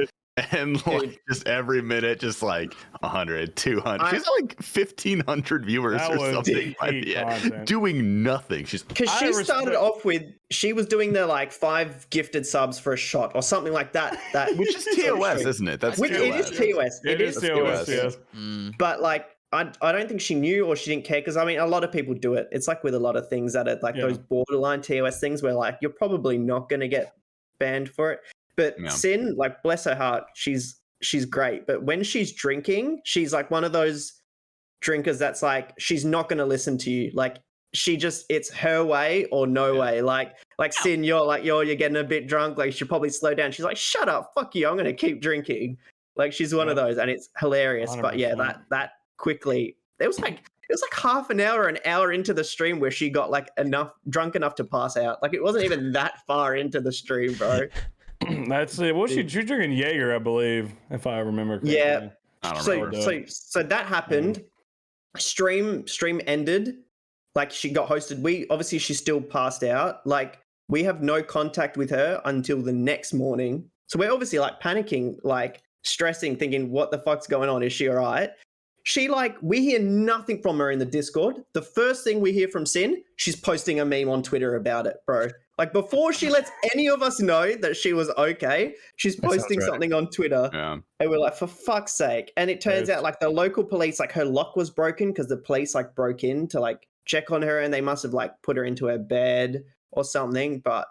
And like just every minute, just like 100, 200. She's at like 1,500 viewers That or was something by peak the end, content. doing nothing. She's Because I she started respect- off with, she was doing the like 5 gifted subs for a shot or something like that. which is TOS, isn't it? That's Which it is TOS. It is TOS, yes. But like, I don't think she knew or she didn't care because I mean, a lot of people do it. It's like with a lot of things that are like Yeah. those borderline TOS things where like you're probably not going to get banned for it. But Yeah. Sin, like bless her heart, she's great. But when she's drinking, she's like one of those drinkers that's like she's not going to listen to you. Like she just it's her way or no way. Like Sin, you're getting a bit drunk. Like you should probably slow down. She's like, shut up, fuck you. I'm going to keep drinking. Like she's one of those, and it's hilarious. But yeah, 100%. that quickly. It was like half an hour, an hour into the stream where she got like drunk enough to pass out. Like it wasn't even that far into the stream, bro. That's it. Well, she's drinking Jaeger, I believe, if I remember correctly. Yeah. I don't So remember. so that happened. Stream ended. Like she got hosted. She still passed out. Like we have no contact with her until the next morning. So we're obviously like panicking, like stressing, thinking, what the fuck's going on? Is she all right? She like, we hear nothing from her in the Discord. The first thing we hear from Sin, she's posting a meme on Twitter about it, bro. Like before she lets any of us know that she was okay, she's posting something on Twitter. Yeah. And we're like, for fuck's sake. And it turns out like the local police, like her lock was broken because the police like broke in to like check on her and they must have like put her into her bed or something. But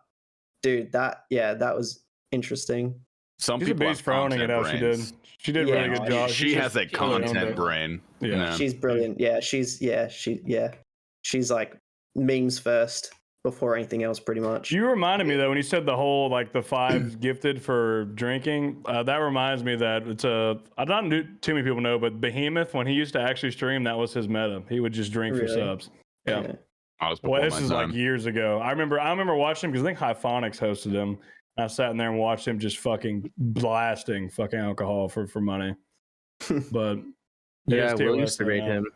dude, that was interesting. Some She's a people beast have for owning it content how brains. she did. She did a really good job. She has a really owned content it. brain. Yeah. She's brilliant. She's like memes first before anything else, pretty much. You reminded me though when you said the whole like the 5 gifted for drinking. That reminds me that it's I don't know too many people know, but Behemoth when he used to actually stream, that was his meta. He would just drink for subs. Yeah. I was Well, before this my is time. like years ago. I remember watching him because I think Hyphonics hosted him. I sat in there and watched him just fucking blasting fucking alcohol for money. But Yeah, there's Will TOS used to rate now. him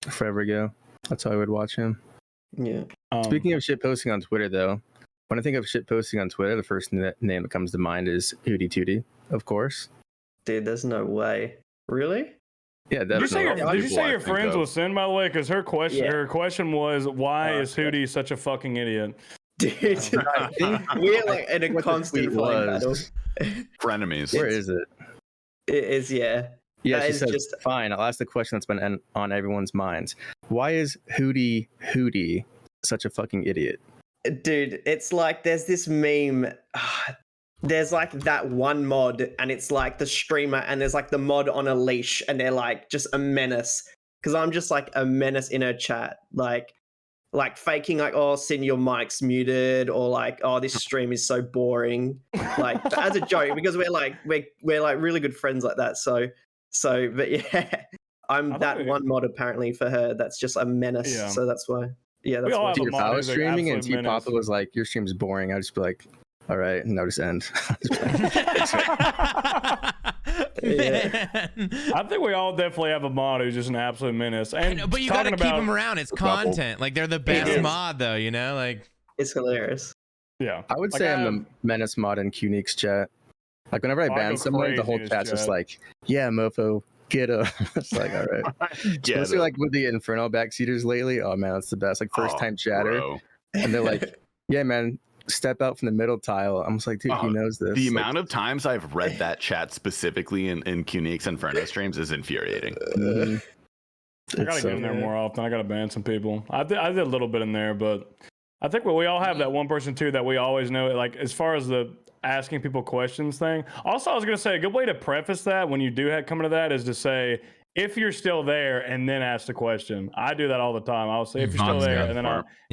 forever ago. That's how I would watch him. Yeah. Speaking of shit posting on Twitter, though, when I think of shit posting on Twitter, the first name that comes to mind is Hooti Tooti, of course. Dude, there's no way. Really? Yeah, Did you say definitely. you're People I think friends of. with Sin, by the way? Because her question was, why is Hooti such a fucking idiot? Dude, we're like in a What the constant tweet fight battle. was. Frenemies. Where is it? It is, yeah. Yeah, That she is says, just- fine, I'll ask the question that's been on everyone's minds. Why is Hooti such a fucking idiot? Dude, it's like there's this meme. There's like that one mod, and it's like the streamer, and there's like the mod on a leash, and they're like just a menace. Because I'm just like a menace in her chat, like faking like, oh, Sin, your mic's muted, or like, oh, this stream is so boring, like as a joke, because we're like really good friends like that. So, but yeah, I'm that one mod apparently for her. That's just a menace. Yeah. So that's why. Yeah, that's all why. have a Dude, if mod I who's was like streaming and absolute T Papa menace. was like, your stream's boring, I'd just be like, all right, and I'll just end. Man. I think we all definitely have a mod who's just an absolute menace. And But you got to talking keep about- them around. It's content. Like they're the best is. mod, though. You know, like It's hilarious. Yeah, I would Like, say I'm I'm- the menace mod in QNeek's chat. Like whenever I Oh, I ban go someone, the whole crazy in his chat's just chat. like, yeah, mofo, get him. It's like, all right. Yeah, Especially like with the Inferno backseaters lately. Oh man, that's the best. Like first time chatter. Bro. And they're like, yeah, man, step out from the middle tile. I'm just like, dude, he knows this. The Like, amount of times I've read that chat specifically in Qneek's Inferno streams is infuriating. mhm. I gotta It's get in there more often. I gotta ban some people. I did a little bit in there, but I think we all have that one person too that we always know. Like as far as the asking people questions thing. Also, I was gonna say a good way to preface that when you do come into that is to say if you're still there and then ask the question. I do that all the time. I'll say if you're still That's there good.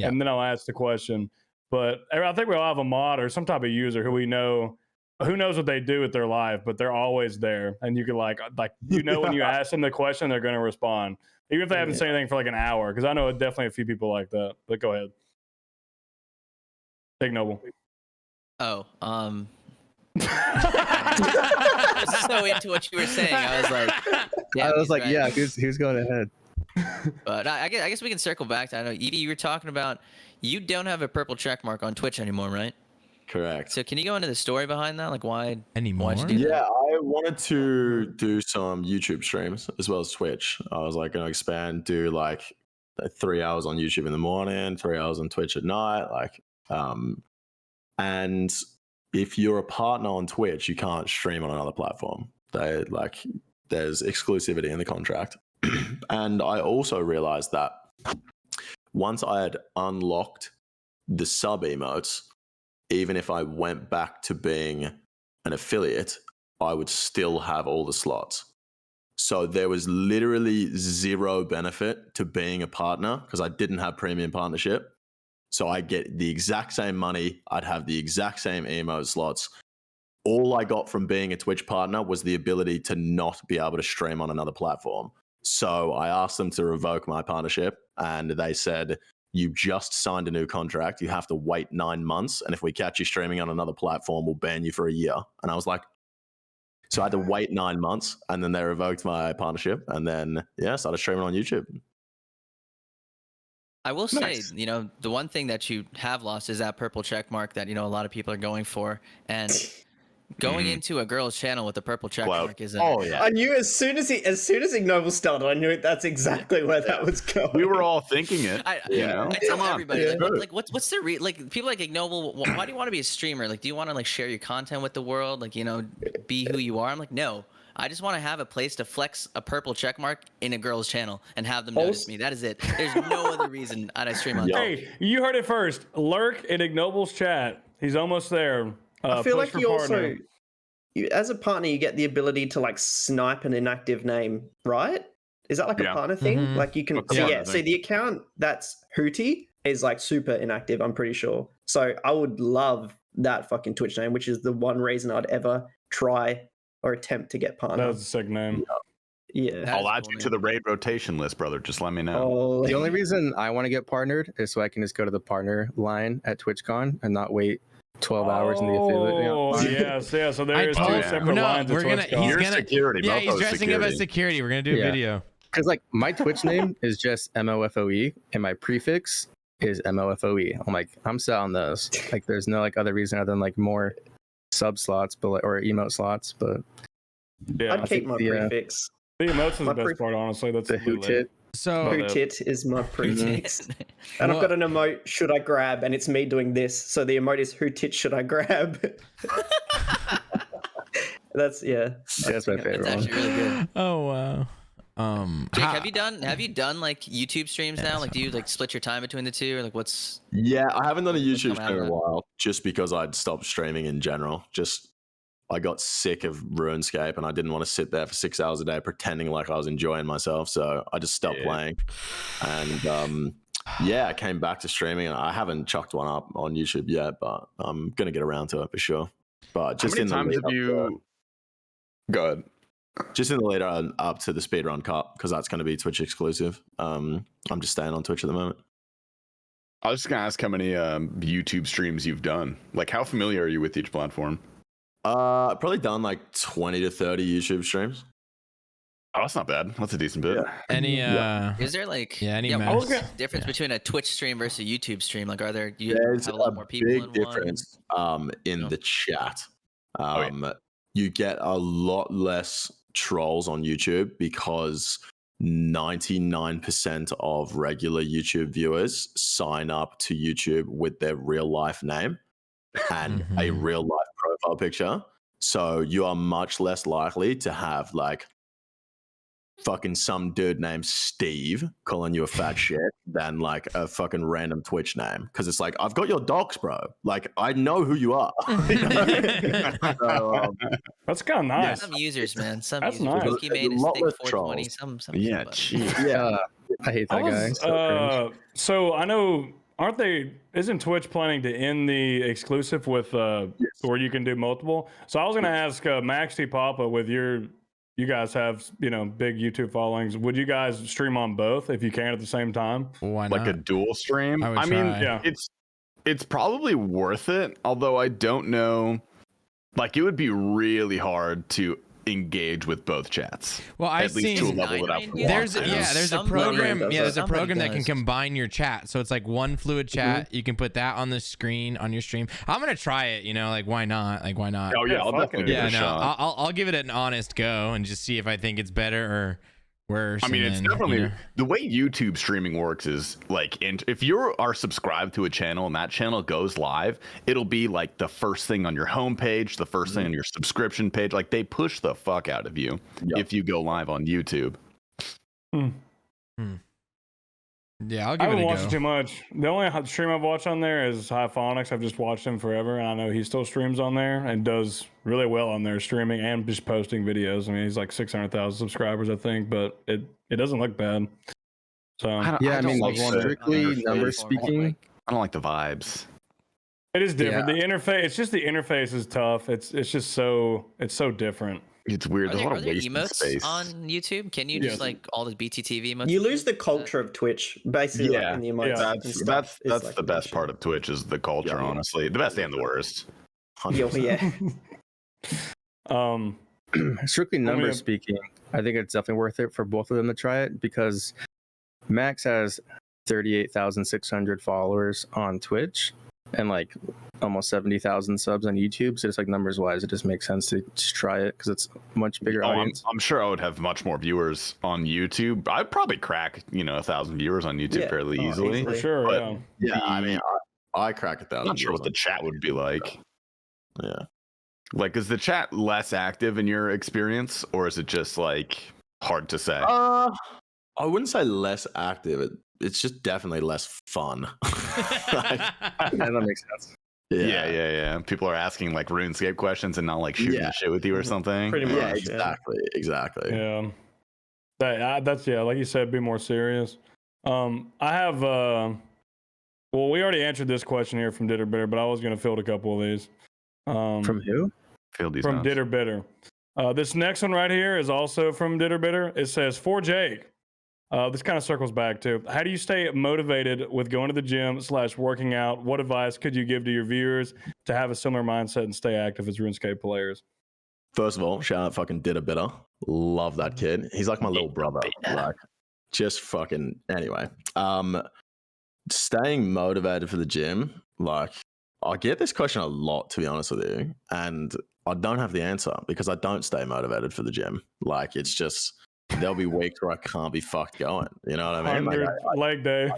and then I'll ask the question. But I think we all have a mod or some type of user who we know. Who knows what they do with their life, but they're always there, and you can like when you ask them the question, they're going to respond, even if they haven't said anything for like an hour. Because I know definitely a few people like that. But go ahead, Big Noble. Oh, I was so into what you were saying. I was like, I was he's like, right. yeah, who's going ahead? But I guess we can circle back to. I know Edie, you were talking about you don't have a purple check mark on Twitch anymore, right? Correct. So can you go into the story behind that? Like why Anymore? Why'd you do that? Yeah, I wanted to do some YouTube streams as well as Twitch. I was like going to expand, do like 3 hours on YouTube in the morning, 3 hours on Twitch at night. And if you're a partner on Twitch, you can't stream on another platform. There's exclusivity in the contract. And I also realized that once I had unlocked the sub emotes, even if I went back to being an affiliate, I would still have all the slots. So there was literally zero benefit to being a partner because I didn't have premium partnership. So I get the exact same money. I'd have the exact same emote slots. All I got from being a Twitch partner was the ability to not be able to stream on another platform. So I asked them to revoke my partnership, and they said, you just signed a new contract. You have to wait 9 months. And if we catch you streaming on another platform, we'll ban you for a year. And I was like, so I had to wait 9 months, and then they revoked my partnership. And then, started streaming on YouTube. I will say, Nice. the one thing that you have lost is that purple check mark that, a lot of people are going for. And going into a girl's channel with a purple check Clout. mark is Oh yeah. I knew as soon as Ignoble started, I knew that's exactly where that was going. We were all thinking it. You know? I tell Come on. everybody, Yeah. like what's the like people like Ignoble? Why do you want to be a streamer? Like, do you want to like share your content with the world? Like, you know, be who you are? I'm like, no. I just want to have a place to flex a purple check mark in a girl's channel and have them notice me. That is it. There's no other reason I stream on. Hey, you heard it first. Lurk in Ignoble's chat. He's almost there. I feel push like you for also, partner. as a partner, you get the ability to like snipe an inactive name, right? Is that like a Yeah. partner thing? Mhm. Like you can, That's a so partner yeah. So thing. the account that's Hooti is like super inactive. I'm pretty sure. So I would love that fucking Twitch name, which is the one reason I'd ever try or attempt to get partner. That was a sick name. Yeah. That I'll is add cool, you man. to the raid rotation list, brother. Just let me know. Oh, The only reason I want to get partnered is so I can just go to the partner line at TwitchCon and not wait 12 hours in the affiliate. Oh, line. yes, yeah. So I there's told two yeah. separate no, lines. we're of gonna. TwitchCon. He's You're gonna. security. Yeah, both he's are dressing up as security. security. We're gonna do a Yeah. video. Because like my Twitch name is just MOFOE and my prefix is MOFOE. I'm like, I'm set on those. Like there's no like other reason other than like more sub slots but or emote slots, but Yeah, I'd keep my the, prefix. the emotes is my the best pref- part, honestly. That's the literally Hootit. it. So But- Hootit is my prefix. And Well- I've got an emote, should I grab? And it's me doing this. So the emote is Hootit, should I grab? That's, yeah. That's my favorite It's one. actually really good. oh wow. Jake, how- have you done like YouTube streams now? Like, do you like split your time between the two, or like what's? Yeah, I haven't done a What's YouTube coming out stream of in a that? while, just because I'd stopped streaming in general. Just I got sick of RuneScape, and I didn't want to sit there for 6 hours a day pretending like I was enjoying myself. So I just stopped playing. And yeah, I came back to streaming, and I haven't chucked one up on YouTube yet, but I'm gonna get around to it for sure. But just How in many the times lead have you? Go ahead. just in the lead up to the Speedrun Cup, because that's going to be Twitch exclusive. I'm just staying on Twitch at the moment. I was just gonna ask how many YouTube streams you've done. Like, how familiar are you with each platform? I've probably done like 20 to 30 YouTube streams. Oh, that's not bad. That's a decent bit. any Is there like any what's the mass- difference between a Twitch stream versus a YouTube stream? Like, are there you There's have a lot more people big in difference in No. the chat. yeah. You get a lot less trolls on YouTube because 99% of regular YouTube viewers sign up to YouTube with their real life name and a Mhm. real life profile picture. So you are much less likely to have like fucking some dude named Steve calling you a fat shit than like a fucking random Twitch name. Because it's like, I've got your docs, bro. Like, I know who you are. You know? So, That's kind of nice. Some users, man. Some That's users. nice. Pokemade There's a is lot thick less 420. trolls. Some Yeah, but- jeez. yeah. I hate that I guy. was, So cringe. so I know, aren't they? Isn't Twitch planning to end the exclusive with where you can do multiple? So I was gonna ask Max T Papa, with you guys have big YouTube followings. Would you guys stream on both if you can at the same time? Why not? Like a dual stream. I would mean, try. Yeah. it's probably worth it. Although I don't know, like it would be really hard to engage with both chats. Well, I've At least to a seen level that I would there's want. there's a Somebody program does there's a Somebody program that can does. combine your chat, so it's like one fluid chat. You can put that on the screen on your stream. I'm gonna try it. Like why not? Like why not? Oh yeah, Yeah, I'll fuck definitely it. give Yeah, it a no, shot. I'll give it an honest go and just see if I think it's better or worse. I mean, and it's then, definitely the way YouTube streaming works is like, if you are subscribed to a channel and that channel goes live, it'll be like the first thing on your homepage, the first thing on your subscription page. Like they push the fuck out of you if you go live on YouTube. Yeah, I'll I give it haven't a watched go. it too much. The only stream I've watched on there is Hyphonics. I've just watched him forever, and I know he still streams on there and does really well on there, streaming and just posting videos. I mean, he's like 600,000 subscribers, I think, but it doesn't look bad. So Yeah, I mean, like strictly the numbers interface. speaking, I don't like the vibes. it is different. The interface, it's just the interface is tough. It's just so different. It's weird. Are There's a there, lot are of there wasted emotes space. on YouTube? Can you Yes. just like all the BTTV emotes? You lose the culture of Twitch, basically, Yeah. like, in the emotes. Yeah. and That's stuff. It's that's like the best bullshit. part of Twitch is the culture. Yeah. Honestly, the best and the worst. Yeah, well, yeah. strictly numbers mean- speaking, I think it's definitely worth it for both of them to try it because Max has 38,600 followers on Twitch and like almost 70,000 subs on YouTube. So it's like numbers wise, it just makes sense to just try it because it's a much bigger audience. I'm sure I would have much more viewers on YouTube. I'd probably crack 1,000 viewers on YouTube fairly easily. For sure. But Yeah, I mean, I crack 1,000. I'm not sure what the chat would be like. Yeah. Like, is the chat less active in your experience, or is it just like hard to say? I wouldn't say less active. It's just definitely less fun. Like, Yeah, that makes sense. Yeah. People are asking like RuneScape questions and not like shooting the shit with you or something. Pretty much. Yeah, exactly. Yeah. That's like you said, be more serious. I have well, we already answered this question here from Ditter Bitter, but I was gonna field a couple of these. From who? Field these from notes. Ditter Bitter. This next one right here is also from Ditter Bitter. It says, for Jake, this kind of circles back to, how do you stay motivated with going to the gym / working out? What advice could you give to your viewers to have a similar mindset and stay active as RuneScape players? First of all, shout out fucking Ditter Bitter. Love that kid. He's like my little brother. Like, just fucking anyway. Staying motivated for the gym, like, I get this question a lot, to be honest with you, and I don't have the answer because I don't stay motivated for the gym. Like, it's just, there'll be weeks where I can't be fucked going. You know what I mean? Like, leg day.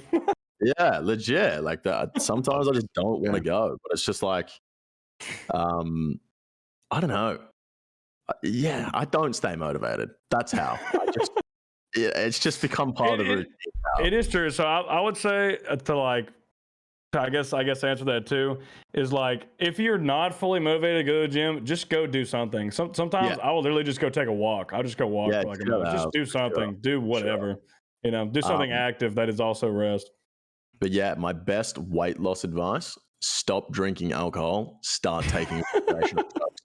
yeah, legit. Like that. Sometimes I just don't want to go, but it's just like, I don't know. Yeah, I don't stay motivated. That's how. It's just become part of the routine now. It is true. So I would say I guess answer that too is like, if you're not fully motivated to go to the gym, just go do something. Sometimes I will literally just go take a walk. I'll just go walk for like a minute. Just do something. Do whatever. Do something active that is also rest. But yeah, my best weight loss advice: stop drinking alcohol. Start taking recreational drugs.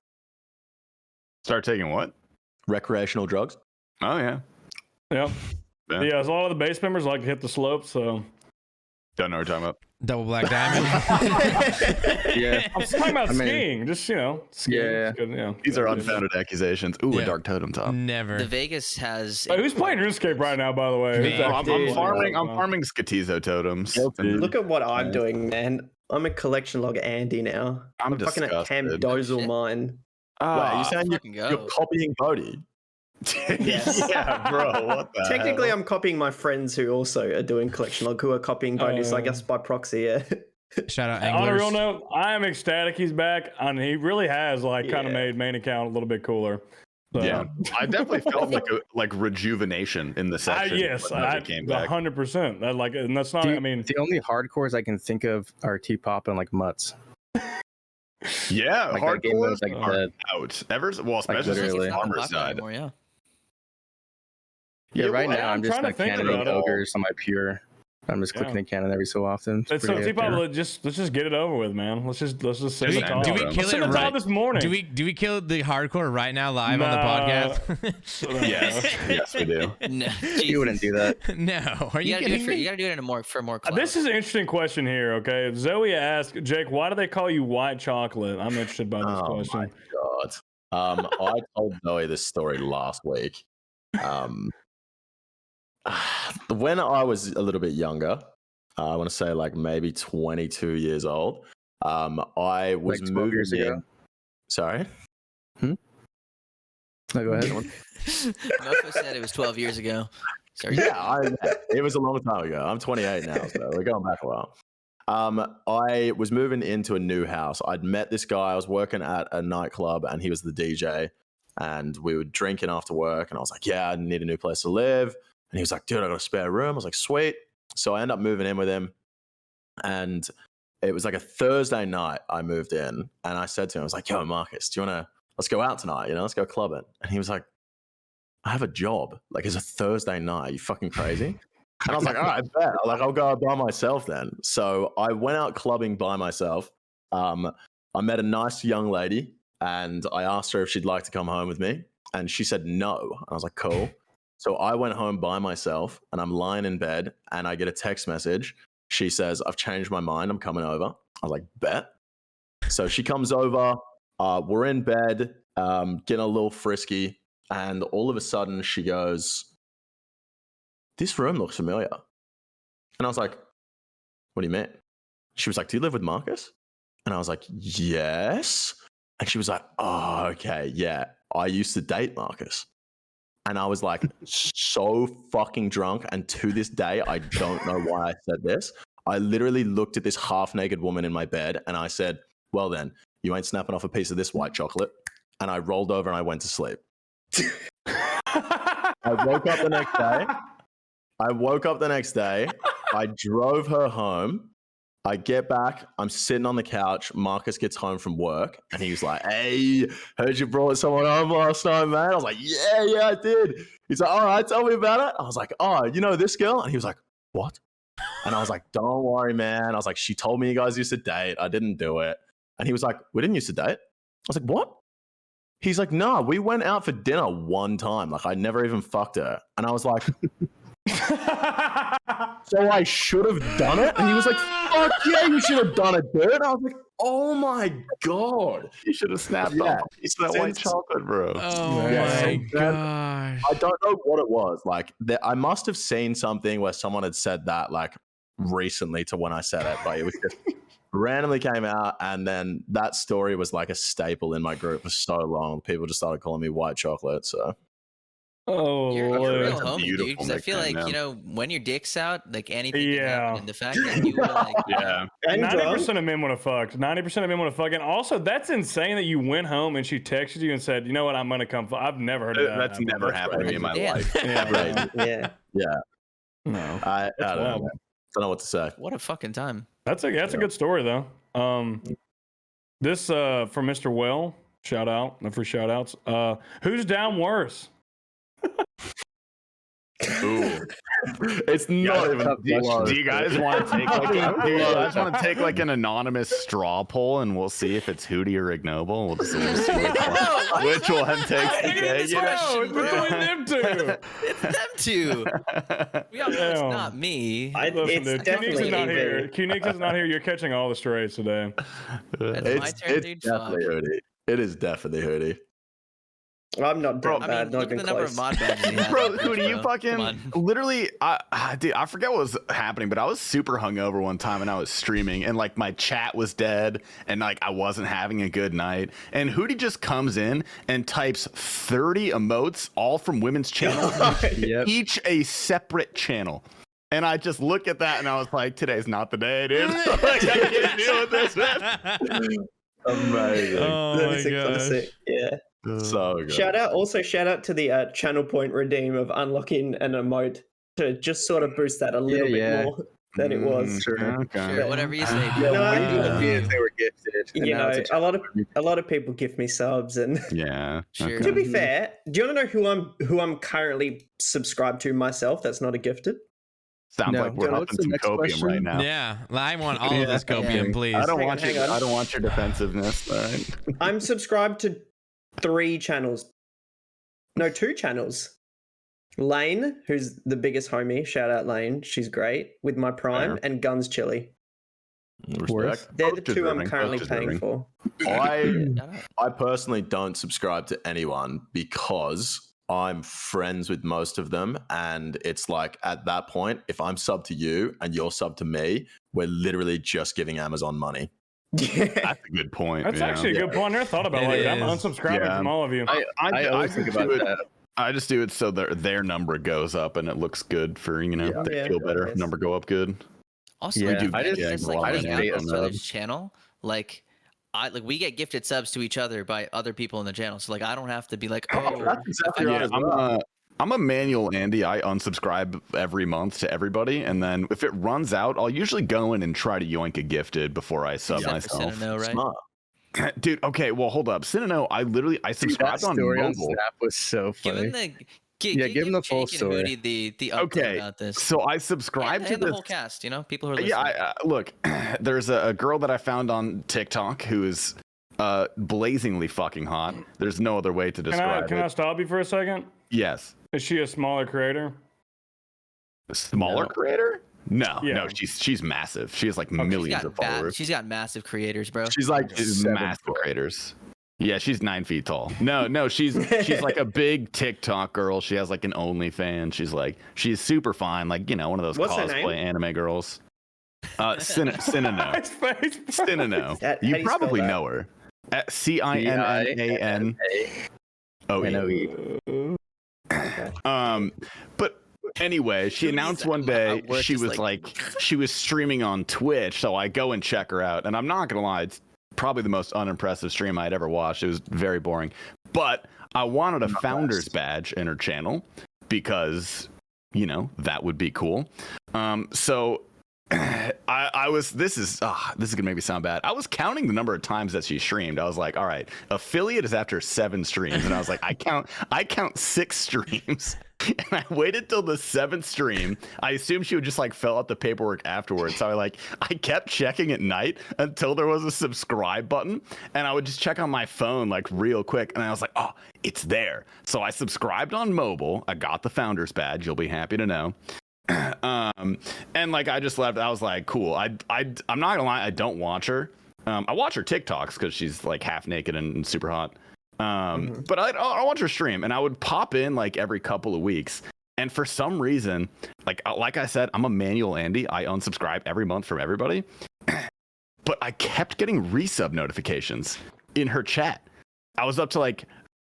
Start taking what? Recreational drugs. Oh yeah. Yep. Yeah. A lot of the base members like to hit the slopes, so. Don't know what you're talking about. Double black diamond. Yeah. I'm talking about skiing. Just skiing. Yeah. Good, These are unfounded accusations. Ooh, a dark totem top. Never. The Vegas has. Wait, who's playing RuneScape right now, by the way? Me. Who's actually- I'm farming Skatizo totems. Look at what I'm doing, man. I'm a collection log Andy now. I'm fucking at Camp disgusted. Dozel mine. Wait, are you saying fucking go. you're copying Bodhi? Yes. Yeah, bro. What the Technically, hell? I'm copying my friends who also are doing collection log, who are copying Bodhi, so I guess by proxy, yeah. Shout out On a anglers. real note, I am ecstatic he's back, and he really has kind of made main account a little bit cooler. So, Yeah, I definitely felt like rejuvenation in the section. yes, when Bodhi came back. 100%. That and that's not. I mean, the only hardcores I can think of are T-pop and like Mutts. Yeah, Like that game hardcore was like are dead. out. Well, especially since literally. the farmer Popular side. anymore, yeah. Yeah, right well, now I'm just trying to like think cannoning about it. ogres on my pure. I'm just clicking a cannon every so often. it's so T-pop. Let's just get it over with, man. Let's just send Do the we- top. do we Let's kill send it the top right- this morning? Do we kill the hardcore right now live on the podcast? Yes, we do. No, You wouldn't do that. No, are You you gotta, do kidding it for, me? you gotta do it in for more clout. This is an interesting question here. Okay, Zoe asked Jake, "Why do they call you white chocolate?" I'm interested by this Oh question. my god. I told Zoe this story last week. When I was a little bit younger, I want to say like maybe 22 years old. I was Like 12 moving years ago. in. Sorry. No, go ahead. Mofo said it was 12 years ago. Sorry. Yeah, it was a long time ago. I'm 28 now, so we're going back a while. I was moving into a new house. I'd met this guy. I was working at a nightclub, and he was the DJ. And we were drinking after work, and I was like, "Yeah, I need a new place to live." And he was like, "Dude, I got a spare room." I was like, "Sweet." So I ended up moving in with him, and it was like a Thursday night. I moved in, and I said to him, "I was like, yo, Marcus, do you want to let's go out tonight? Let's go clubbing." And he was like, "I have a job. Like, it's a Thursday night. Are you fucking crazy?" And I was like, "All right, I bet. Like, I'll go out by myself then." So I went out clubbing by myself. I met a nice young lady, and I asked her if she'd like to come home with me, and she said no. And I was like, cool. So I went home by myself, and I'm lying in bed, and I get a text message. She says, "I've changed my mind. I'm coming over." I was like, bet. So she comes over. We're in bed, getting a little frisky, and all of a sudden she goes, "This room looks familiar." And I was like, "What do you mean?" She was like, do you live with Marcus? And I was like, yes. And she was like, oh, okay, yeah. I used to date Marcus. And I was like, so fucking drunk. And to this day, I don't know why I said this. I literally looked at this half-naked woman in my bed and I said, well then, you ain't snapping off a piece of this white chocolate. And I rolled over and I went to sleep. I woke up the next day. I drove her home. I get back. I'm sitting on the couch. Marcus gets home from work and he was like, hey, heard you brought someone home last night, man. I was like, yeah, I did. He's like, all right, tell me about it. I was like, oh, you know this girl? And he was like, what? And I was like, don't worry, man. I was like, she told me you guys used to date. I didn't do it. And he was like, we didn't used to date. I was like, what? He's like, nah, we went out for dinner one time. Like, I never even fucked her. And I was like, so I should have done it? And he was like, fuck yeah, you should have done it, dude. And I was like, oh my God. You should have snapped off a piece of that white chocolate, bro. Oh my gosh. I don't know what it was. Like, I must have seen something where someone had said that, like, recently to when I said it. But it was just randomly came out. And then that story was like a staple in my group for so long. People just started calling me white chocolate. So. Oh, You're a Lord. real homie, dude. Because I feel like, nickname, you know, when your dick's out, like anything can Yeah. happen. And the fact that you were like, Yeah. 90% of men would have fucked. 90% of men would have fucked. And also, that's insane that you went home and she texted you and said, you know what, I'm going to come. I've never heard of that. That's never happened to me in my Damn. life. Yeah, Right. Yeah. Yeah. No. I don't know. wild. Don't know what to say. what a fucking time. That's a good story, though. This from Mr. Well. Shout out. No free shout outs. Who's down worse? Ooh. It's not even Do you guys want to take like an anonymous straw poll and we'll see if it's Hooti or Ignoble? We'll see which one takes the cake. You know? It's between them two. It's them two. We all know it's Damn. not me. Listen, It's dude, definitely Cunique's not here. either. Cunique is not here. You're catching all the strays today. That's my turn, dude. Fuck. definitely Hooti. It is definitely Hooti. I'm not Bro, that I bad. mean, Not look at even the number close. of mod badges he has. Bro, on Hooti, Twitch, you bro. Come fucking on. literally, dude, I forget what was happening, but I was super hungover one time and I was streaming and like my chat was dead and like I wasn't having a good night. And Hooti just comes in and types 30 emotes, all from women's channels, Yep. each a separate channel. And I just look at that and I was like, today's not the day, dude. Like, I can't deal with this, man. Amazing. Oh my Classic, gosh. classic. Yeah. So good. Shout out to the channel point redeem of unlocking an emote to just sort of boost that a little bit more than it was. Sure. Okay. Sure, whatever you say. Yeah, No, what do you mean if they were gifted? And You now know, it's a lot of people gift me subs, and Yeah. Sure. to be fair, do you want to know who I'm currently subscribed to myself? That's not a gifted. Sounds No. like we're What's humping the some next copium question? right now. Yeah, I want all of this Yeah. copium, please. I don't Hang want on, your hang on. I don't want your defensiveness. All right. I'm subscribed to 3 channels. No, 2 channels. Lane, who's the biggest homie, shout out Lane, she's great, with my Prime, Fair. and Guns Chili. Respect. They're the Both 2 I'm deserving, currently both paying deserving. for. I personally don't subscribe to anyone because I'm friends with most of them. And it's like at that point, if I'm sub to you and you're sub to me, we're literally just giving Amazon money. That's a good point. That's yeah. actually a good point. I never thought about It like that. I'm is. unsubscribing Yeah. from all of you. I always think just about do it- that. I just do it so their number goes up and it looks good for Yeah. they Yeah, feel better. yes. Number go up good. Also, Yeah, like, I just- just yeah, like I hang just out hate on a each sub. other's channel. Like, we get gifted subs to each other by other people in the channel. So like, I don't have to be like, oh, That's exactly right. Yeah, as well. I'm a manual Andy. I unsubscribe every month to everybody, and then if it runs out, I'll usually go in and try to yoink a gifted before I sub except for myself. Cinno, right? Smart. Dude, okay, well hold up. Cinno, I Dude, that subscribed on story on mobile. Snap was so Give funny. him the give him the full Jake and story. Hooti the update Okay, about this. so I and, subscribed to and the this. whole cast, you know, people who are listening. Yeah, look, there's a girl that I found on TikTok who is blazingly fucking hot. There's no other way to describe Can I it. stop you for a second? Yes. Is she a smaller creator? A smaller No. creator? No, Yeah. no, she's massive. She has like She's millions got of followers. she's got massive creators, bro. She's like She's 7 massive foot. creators. Yeah, she's 9 feet tall. No, she's like a big TikTok girl. She has like an OnlyFans. She's super fine, like one of those What's her cosplay name? anime girls. Cinano. His face, bro. Cinano. How do You you spell probably that? know her. CINNANOE. But anyway, she announced one day she was she was streaming on Twitch, so I go and check her out, and I'm not gonna lie, it's probably the most unimpressive stream I'd ever watched. It was very boring, but I wanted a founder's badge in her channel because that would be cool. So I was this is gonna make me sound bad. I was counting the number of times that she streamed. I was like, all right, affiliate is after 7 streams, and I was like, I count 6 streams. And I waited till the 7th stream. I assumed she would just fill out the paperwork afterwards. So I kept checking at night until there was a subscribe button, and I would just check on my phone real quick, and I was like, oh, it's there. So I subscribed on mobile. I got the founder's badge. You'll be happy to know. And I just left. I was like, cool. I'm not gonna lie, I don't watch her. I watch her TikToks because she's half naked and super hot. But I watch her stream, and I would pop in every couple of weeks. And for some reason, like I said, I'm a manual Andy. I unsubscribe every month from everybody. But I kept getting resub notifications in her chat. I was up to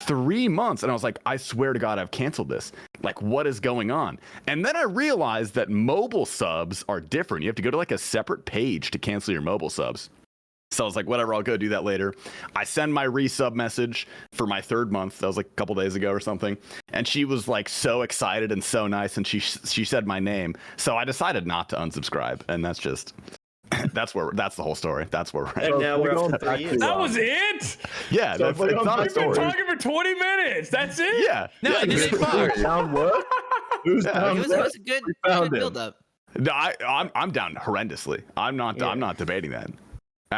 3 months, and I was like, I swear to God, I've canceled this. What is going on? And then I realized that mobile subs are different. You have to go to a separate page to cancel your mobile subs. So I was like, whatever, I'll go do that later. I send my resub message for my 3rd month. That was a couple days ago or something. And she was so excited and so nice. And she said my name. So I decided not to unsubscribe. And that's just, that's the whole story. That's where we're at. And now we're up to 3 years. That was it. Yeah, So it's not a We've been story. talking for 20 minutes. That's it. Yeah. No, yeah, it didn't fuck. Sound work? Who's It down was work? a good found him. build up. No, I'm down horrendously. I'm not debating that.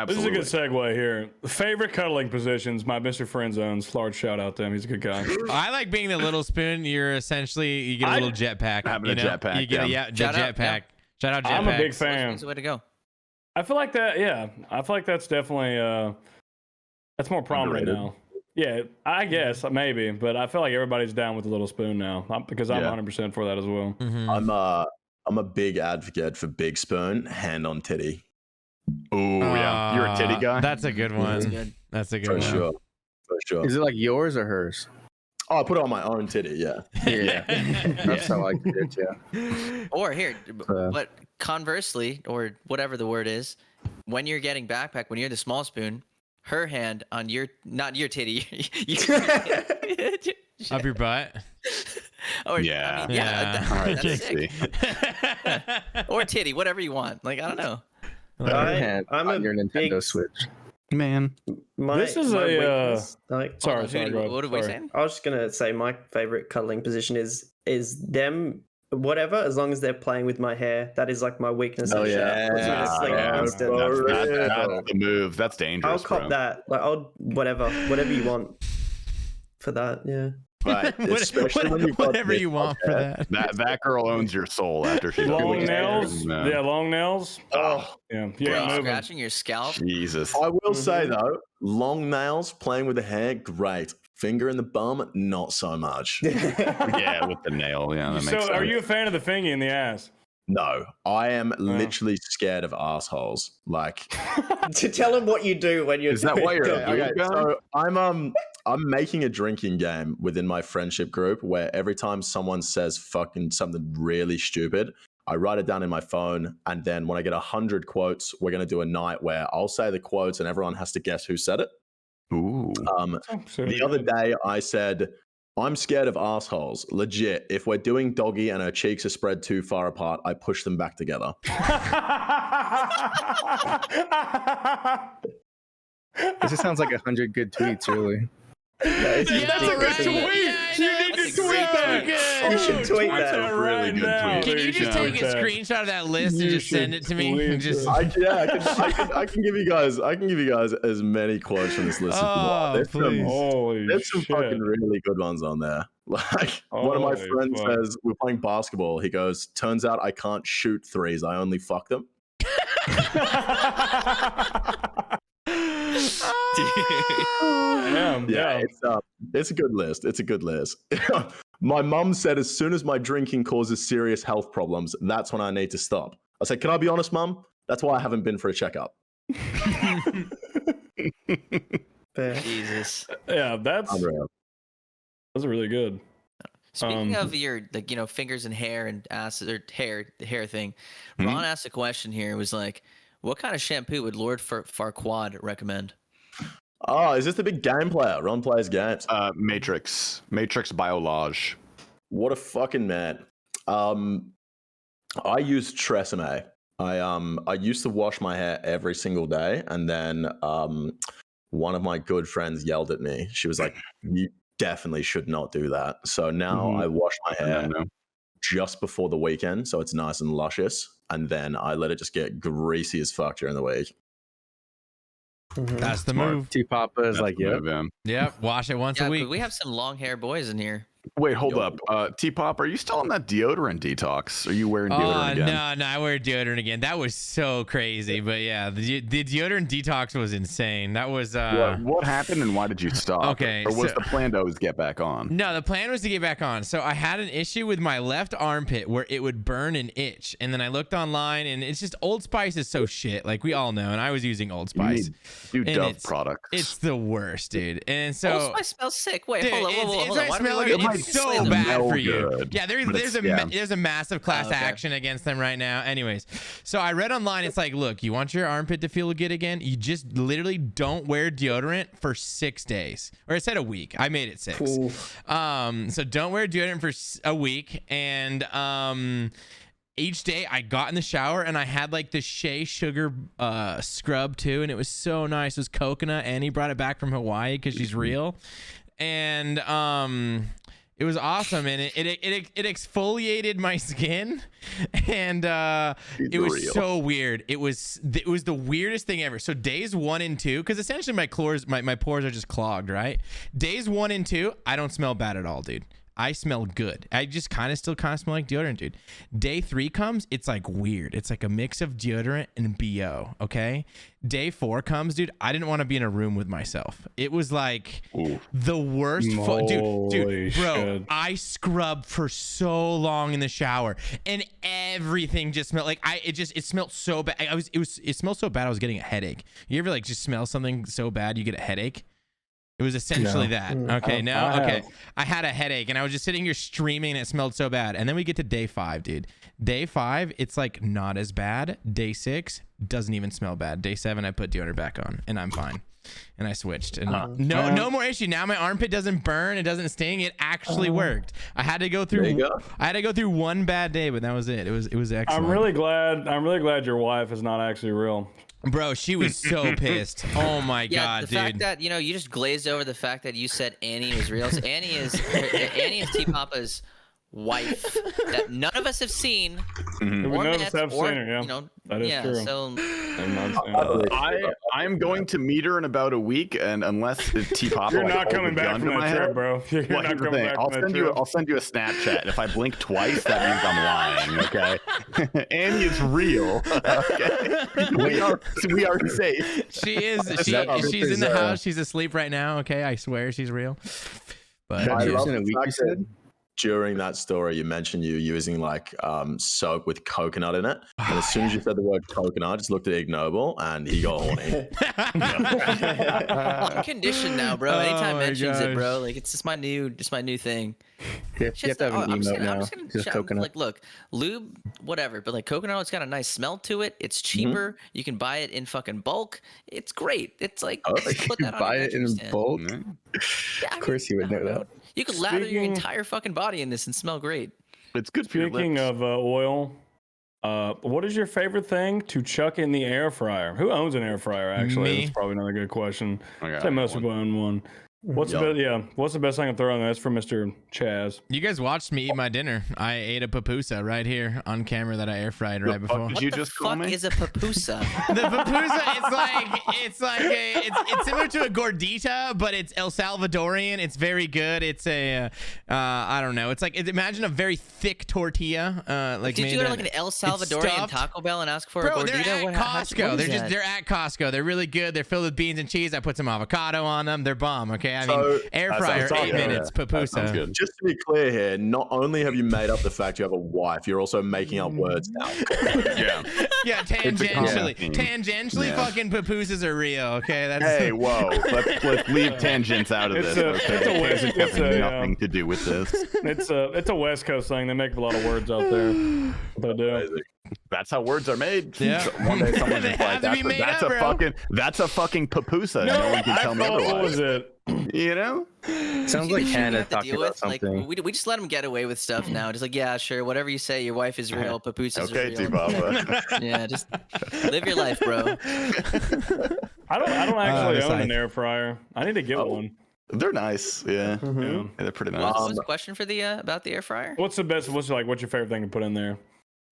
This is Absolutely. a good segue here. Favorite cuddling positions, my Mr. Friendzones. Large shout out to him. He's a good guy. I like being the little spoon. You're essentially you get a little jetpack. Having a jetpack, You get yeah. jetpack. Shout out jetpack. I'm a big fan. That's the way to go. I feel like that. Yeah, I feel like that's definitely that's more prominent Underrated. now. Yeah, I guess maybe, but I feel like everybody's down with the little spoon now because I'm Yeah. 100% for that as well. Mhm. I'm a big advocate for big spoon, hand on titty. Oh yeah, you're a titty guy. That's a good one. That's good. That's a good For one. sure. For sure. Is it yours or hers? Oh, I put it on my own titty, yeah. Yeah. That's how I did it, yeah. Or here, Uh, but conversely, or whatever the word is, when you're getting backpack, when you're the small spoon, her hand on your, not your titty, Up your butt. or Yeah. I mean, yeah, All right, that's sick. JC. Or titty, whatever you want. I don't know. Her hand I'm on a your Nintendo big- Switch. Man, This is my a, weakness, Sorry, Hooti, go ahead. what are we Sorry. saying? I was just gonna say my favorite cuddling position is them, whatever, as long as they're playing with my hair. That is my weakness. Oh, and shit. yeah. It's just, Yeah, constant. that's the move. That's dangerous. I'll cop bro. that. I'll whatever you want for that. Yeah. Right. Especially when you've got Whatever this you want for that. That girl owns your soul after she's Long doing nails. it. Yeah, long nails. Oh, Yeah, Bro, yeah, moving. scratching your scalp. Jesus. I will say though, long nails, playing with the hair, great. Finger in the bum, not so much. Yeah, with the nail. Yeah, that makes So, sense. are you a fan of the fingy in the ass? No, I am literally scared of assholes. To tell them what you do when you're. Is that why you're a Okay, lube guy? so I'm making a drinking game within my friendship group where every time someone says fucking something really stupid, I write it down in my phone, and then when I get 100 quotes, we're gonna do a night where I'll say the quotes and everyone has to guess who said it. Ooh. The other day I said, I'm scared of assholes. Legit. If we're doing doggy and her cheeks are spread too far apart, I push them back together. This just sounds like 100 good tweets, really. That's a good tweet. You need to That's a tweet great that. tweet. You should tweet Tweet that. right Really good now. tweet. Can you just Tweet take a that. screenshot of that list and You just send should it to me? tweet And just that. I can give you guys as many quotes from this list as you Oh, want. please. Holy There's some shit. fucking really good ones on there. One of my Holy friends fuck. says, we're playing basketball. He goes, turns out I can't shoot threes. I only fuck them. Damn, Yeah, yeah. it's a good list. It's a good list. My mum said as soon as my drinking causes serious health problems, that's when I need to stop. I said, can I be honest, mum? That's why I haven't been for a checkup. Jesus. Yeah, Unreal. those are really good. Speaking of your fingers and hair and ass or the hair thing, Ron asked a question here. It was like, what kind of shampoo would Lord Farquaad recommend? Oh, is this the big game player? Ron plays games. Matrix Biolage. What a fucking man. I use Tresemme. I used to wash my hair every single day, and then one of my good friends yelled at me. She was like, "You definitely should not do that." So now I wash my hair just before the weekend, so it's nice and luscious, and then I let it just get greasy as fuck during the week. That's the move. T-Papa is like, yep. Yep. Wash it once a week. We have some long hair boys in here. Wait, hold up. T-Pop, are you still on that deodorant detox? Are you wearing deodorant again? No, I wear deodorant again. That was so crazy. But yeah, the deodorant detox was insane. That was what happened and why did you stop? Okay, or was the plan to always get back on? No, the plan was to get back on. So I had an issue with my left armpit where it would burn and itch. And then I looked online and it's just Old Spice is so shit. Like we all know. And I was using Old Spice. You Dove products. It's the worst, dude. And so Old Spice smells sick. Wait, dude, hold on. It's so bad for you. Good, yeah, there's a massive class action against them right now. Anyways, so I read online, it's like, look, you want your armpit to feel good again? You just literally don't wear deodorant for 6 days, or it said a week. I made it 6. Cool. So don't wear deodorant for a week, and each day I got in the shower and I had like the shea sugar scrub too, and it was so nice. It was coconut, and he brought it back from Hawaii because she's real, and it was awesome, and it exfoliated my skin, and it was so weird. It was the weirdest thing ever. So days 1 and 2, because essentially my pores are just clogged, right? Days 1 and 2, I don't smell bad at all, dude. I smell good. I just still smell like deodorant, dude. Day 3 comes, it's like weird. It's like a mix of deodorant and BO, okay? Day 4 comes, dude. I didn't want to be in a room with myself. It was like the worst. Dude, bro, shit. I scrubbed for so long in the shower, and everything just smelled like it smelled so bad. It smelled so bad I was getting a headache. You ever like just smell something so bad you get a headache? It was essentially that. Okay, I had a headache and I was just sitting here streaming and it smelled so bad. And then we get to day 5, dude. Day 5, it's like not as bad. Day 6 doesn't even smell bad. Day 7, I put deodorant back on and I'm fine. And I switched. And no more issue. Now my armpit doesn't burn. It doesn't sting. It actually worked. I had to go through one bad day, but that was it. It was excellent. I'm really glad your wife is not actually real. Bro, she was so pissed. Oh my god, the dude. fact that you just glazed over the fact that you said Annie was real. So Annie is T-Papa's wife that none of us have seen. We none of us have seen her. Yeah, that is true. So I am going to meet her in about a week, and unless T-Papa, you're not coming back from that trip, bro. You're not coming back from that trip. I'll send you a Snapchat. If I blink twice, that means I'm lying. Okay, Annie is real. Okay, we are safe. She is. She's in the house. She's asleep right now. Okay, I swear she's real. But I love the fact that during that story you mentioned you using like soap with coconut in it, and as soon as you said the word coconut, I just looked at Ignoble and he got horny. I'm conditioned now, bro. Anytime mentions it, bro, like it's just my new thing. Yeah, you have to have an emote now. Just coconut. Like, look, lube, whatever, but like coconut, it's got a nice smell to it. It's cheaper. You can buy it in fucking bulk. It's great. It's like put that on buy it in bulk. Yeah, of course, you would know that. You could lather your entire fucking body in this and smell great. It's good for your lips. Speaking of oil, what is your favorite thing to chuck in the air fryer? Who owns an air fryer? Actually, Me. that's probably not a good question. I say most people own one. What's the best thing I'm throwing? That's for Mr. Chaz. you guys watched me eat my dinner. I ate a pupusa right here on camera that I air fried right before. Did you just call me? What the fuck is a pupusa? The pupusa, it's similar to a gordita, but it's El Salvadorian. It's very good. It's a I don't know. It's like imagine a very thick tortilla. Did you go to like an El Salvadorian Taco Bell and ask for a gordita? They're at Costco. They're at Costco. They're really good. They're filled with beans and cheese. I put some avocado on them. They're bomb. Okay. Okay, I So, mean, air that fryer, sounds 8 good. minutes, That sounds papusa. good. just to be clear here, not only have you made up the fact you have a wife, you're also making up words now. Yeah. Yeah, a tangentially, common theme. tangentially, Yeah. fucking papusas are real. Okay, that's Hey, whoa! Let's leave tangents out of It's this. a- Okay? it's a West- Tangents it's have a, nothing to do with this. It's a West Coast thing. They make up a lot of words out there. They do. Amazing. That's how words are made. Yeah. So one day someone's They just have like, to be made that's up, a bro." fucking papusa. No one can I tell me thought, what was otherwise. it? You know? Sounds See like the shit we Hannah have to talking deal about with? Like, something. we just let them get away with stuff now. Just like, yeah, sure, whatever you say, your wife is real, papooses Okay, are real. T-Baba. Yeah, just live your life, bro. I don't actually it's own like- an air fryer. I need to get Oh. one. They're nice. Yeah. Mhm. Yeah. Yeah, they're pretty nice. What was the question for the about the air fryer? What's the best? What's your favorite thing to put in there?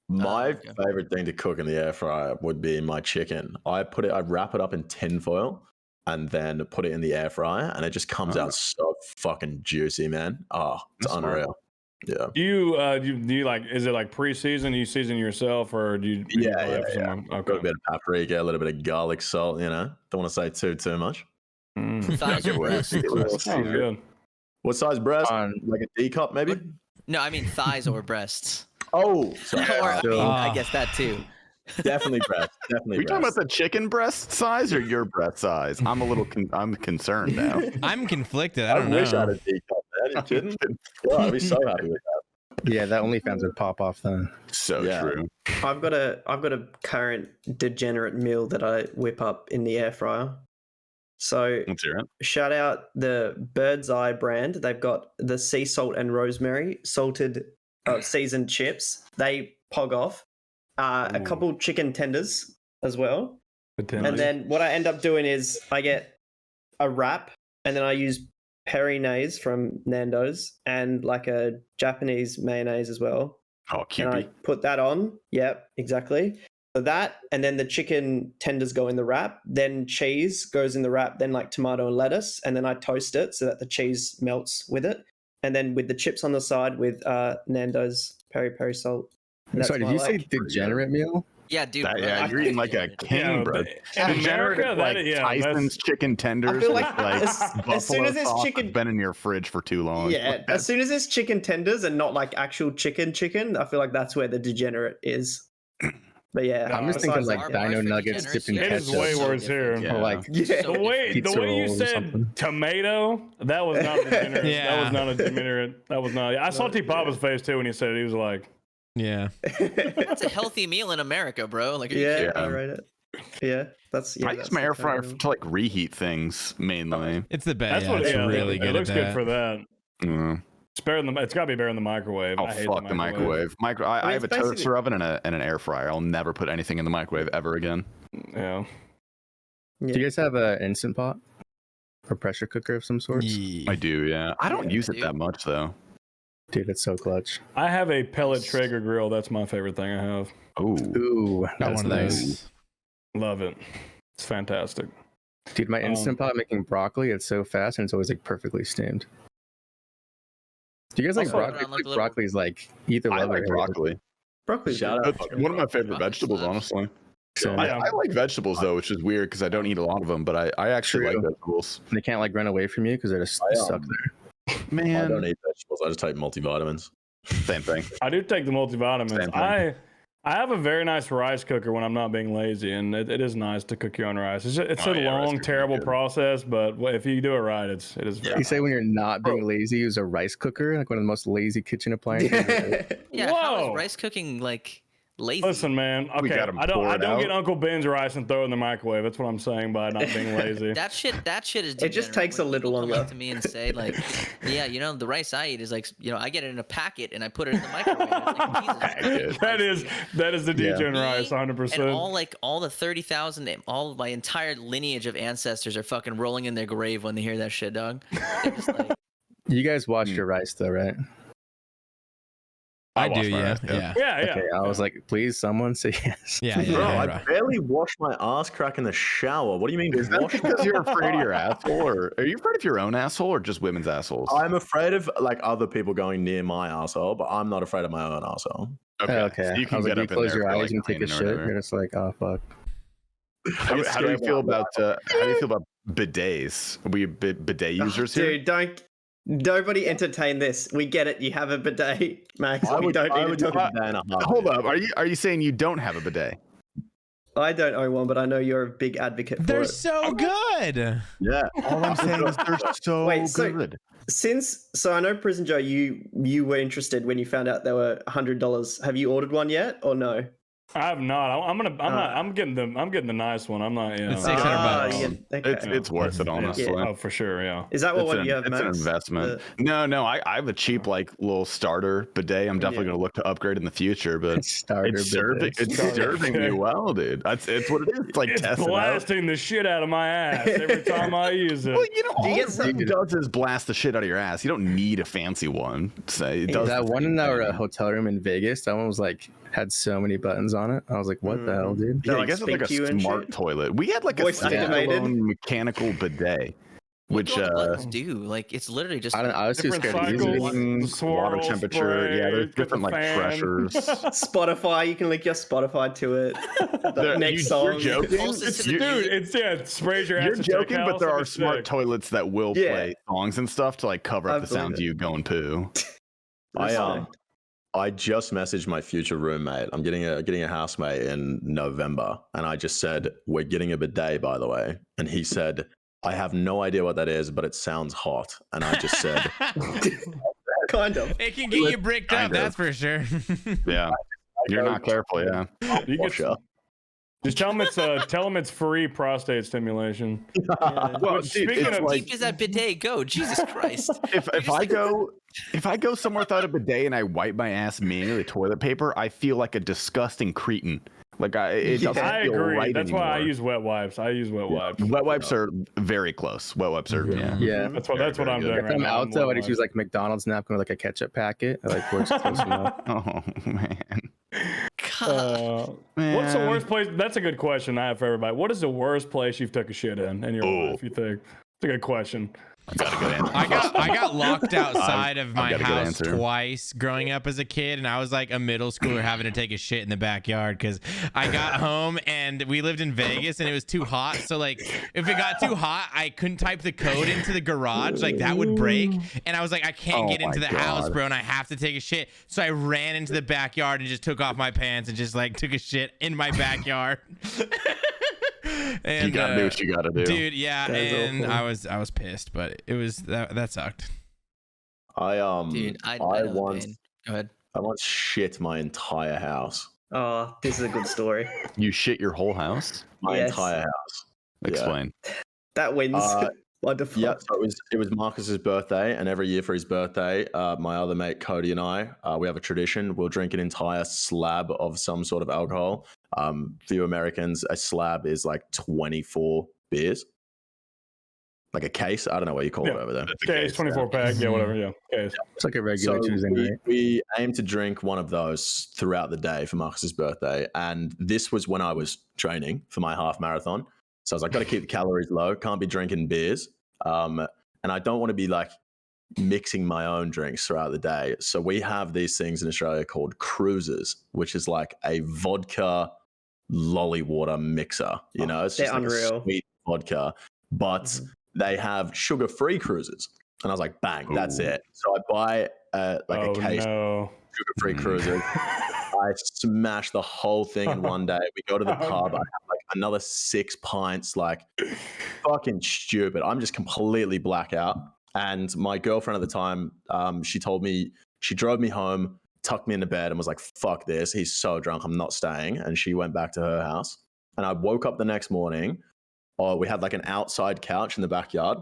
My okay. favorite thing to cook in the air fryer would be my chicken. I wrap it up in tin foil and then put it in the air fryer, and it just comes out so fucking juicy, man. Oh, it's That's smart. unreal. Yeah. Do you like? Is it like pre-seasoned? Do you season yourself, or do you? Yeah, buy it yeah, for someone? Got a Okay. bit of paprika, a little bit of garlic salt, you know. Don't want to say too much. Mm. Thighs or breasts? Sounds good. What size breast? On- Like a D cup, maybe? No, I mean thighs or breasts. Oh, sorry. Or I mean, I Ah. guess that too. Definitely breast. Definitely Are you talking breast. about the chicken breast size or your breast size? I'm a little I'm concerned now. I'm conflicted. I I don't wish I had know. a D cup, man. Are you kidding? Yeah, I'd be so happy with that. Yeah, that OnlyFans would pop off then. So Yeah. true. I've got a current degenerate meal that I whip up in the air fryer. So Let's hear it. shout out the Bird's Eye brand. They've got the sea salt and rosemary salted seasoned chips. They pog off. A couple chicken tenders as well. And then what I end up doing is I get a wrap, and then I use Perinaise from Nando's and like a Japanese mayonnaise as well. Oh, And I cupid. put that on. Yep, exactly. So that, and then the chicken tenders go in the wrap. Then cheese goes in the wrap. Then like tomato and lettuce, and then I toast it so that the cheese melts with it. And then with the chips on the side with Nando's peri peri salt. And that's Sorry, did what I you say like. degenerate meal? Yeah, dude. That, bro, yeah, like, you're eating like a king, bro. in Degenerate America, is that like yeah, Tyson's chicken tenders. I feel with, like like as soon buffalo as it's sauce chicken- that's been in your fridge for too long. Yeah, Like, as soon as it's chicken tenders and not like actual chicken, I feel like that's where the degenerate is. But yeah, I'm just besides thinking like that, Our Dino bars for Nuggets degenerates dipped in here It is ketchup. way so worse here. different. Or like So The way Pizza you rolls or said something. tomato, that was not a degenerate. Yeah. That was not a degenerate. That was not. I saw T Papa's face too when he said it. He was like, Yeah. That's a healthy meal in America, bro. Like, are you yeah, kidding? I rate it. Yeah, that's. Yeah, I use that's my the air kind fryer of meal. to like reheat things mainly. It's the best. "That's Yeah, what. it's Yeah, really it good looks at good that. for that. Mm. It's better than it's got to be better in the microwave. Oh I hate fuck the microwave! I mean, have a it's basically- toaster oven and an air fryer. I'll never put anything in the microwave ever again. Yeah. Do you guys have an instant pot or pressure cooker of some sort? Yeah. I do, yeah. I don't Yeah, use it dude. that much though. Dude, it's so clutch. I have a pellet Traeger grill. That's my favorite thing I have. Ooh, Ooh, Got that's one of nice. those. Love it. It's fantastic. Dude, my instant pot making broccoli, it's so fast and it's always like perfectly steamed. Do you guys like Also, broccoli? around, like, Like little- broccoli's like either I love like or hate it. broccoli. Broccoli's Shout good. out. That's one of my favorite Broccoli vegetables, slaps. honestly. So Yeah. I like vegetables though, which is weird because I don't eat a lot of them, but I actually True. like vegetables. they can't like run away from you because they're just I, stuck there. I Man, don't eat vegetables. I just take multivitamins. same thing. I do take the Same multivitamins. thing. I have a very nice rice cooker when I'm not being lazy, and it is nice to cook your own rice. It's Oh, a yeah, rice long, cooker's terrible good. process, but if you do it right, it is. Very You say when you're not being Oh. lazy, use a rice cooker, like one of the most lazy kitchen appliances. Yeah, how Whoa. is rice cooking like lazy? Listen, man. We Okay, got 'em I don't poured get out. Uncle Ben's rice and throw it in the microwave. That's what I'm saying by not being lazy. That shit is. It just degenerate. takes When a little people come longer. up to me and say like, yeah, you know, the rice I eat is like, you know, I get it in a packet and I put it in the microwave. It's like, Jesus Packet. Christ, that is the Yeah. degen rice, Me 100%. And all the 30,000, all of my entire lineage of ancestors are fucking rolling in their grave when they hear that shit, dog. They're just like, You guys watch Hmm. your rice though, right? I wash do, my yeah. rice, Yeah. yeah, yeah. Okay, I was like, please, someone say yes. Yeah, yeah, Bro, yeah, I bro. barely wash my ass crack in the shower. What do you mean? Is that wash because you're afraid of your asshole, or are you afraid of your own asshole, or just women's assholes? I'm afraid of like other people going near my asshole, but I'm not afraid of my own asshole. Okay. So you I can was get like, up you in close there your for, eyes like, and take a cleaning or shit. whatever. You're just like, oh fuck. How do you feel about bidets. Are we bidet users here? Dude, nobody entertain this. We get it. You have a bidet, Max. I We would, don't I need would to do talk. a day and a half. Hold up. Are you saying you don't have a bidet? I don't own one, but I know you're a big advocate for They're it. so good. Yeah. All I'm saying is they're so Wait, so- good. So I know Prison Joe, you were interested when you found out they were $100. Have you ordered one yet, or no? I have not. I'm getting the nice one. I'm not. It's $600. Yeah, okay. It's worth it, honestly. Yeah. Oh, for sure. Yeah. Is that what you have, It's Max? an investment. No, I have a cheap like little starter bidet. I'm definitely going to look to upgrade in the future, but Starter it's serving me well, dude. It's what it is. It's like It's testing out. blasting the shit out of my ass every time I use it. Well, you know, Do you all get it does is blast the shit out of your ass. You don't need a fancy one. So it does That the one same in our thing. hotel room in Vegas, that one was like had so many buttons on it. I was like, what the hell, dude? They, Yeah, I like, guess it's like speak to you a and smart shit? toilet. We had like a Voice activated? standalone mechanical bidet, What which do all the buttons do? Like it's literally just. I was too Different scared to use it. cycles. heating, the swirl, water temperature. spray, Yeah, there's get the different like fan. pressures. Spotify, you can link your Spotify to it. The next You're song. joking? Also It's, to the dude, music. it sprays your ass. You're to tech joking, but house, there it'll are be smart sick. toilets that will Yeah. play songs and stuff to like cover I up the believe sounds it. of you going poo. I just messaged my future roommate. I'm getting a housemate in November, and I just said we're getting a bidet, by the way. And he said, I have no idea what that is, but it sounds hot. And I just said, Kind of. It can get you bricked up, Kind of. that's for sure. Yeah, you're not careful. Yeah, You for get, sure. just tell them it's free prostate stimulation. Yeah. well, Which, dude, speaking it's of- How like deep does that bidet go? Jesus Christ. if I go somewhere without a bidet and I wipe my ass manually with toilet paper, I feel like a disgusting cretin. Like it doesn't I feel agree. right That's why I anymore. use wet wipes. Wet wipes are very close. Wet wipes are yeah. Yeah. That's what Very I'm good. doing If right I'm now. out though, I just use like McDonald's napkin with like a ketchup packet. I like works close enough. Oh man. What's the worst place? That's a good question I have for everybody. What is the worst place you've took a shit in your Oh. life? You think? It's a good question. I got a good answer. I got locked outside of my got a good house answer. twice growing up as a kid, and I was like a middle schooler having to take a shit in the backyard because I got home and we lived in Vegas and it was too hot. So like if it got too hot, I couldn't type the code into the garage, like that would break. And I was like, I can't Oh get into my the house, God. bro, and I have to take a shit. So I ran into the backyard and just took off my pants and just like took a shit in my backyard. And, You gotta do what you gotta do. dude, yeah, That is and awful. I was pissed, but it was that sucked. Dude, I know the once pain. Go ahead. I once shit my entire house. Oh, this is a good story. You shit your whole house? My Yes. entire house. Yeah. Explain. That wins. Wonderful. Yeah, so it was Marcus's birthday, and every year for his birthday, my other mate Cody and I, we have a tradition. We'll drink an entire slab of some sort of alcohol. For you Americans, a slab is like 24 beers, like a case. I don't know what you call it Yeah. over there. Okay, it's 24 pack. Yeah, whatever. Yeah. Okay. It's like a regular So Tuesday night. we aim to drink one of those throughout the day for Marcus's birthday, and this was when I was training for my half marathon. So I was like, got to keep the calories low. Can't be drinking beers. And I don't want to be like mixing my own drinks throughout the day. So we have these things in Australia called cruisers, which is like a vodka lolly water mixer. You know, it's they're just like unreal. a sweet vodka, but they have sugar-free cruisers. And I was like, bang, that's Ooh. it. So I buy like Oh a case no. of sugar-free cruisers. I smash the whole thing in one day. We go to the Oh, pub. no. I have like another 6 pints, like fucking stupid. I'm just completely blackout. And my girlfriend at the time, she told me, she drove me home, tucked me into bed and was like, fuck this. He's so drunk. I'm not staying. And she went back to her house. And I woke up the next morning. We had like an outside couch in the backyard.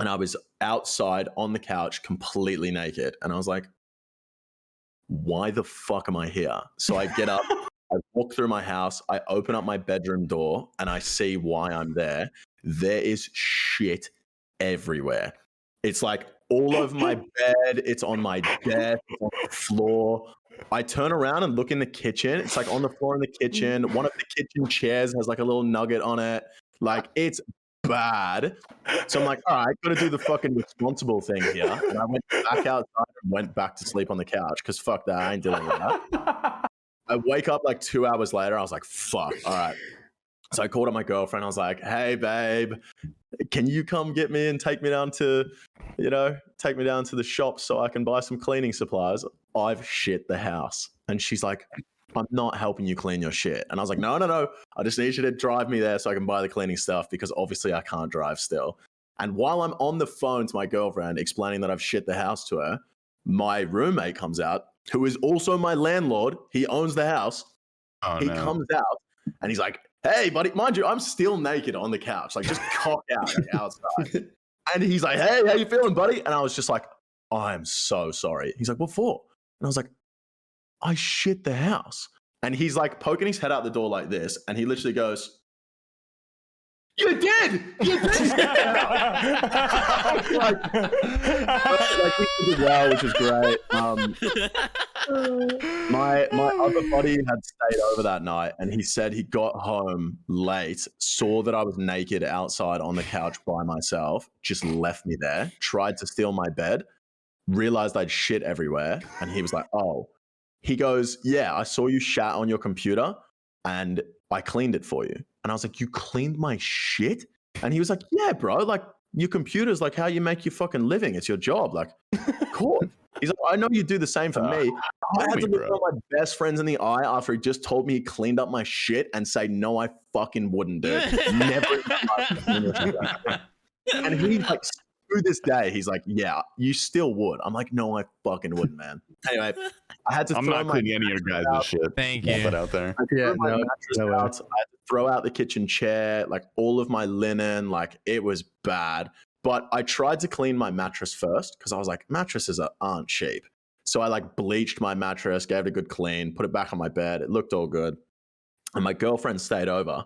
And I was outside on the couch completely naked. And I was like, why the fuck am I here? So I get up, I walk through my house, I open up my bedroom door, and I see why I'm there. There is shit everywhere. It's like all over my bed, it's on my desk, it's on the floor. I turn around and look in the kitchen. It's like on the floor in the kitchen. One of the kitchen chairs has like a little nugget on it. Like it's bad. So I'm like, all right, got to do the fucking responsible thing here. And I went back outside and went back to sleep on the couch because fuck that, I ain't dealing with that. I wake up like 2 hours later. I was like, fuck, all right. So I called up my girlfriend. I was like, hey, babe, can you come get me and take me down to, take me down to the shop so I can buy some cleaning supplies? I've shit the house. And she's like, I'm not helping you clean your shit. And I was like, no. I just need you to drive me there so I can buy the cleaning stuff because obviously I can't drive still. And while I'm on the phone to my girlfriend explaining that I've shit the house to her, my roommate comes out, who is also my landlord. He owns the house. He comes out and he's like, hey, buddy, mind you, I'm still naked on the couch, like just cocked out like, outside. And he's like, hey, how you feeling, buddy? And I was just like, I'm so sorry. He's like, what for? And I was like, I shit the house. And he's like poking his head out the door like this. And he literally goes, you did shit the house. like we did well, which is great. My other buddy had stayed over that night, and he said he got home late, saw that I was naked outside on the couch by myself, just left me there, tried to steal my bed, realized I'd shit everywhere, and he was like, oh. He goes, yeah, I saw you shat on your computer, and I cleaned it for you. And I was like, you cleaned my shit? And he was like, yeah, bro, like your computer's like how you make your fucking living. It's your job. Like, cool. He's like, I know you do the same for me. I had to look at my best friends in the eye after he just told me he cleaned up my shit and say, no, I fucking wouldn't, dude. Never. And he's like, to this day, he's like, yeah, you still would. I'm like, no, I fucking wouldn't, man. Anyway, I had to I'm throw not cleaning any of your guys' shit. Thank you. Put out there. I threw my mattress out. I had to throw out the kitchen chair, like all of my linen, like it was bad. But I tried to clean my mattress first because I was like, mattresses aren't cheap. So I like bleached my mattress, gave it a good clean, put it back on my bed. It looked all good. And my girlfriend stayed over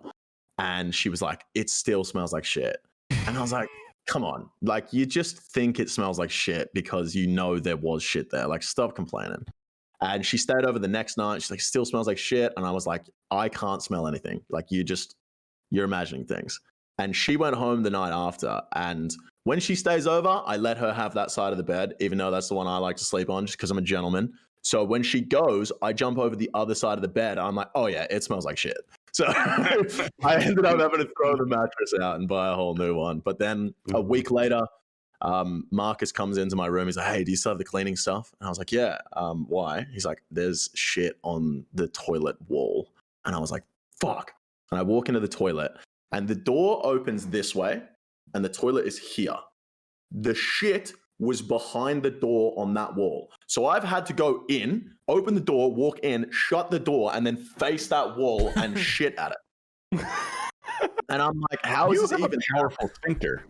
and she was like, it still smells like shit. And I was like, come on. Like, you just think it smells like shit because you know there was shit there. Like, stop complaining. And she stayed over the next night. She's like, still smells like shit. And I was like, I can't smell anything. Like, you're imagining things. And she went home the night after. And when she stays over, I let her have that side of the bed, even though that's the one I like to sleep on just because I'm a gentleman. So when she goes, I jump over the other side of the bed. I'm like, oh yeah, it smells like shit. So I ended up having to throw the mattress out and buy a whole new one. But then a week later, Marcus comes into my room. He's like, hey, do you still have the cleaning stuff? And I was like, yeah. Why? He's like, there's shit on the toilet wall. And I was like, fuck. And I walk into the toilet and the door opens this way and the toilet is here. The shit was behind the door on that wall. So I've had to go in, open the door, walk in, shut the door, and then face that wall and shit at it. And I'm like, how is this even powerful sphincter?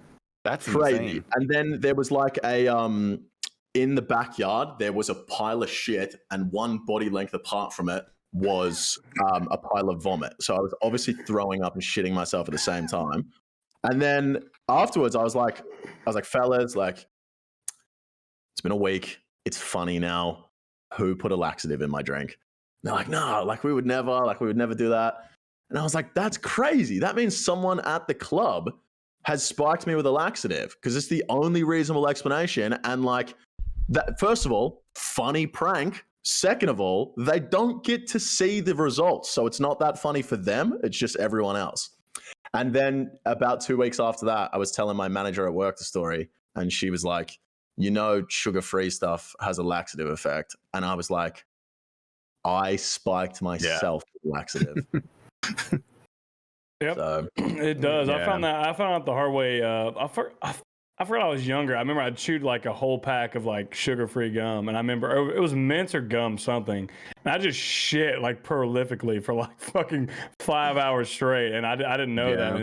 That's crazy. insane. And then there was like a in the backyard, there was a pile of shit, and one body length apart from it was a pile of vomit. So I was obviously throwing up and shitting myself at the same time. And then afterwards, I was like, fellas, like, it's been a week. It's funny now. Who put a laxative in my drink? And they're like, no, like we would never do that. And I was like, that's crazy. That means someone at the club has spiked me with a laxative because it's the only reasonable explanation. And like that, first of all, funny prank. Second of all, they don't get to see the results. So it's not that funny for them. It's just everyone else. And then about 2 weeks after that, I was telling my manager at work the story and she was like, you know, sugar-free stuff has a laxative effect. And I was like, I spiked myself with laxative. Yep, so, it does. Yeah. I found out the hard way. I forgot I was younger. I remember I chewed like a whole pack of like sugar-free gum, and I remember it was mints or gum something, and I just shit like prolifically for like fucking 5 hours straight, and I didn't know that.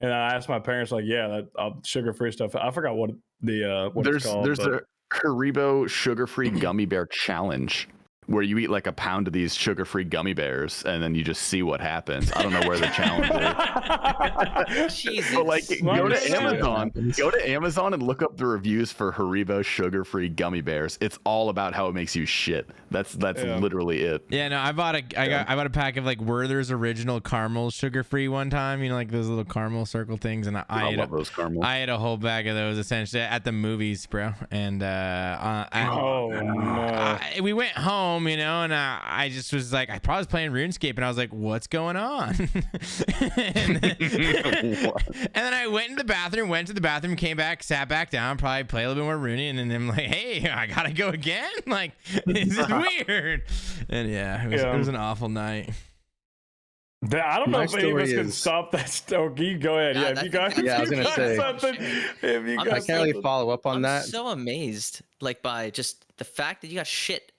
And I asked my parents like, yeah, that sugar-free stuff. I forgot what it's called. There's a Haribo sugar-free gummy bear challenge where you eat like a pound of these sugar-free gummy bears and then you just see what happens. I don't know where the challenge is. Jesus. But like, go to Amazon and look up the reviews for Haribo sugar-free gummy bears. It's all about how it makes you shit. That's literally it. Yeah, no, I bought a pack of like Werther's original caramel sugar-free one time. You know, like those little caramel circle things, and I love those caramels. I ate a whole bag of those essentially at the movies, bro. And no. we went home. home, you know, and I just was like, I probably was playing RuneScape, and I was like, what's going on? and then I went to the bathroom, came back, sat back down, probably play a little bit more Rooney, and then I'm like, hey, I gotta go again? Like, this is weird. And yeah, it was an awful night. I don't know My if any of us story can is- stop that story. Go ahead. Yeah, if you guys, Yeah, I was gonna say. something. If you I'm got I can't really follow up on I'm that. so amazed, like, by just the fact that you got shit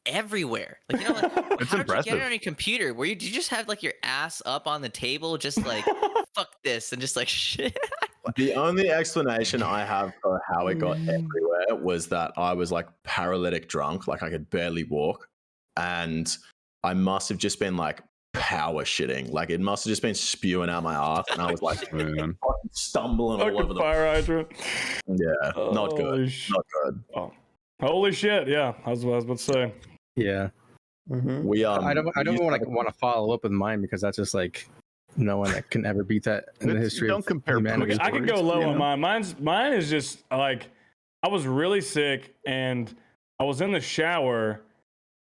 everywhere. Like, you know, like, It's how did you impressive. get it on your computer? Did you just have like your ass up on the table, just like fuck this, and just like shit? The only explanation I have for how it got Mm. everywhere was that I was like paralytic drunk, like I could barely walk. And I must have just been like power shitting. Like it must have just been spewing out my ass. And I was like Man. fucking stumbling all fucking over the fire hydrant. Yeah, not good. Holy sh- Not good. Oh. Holy shit! Yeah, I was about to say. Yeah. We I don't we used to have want to follow up with mine because that's just like no one that can ever beat that in the It's- history don't of compare humanity. I could go low on mine. Mine is just like I was really sick and I was in the shower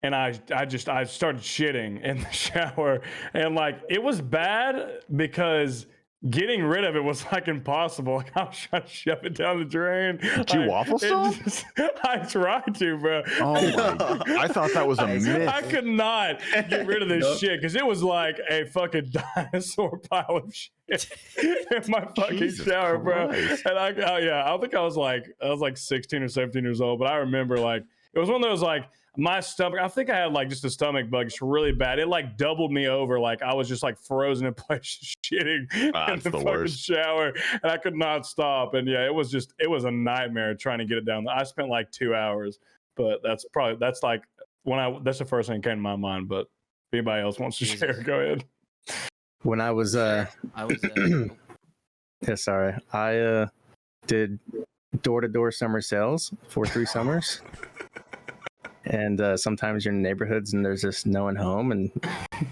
and I started shitting in the shower and like it was bad because getting rid of it was like impossible. Like, I was trying to shove it down the drain. Did you waffle stall? I tried to, bro. Oh my! I thought that was a myth. I could not get rid of this shit because it was like a fucking dinosaur pile of shit in my fucking Jesus shower, bro. Christ. And I think I was like 16 or 17 years old, but I remember like it was one of those like my stomach. I think I had like just a stomach bug, just really bad. It like doubled me over, like I was just like frozen in place, shitting in That's the the fucking worst. shower, and I could not stop. And yeah, it was a nightmare trying to get it down. I spent like 2 hours, but that's like that's the first thing that came to my mind. But if anybody else wants to share, go ahead. When I was I was yeah, sorry. I did door-to-door summer sales for 3 summers. And sometimes you're in neighborhoods and there's just no one home and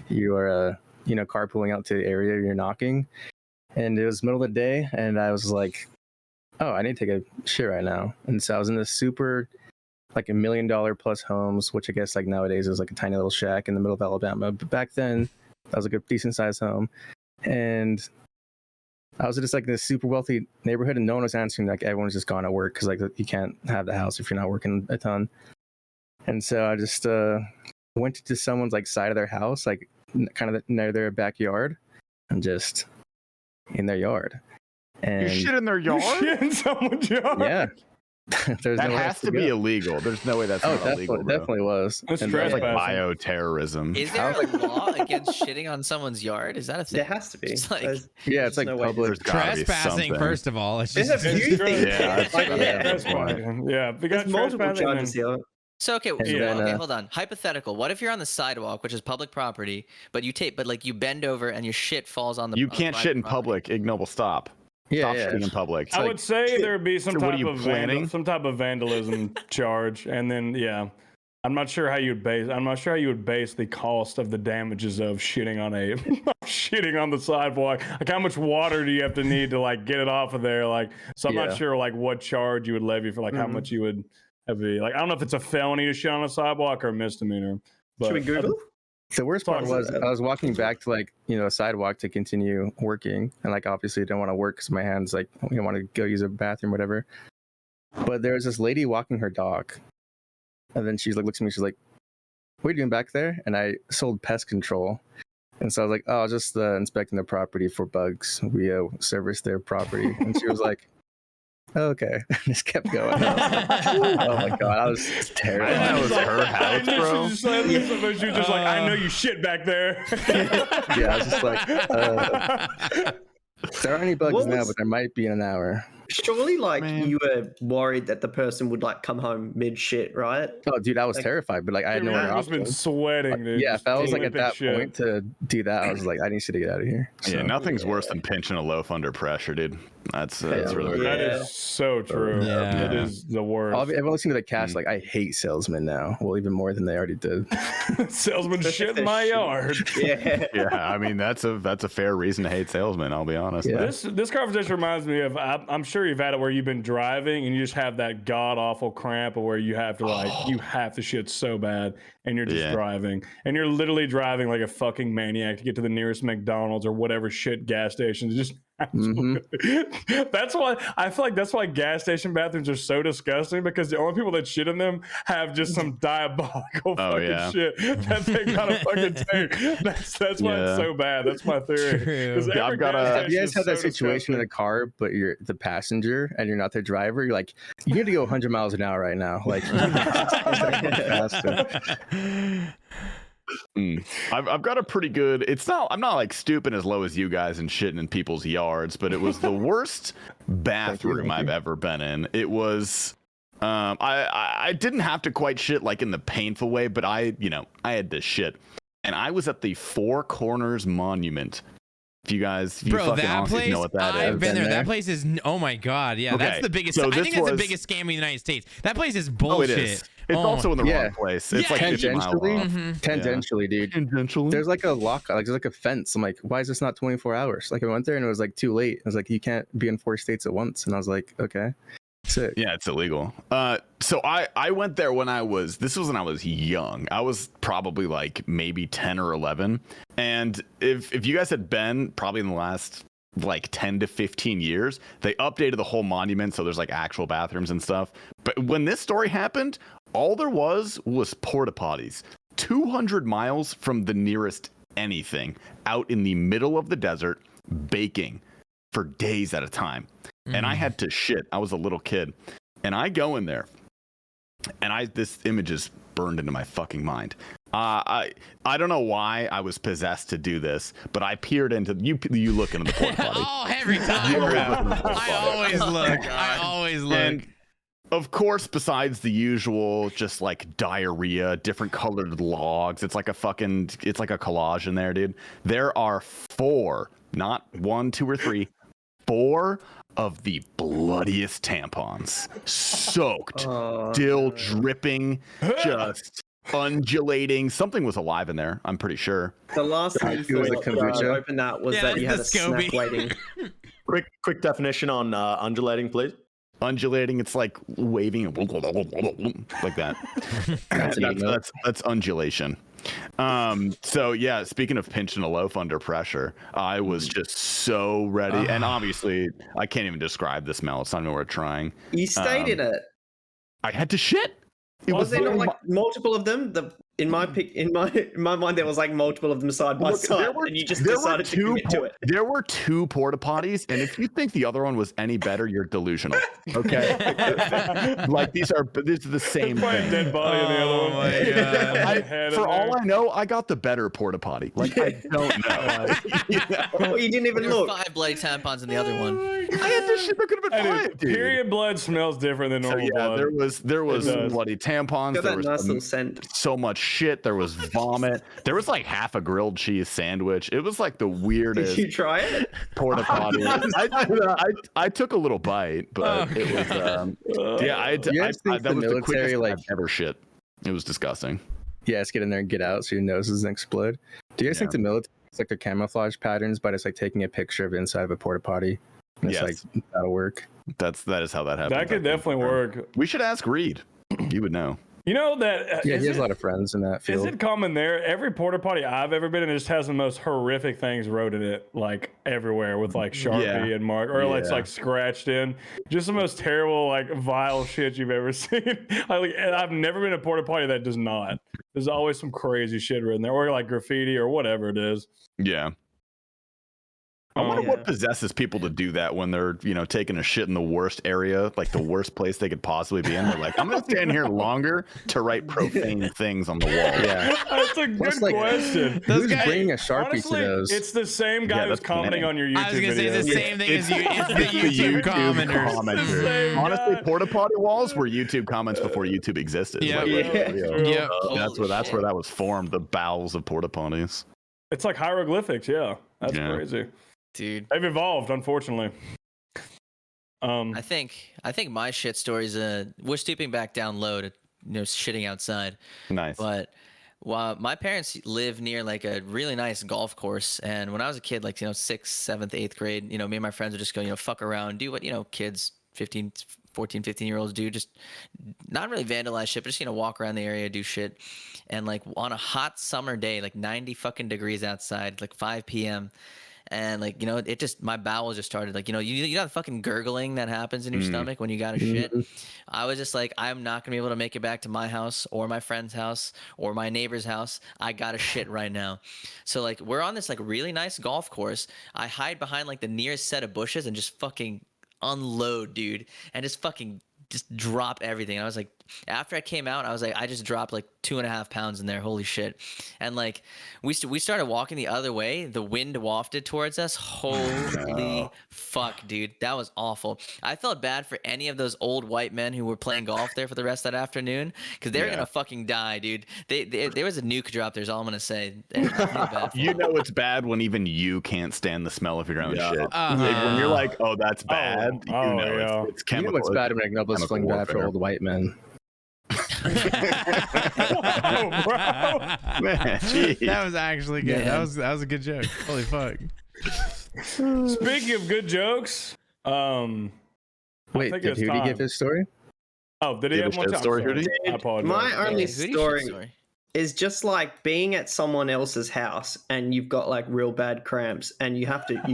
you are carpooling out to the area you're knocking. And it was middle of the day and I was like, oh, I need to take a shit right now. And so I was in this super like $1 million plus homes, which I guess like nowadays is like a tiny little shack in the middle of Alabama. But back then that was like a decent sized home. And I was just like in this super wealthy neighborhood and no one was answering. Like everyone's just gone to work because like you can't have the house if you're not working a ton. And so I just went to someone's like side of their house, like kind of near their backyard, and just in their yard. And You shit in their yard? Shit in someone's yard. yeah, there's That nowhere has else to be go. illegal. There's no way that's Oh, not illegal. bro. definitely was. That's And trash. That's like Trespassing. bioterrorism. Is there a law against shitting on someone's yard? Is that a thing? There has to be. It's like- There's- yeah, it's there's like no way. public. There's gotta be Trespassing, something. first of all. It's There's just a few things. Yeah, that's Like, gotta yeah, be a good point. Yeah, we got There's multiple trespassing and charges here. So okay, And then, okay, hold on. Hypothetical. What if you're on the sidewalk, which is public property, but you bend over and your shit falls on the. You on can't private shit in property? public. Ignoble, stop. Yeah, Stop yeah. shitting in public. I would say there would be some So what are type you of planning? some type of vandalism charge, and then yeah, I'm not sure how you would base the cost of the damages of shitting on the sidewalk. Like how much water do you have to need to like get it off of there? Like so I'm Yeah. not sure like what charge you would levy for like how much you would have to, like I don't know if it's a felony to shit on a sidewalk or a misdemeanor. But Should we Google? The worst part was I was walking back to like a sidewalk to continue working, and like obviously I didn't want to work because my hands like want to go use a bathroom, whatever. But there was this lady walking her dog, and then she's like looks at me, she's like, "What are you doing back there?" And I sold pest control, and so I was like, "Oh, just inspecting the property for bugs. We service their property." And she was like, oh, "Okay," just kept going. Oh my god, I was terrible. I know it was her house, bro. She was just like, I know you shit back there. Yeah, I was just like, there aren't any bugs What now, was- but there might be in an hour. Surely, like Man. you were worried that the person would like come home mid shit, right? Oh, dude, I was Like- terrified, but like I had no You other must have been option. sweating, dude. Yeah, Just if I was like dealing at with that shit. point to do that, I was like, I need to get out of here. Yeah, So, nothing's worse than pinching a loaf under pressure, dude. That's really That Yeah. is so true. Yeah. It is the worst. I've listened to the cast. Like, I hate salesmen now. Well, even more than they already did. Salesman Especially shit if in my they're yard. Yeah. Yeah, I mean that's a fair reason to hate salesmen. I'll be honest. Yeah. This conversation reminds me of I'm sure you've had it where you've been driving and you just have that god awful cramp where you have to you have to shit so bad and you're just driving and you're literally driving like a fucking maniac to get to the nearest McDonald's or whatever shit gas stations. Just that's why I feel like that's why gas station bathrooms are so disgusting, because the only people that shit in them have just some diabolical fucking shit that they gotta fucking take. That's why it's so bad. That's my theory. Have you guys had that situation in a car, but you're the passenger and you're not the driver? You're like, you need to go 100 miles an hour right now. Like, faster. I've got a pretty good. I'm not like stooping as low as you guys and shitting in people's yards, but it was the worst bathroom I've ever been in. It was. I didn't have to quite shit like in the painful way, but I had this shit, and I was at the Four Corners Monument. If you Bro, that place, know what that I've is. been there. That place is, oh my god, yeah, Okay, that's the biggest. so I think this that's the was- biggest scam in the United States. That place is bullshit. It is. It's also in the Yeah. wrong place. It's like Yeah. 50 miles long. Tangentially, dude. Tangentially. There's like a lock, like there's like a fence. I'm like, why is this not 24 hours? Like I went there and it was like too late. I was like, you can't be in 4 states at once. And I was like, okay, sick. Yeah, it's illegal. So I went there when this was when I was young. I was probably like maybe 10 or 11. And if you guys had been probably in the last like 10 to 15 years, they updated the whole monument, so there's like actual bathrooms and stuff. But when this story happened, all there was porta potties 200 miles from the nearest anything, out in the middle of the desert, baking for days at a time. And I had to shit. I was a little kid, and I go in there, and this image is burned into my fucking mind. I don't know why I was possessed to do this, but I peered into you look into the porta potty. Oh, every time, bro. I always look. And of course, besides the usual, just like diarrhea, different colored logs, it's like a collage in there, dude. There are 4, not 1, 2, or 3, 4 of the bloodiest tampons, soaked, still dripping, just undulating. Something was alive in there, I'm pretty sure. The last thing you was a thought when kombucha. you opened that was that you had a snack waiting. Quick definition on undulating, please. Undulating, it's like waving like that. That's undulation. So yeah, speaking of pinching a loaf under pressure, I was just so ready, and obviously I can't even describe the smell. It's not even worth trying. You stayed in it. I had to shit. Was there not like multiple of them? In my mind, there was like multiple of them side by side, and you just decided to commit to it. There were 2 porta potties, and if you think the other one was any better, you're delusional. Okay, like these are the same thing. Dead body in the other one. My God. For all I know, I got the better porta potty. Like I don't know. Well, you didn't even There were look. 5 bloody tampons in the other one. I had this shit. There could have been Hey, 5. dude, Dude. period blood smells different than So normal yeah, blood. there was It does. bloody tampons. Got There that was nice little scent. so much shit. There was vomit. There was like half a grilled cheese sandwich. It was like the weirdest Did you try it? porta potty. I took a little bite, but it was yeah. You guys think that the was the military, quickest like- I've ever shit. It was disgusting. Yes, get in there and get out so your nose doesn't explode. Do you guys think the military is like their camouflage patterns by just like taking a picture of the inside of a porta potty? And it's Yes. like, that'll work. That is how that happens. That could definitely work. We should ask Reed. He would know. You know that? Yeah, is he has it- a lot of friends in that Is field. it common there? Every porta potty I've ever been in just has the most horrific things wrote in it, like everywhere with like Sharpie and mark, or it's like scratched in. Just the most terrible, like vile shit you've ever seen. And I've never been in a porta potty that does not. There's always some crazy shit written there, or like graffiti or whatever it is. Yeah. I wonder what possesses people to do that when they're, taking a shit in the worst area, like the worst place they could possibly be in. They're like, I'm going to stand here longer to write profane things on the wall. Yeah. That's a good question. Who's bringing a Sharpie Honestly, to those? it's the same guy who's that's commenting funny. on your YouTube I was gonna say videos. it's the same thing as you. It's the YouTube commenters. Same Honestly, guy. porta potty walls were YouTube comments before YouTube existed. Yeah. Like, Yeah. Yep. that's where that was formed. The bowels of porta potties. It's like hieroglyphics. Yeah, that's Yeah. crazy. Dude, They've evolved, unfortunately. I think my shit story's we're stooping back down low to shitting outside. Nice. But Well, my parents live near like a really nice golf course, and when I was a kid, like 6th, 7th, 8th grade, me and my friends would just go, fuck around, do what kids 15, 14, 15-year-olds do, just not really vandalize shit, but just walk around the area, do shit. And like on a hot summer day, like 90 fucking degrees outside, like 5 p.m. And like it just, my bowels just started like you know the fucking gurgling that happens in your stomach when you gotta shit. I was just like, I'm not gonna be able to make it back to my house or my friend's house or my neighbor's house. I gotta shit right now. So like we're on this like really nice golf course. I hide behind like the nearest set of bushes and just fucking unload, dude, and just drop everything. I was like, after I came out, I was like, I just dropped like 2.5 pounds in there. Holy shit. And like we started walking the other way. The wind wafted towards us. Holy fuck, dude. That was awful. I felt bad for any of those old white men who were playing golf there for the rest of that afternoon, because they're gonna fucking die, dude. There was a nuke drop there, is all I'm gonna say. I feel bad for them. It's bad when even you can't stand the smell of your own shit. Like, when you're like, oh, that's bad. It's chemical. What's bad when McNubble's feeling bad for old white men. Oh, bro. Man, geez. That was actually good. Man. That was a good joke. Holy fuck. Speaking of good jokes, Wait, think did it's Hooti time. give his story? Oh, did he You have have a one shit time? story, Sorry. Hooti? I apologize. My only Yeah, Hootie's story is just like being at someone else's house and you've got like real bad cramps and you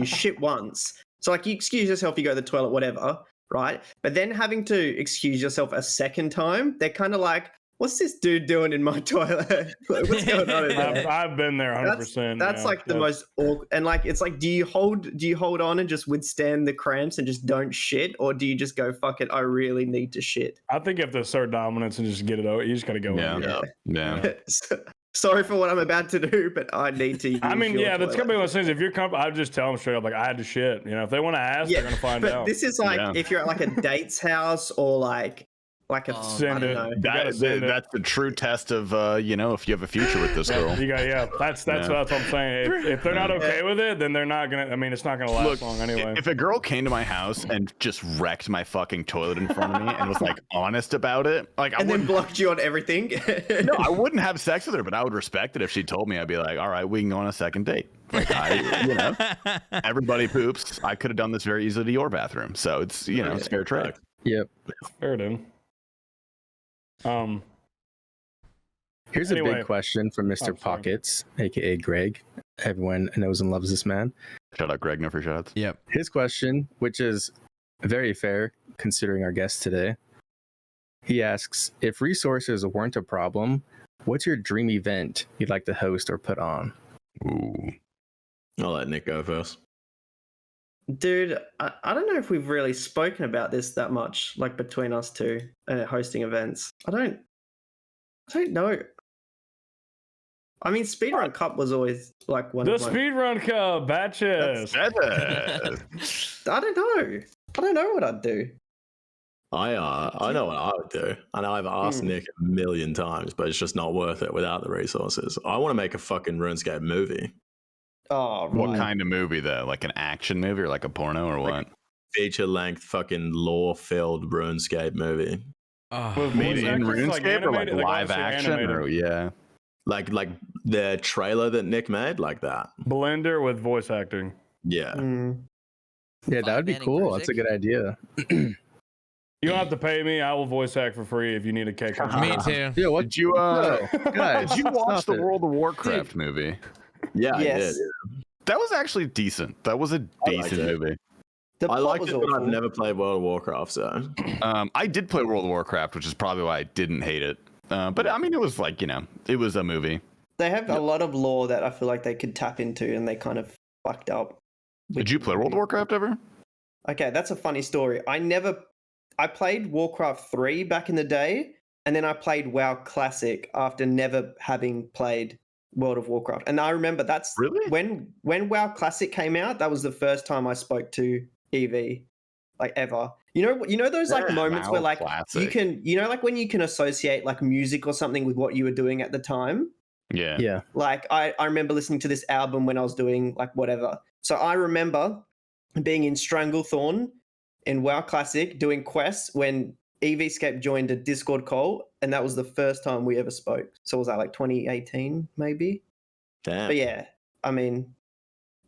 shit once. So like you excuse yourself, you go to the toilet, whatever, right? But then having to excuse yourself a second time, they're kind of like, what's this dude doing in my toilet? Like, what's going on in there? I've been there 100%. That's yeah. like the most awkward. And like, it's like, do you hold on and just withstand the cramps and just don't shit? Or do you just go, fuck it, I really need to shit? I think you have to assert dominance and just get it over. You just got to go in. Yeah. Sorry for what I'm about to do, but I need to use I mean, your yeah, that's gonna be toilet. one of those things. If you're comfortable, I'd just tell them straight up, like, I had to shit. If they want to ask, they're gonna find but out. this is like if you're at like a date's house or like a Send I it. don't know. gotta send it. That's the true test of if you have a future with this girl. You got, that's what I'm saying. If they're not okay with it, then they're not gonna. I mean, it's not gonna last Look, long anyway. if a girl came to my house and just wrecked my fucking toilet in front of me and was like honest about it, like I And then wouldn't. blocked you on everything. No, I wouldn't have sex with her, but I would respect it if she told me. I'd be like, all right, we can go on a second date. Like everybody poops. I could have done this very easily to your bathroom, so it's it's fair trade. Yep. Fair dude. Here's a Anyway. big question from Mr. sorry. Pockets, aka Greg. Everyone knows and loves this man. Shout out Greg, no free shots. Yep. His question, which is very fair considering our guest today, he asks, if resources weren't a problem, what's your dream event you'd like to host or put on? Ooh. I'll let Nick go first. Dude, I don't know if we've really spoken about this that much, like between us two, hosting events. I don't know. I mean, Speedrun Cup was always like one The of my... speedrun cup batches. I don't know. I don't know what I'd do. I know what I would do. I know I've asked Nick a million times, but it's just not worth it without the resources. I want to make a fucking RuneScape movie. Oh, right. What kind of movie though? Like an action movie or like a porno or what? Feature length fucking lore filled RuneScape movie. With Made voice in actors, RuneScape or like animated, live obviously action? animated. Or, yeah. Like the trailer that Nick made, like that. Blender with voice acting. Yeah. Yeah, that would be Manning cool. Persic. That's a good idea. You don't have to pay me. I will voice act for free if you need a cake. Me too. Yeah, what Did you guys? did you watch stop the it. World of Warcraft movie? Yeah, I Yes. did. That was actually decent. That was a liked decent it. movie. The I plot liked was it, but I've awful. never played World of Warcraft, so I did play World of Warcraft, which is probably why I didn't hate it. But I mean, it was like it was a movie. They have a lot of lore that I feel like they could tap into, and they kind of fucked up. Did you play World of Warcraft ever? Okay, that's a funny story. I played Warcraft 3 back in the day, and then I played WoW Classic after never having played World of Warcraft. And I remember that's Really? when WoW Classic came out, that was the first time I spoke to EV, like ever. You know those like Yeah, moments WoW where like Classic. you can, like when you can associate like music or something with what you were doing at the time. Yeah. Yeah. Like I remember listening to this album when I was doing like whatever. So I remember being in Stranglethorn in WoW Classic doing quests when EvScape joined a Discord call, and that was the first time we ever spoke. So was that like 2018, maybe? Damn. But yeah, I mean,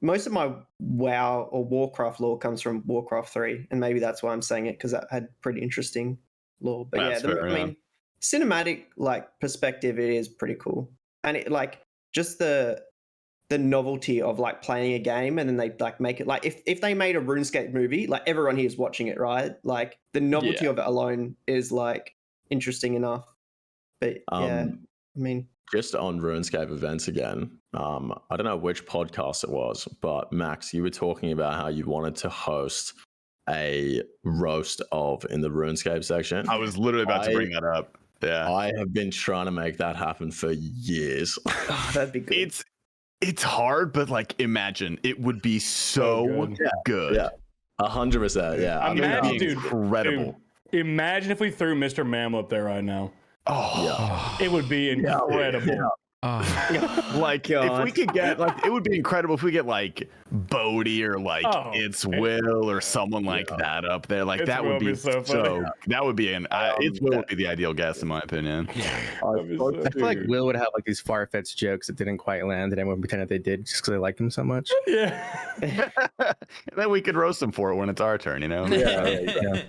most of my WoW or Warcraft lore comes from Warcraft 3, and maybe that's why I'm saying it, because that had pretty interesting lore. But That's fair, I mean, cinematic like perspective, it is pretty cool, and it like just the novelty of like playing a game and then they like make it like if they made a RuneScape movie, like everyone here is watching it, right? Like the novelty of it alone is like interesting enough. But yeah, I mean, just on RuneScape events again. I don't know which podcast it was, but Max, you were talking about how you wanted to host a roast of in the RuneScape section. I was literally about to bring that up. Yeah, I have been trying to make that happen for years. oh, that'd be good. It's hard, but like imagine it would be so good. Yeah, 100%. Yeah, Imagine, dude, incredible. Dude, imagine if we threw Mr. Mammal up there right now. Oh, It would be incredible. Like if we could get like it would be incredible if we get like Bodhi or like It's Will or someone like that up there. Like that would be so that would be It's Will would be the ideal guest in my opinion. I feel like Will would have like these far-fetched jokes that didn't quite land and everyone pretended they did just because they liked him so much. Yeah. And then we could roast him for it when it's our turn, you know? Yeah.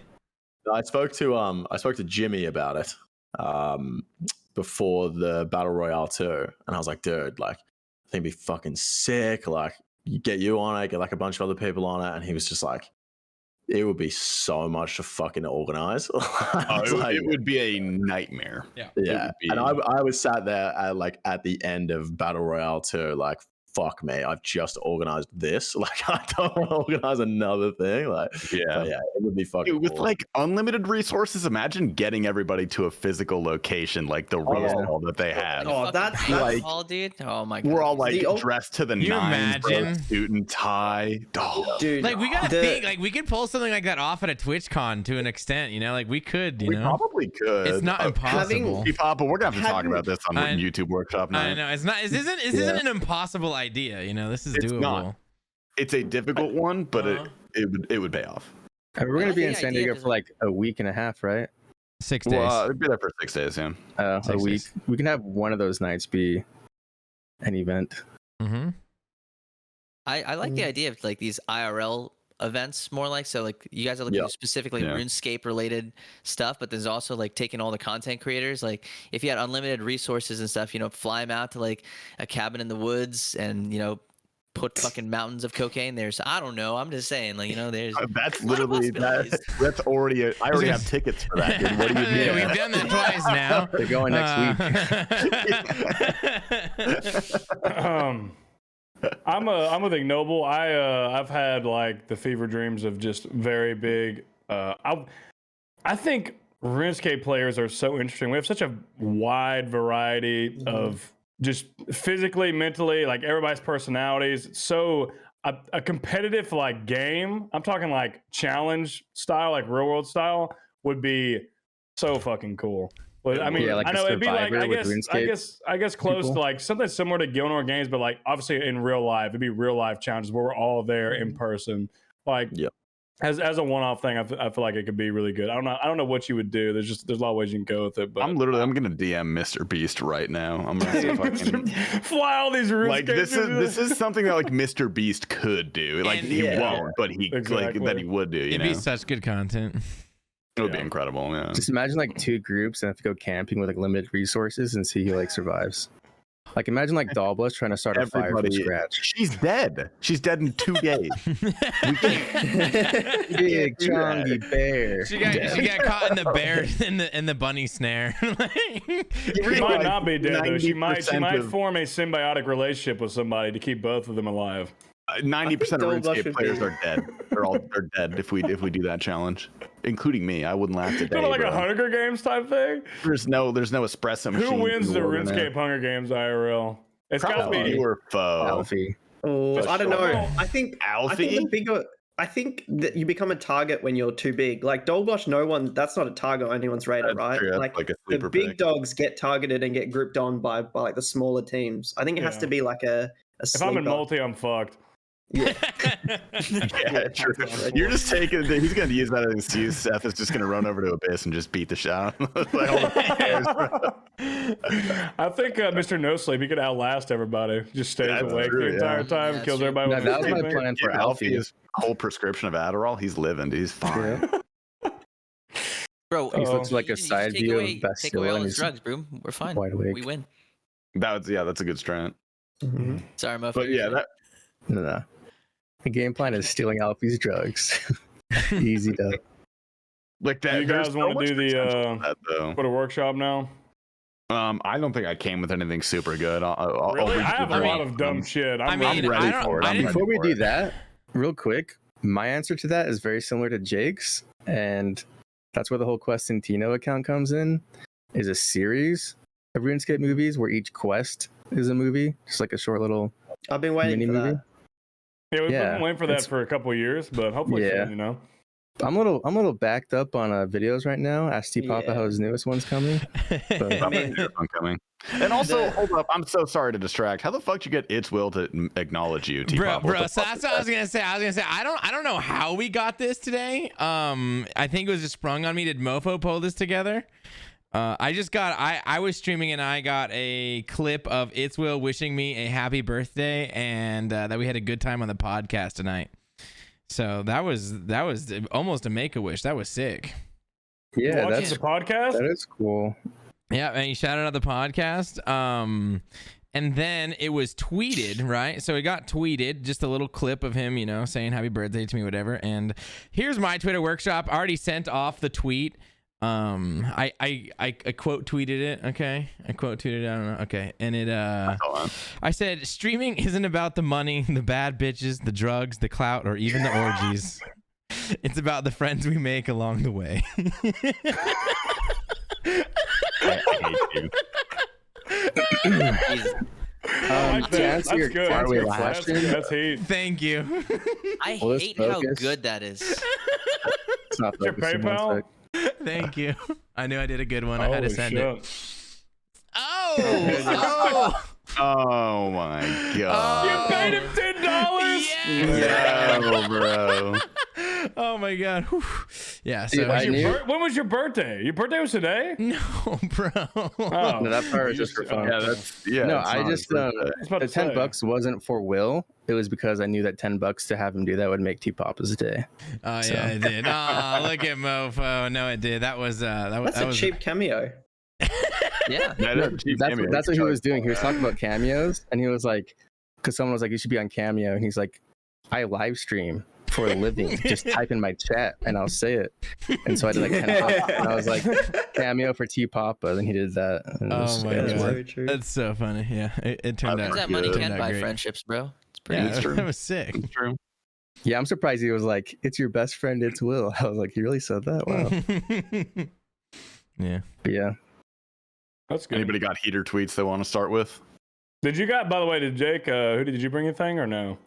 I spoke to Jimmy about it before the Battle Royale 2, and I was like, dude, like I think it'd be fucking sick, like you get you on it, get like a bunch of other people on it, and he was just like, it would be so much to fucking organize. It would be a nightmare. Yeah. And I was sat there at the end of Battle Royale 2, like, fuck me, I've just organized this. Like, I don't want to organize another thing. Like, yeah, it would be fucking with cool. like unlimited resources. Imagine getting everybody to a physical location, like the roast hall that they have. Oh, that's like, dude. Oh my god. We're all like dressed to the nines, bro, suit and tie. Oh. Dude, like we gotta think, like we could pull something like that off at a TwitchCon to an extent, you know, like we could, you know, probably could. It's not impossible. But we're gonna have to talk about this on YouTube workshop now. I know it's not. This isn't an impossible idea, you know. This is doable. Not. It's a difficult one, but it would pay off. We're gonna be in San Diego for like a week and a half, right? 6 days. Well, it'd be there for 6 days, yeah. A week. We can have one of those nights be an event. Mm-hmm. I like the idea of like these IRL events more like, so like you guys are looking at specifically RuneScape related stuff, but there's also like taking all the content creators, like if you had unlimited resources and stuff, you know, fly them out to like a cabin in the woods and, you know, put fucking mountains of cocaine there. So I don't know, I'm just saying, like, you know, there's that's literally that's already I already have tickets for that, dude. What do you mean? Yeah, we've done that twice now. They're going next week. I'm with Ignoble. I've had like the fever dreams of just very big. I think RuneScape players are so interesting. We have such a wide variety of just physically, mentally, like everybody's personalities. So a competitive like game, I'm talking like challenge style, like real world style, would be so fucking cool. But I mean, like I know it'd be like I guess close people. to like something similar to Gilmore Games, but like obviously in real life, it'd be real life challenges where we're all there in person. Like as a one-off thing, I feel like it could be really good. I don't know what you would do. There's a lot of ways you can go with it. But I'm gonna DM Mr. Beast right now. I'm gonna see if I can fly all these routes. Like this is something that like Mr. Beast could do. Like he won't, but he like that he would do. You It'd know? be such good content. It would be incredible. Yeah. Just imagine like two groups and have to go camping with like limited resources and see who like survives. Like imagine like Dalbus trying to start a fire from scratch. She's dead. She's dead in 2 days. Big chunky bear. She got caught in the bear in the bunny snare. She might not be dead though. She might form a symbiotic relationship with somebody to keep both of them alive. 90% of RuneScape players are dead. They're dead if we do that challenge, including me. I wouldn't last a day. Like a Hunger Games type thing. There's no espresso machine. Who wins the RuneScape Hunger Games IRL? It's got to be you or foe. Alfie. Oh, I don't know. I think Alfie. I think that you become a target when you're too big. Like Dolbosh, that's not a target on anyone's radar, That's right? true. Like a the big dogs get targeted and get grouped on by like the smaller teams. I think it has to be like a If I'm in multi, I'm fucked. Yeah. Yeah, true. You're just taking. He's gonna use that as an excuse. Seth is just gonna run over to Abyss and just beat the shit out of him. Like, hold on. I think Mr. No Sleep, he could outlast everybody. Just stays That's awake true, the entire yeah. time, Yeah, kills that's everybody. No, with that was his my teammates. plan for Give Alfie. his whole prescription of Adderall. He's living. Dude. He's fine. Bro, He looks like a you just side take view away, of Best take away all and his he's drugs, bro. We're fine. wide awake. We win. That's a good strat. Sorry, Muff. But yeah, that No. The game plan is stealing Alfie's drugs. Easy to. like that. You there's guys so want to much do potential in the that, though. for the workshop now? I don't think I came with anything super good. I'll Really? read I have the a lot very- of dumb shit. I I'm mean, ready I don't- for it. I I'm didn't- ready Before we for do it. that, real quick, my answer to that is very similar to Jake's, and that's where the whole Questantino account comes in. Is a series of RuneScape movies where each quest is a movie, just like a short little I've been waiting mini for movie. that. Yeah, we've Yeah, been waiting for that it's- for a couple of years, but hopefully Yeah. soon, you know. I'm a little backed up on videos right now. Ask T Papa Yeah. how his newest one's coming. But, I mean, I'm coming. And also, The- hold up. I'm so sorry to distract. How the fuck did you get It's Will to acknowledge you, Bro, T-Pop? What the so fuck that's is what I was that? gonna say. I don't know how we got this today. I think it was just sprung on me. Did Mofo pull this together? I was streaming and I got a clip of It's Will wishing me a happy birthday and that we had a good time on the podcast tonight. So that was almost a Make-A-Wish. That was sick. yeah, Watch that's the podcast. that is cool. Yeah, and he shouted out the podcast. And then it was tweeted, right? So it got tweeted, just a little clip of him, saying happy birthday to me, whatever. And here's my Twitter workshop. I already sent off the tweet. I quote tweeted it. Okay, I quote tweeted it. I don't know. Okay, and I said streaming isn't about the money, the bad bitches, the drugs, the clout, or even the orgies. It's about the friends we make along the way. I hate you. Jesus. I like to that. answer That's your good. are we That's laughing? that's heat. Thank you. I Well, let's hate how focus. good that is. It's not Your focusing, one PayPal? sec. Thank you. I knew I did a good one. I had to Holy send it. shit. Oh! Oh my god. You paid him $10. Yeah. No, bro. Oh my god. Whew. Yeah. So Dude, I knew- When was your birthday? Your birthday was today? no, bro. Oh, No, that part was you just for fun. Yeah, that's yeah. No, it's I not just his uh, birthday. I was about the to $10 say. wasn't for Will. It was because I knew that $10 to have him do that would make T Papa's day. Oh So. yeah, it did. Oh, look at Mofo. No, it did. That was That's that a was cheap cameo. Yeah. That No, is cheap that's cameo. what he was doing. He was talking about cameos, and he was like, because someone was like, "You should be on Cameo," and he's like, "I live stream for a living. Just type in my chat, and I'll say it." And so I did like $10, and I was like, "Cameo for T Papa," and he did that. And it Oh was- my it was God. worth- Very true. That's so funny. Yeah, it turned I out. Sometimes that money good. can Turned out buy great. friendships, bro. It's pretty Yeah, It's true. that was sick. It's true. Yeah, I'm surprised he was like, "It's your best friend, it's Will." I was like, "He really said that? Wow." Yeah. But yeah. That's good. Anybody got heater tweets they want to start with? Did you got? By the way, did Jake? Who did you bring anything or no?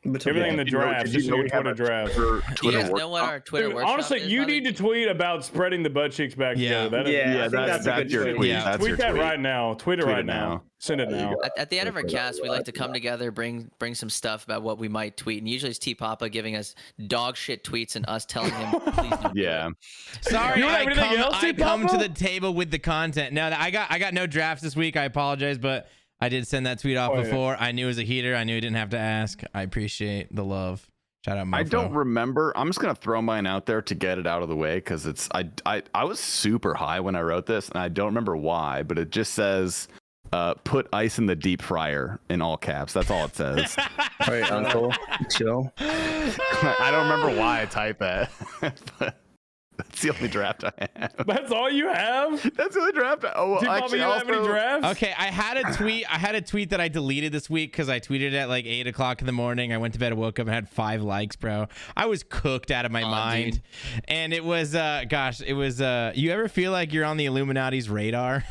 Everything in the Did you know- draft. did Just you know your we have Twitter a draft. Do you Twitter guys know what our Twitter Dude, workshop honestly, is, you by the need to way? tweet about spreading the butt cheeks back Yeah. together. That is- Yeah, I Yeah, think that's that's a good your tweet. tweet. Yeah. That's tweet your that tweet. right now. Tweet it Tweet right it now. now. Send it There you now. go. At the end of our cast, we like to come together, bring some stuff about what we might tweet, and usually it's T Papa giving us dog shit tweets and us telling him, "Please don't." do Yeah. it." Sorry, You don't have anything else, I come to T-Papa? the table with the content. No, I got no drafts this week. I apologize, but I did send that tweet off Oh, yeah. before. I knew it was a heater. I knew I didn't have to ask. I appreciate the love. Shout out, Mofo. I don't remember. I'm just gonna throw mine out there to get it out of the way because it's I was super high when I wrote this and I don't remember why, but it just says put ice in the deep fryer in all caps. That's all it says. All right, Uncle, chill. I don't remember why I typed that, but that's the only draft I have. That's all you have? That's the only draft. Oh, T-Papa, actually, you don't have any also, drafts? Okay, I had a tweet that I deleted this week because I tweeted at like 8 o'clock in the morning. I went to bed, woke up, and had 5 likes, bro. I was cooked out of my mind. Dude. And it was, you ever feel like you're on the Illuminati's radar?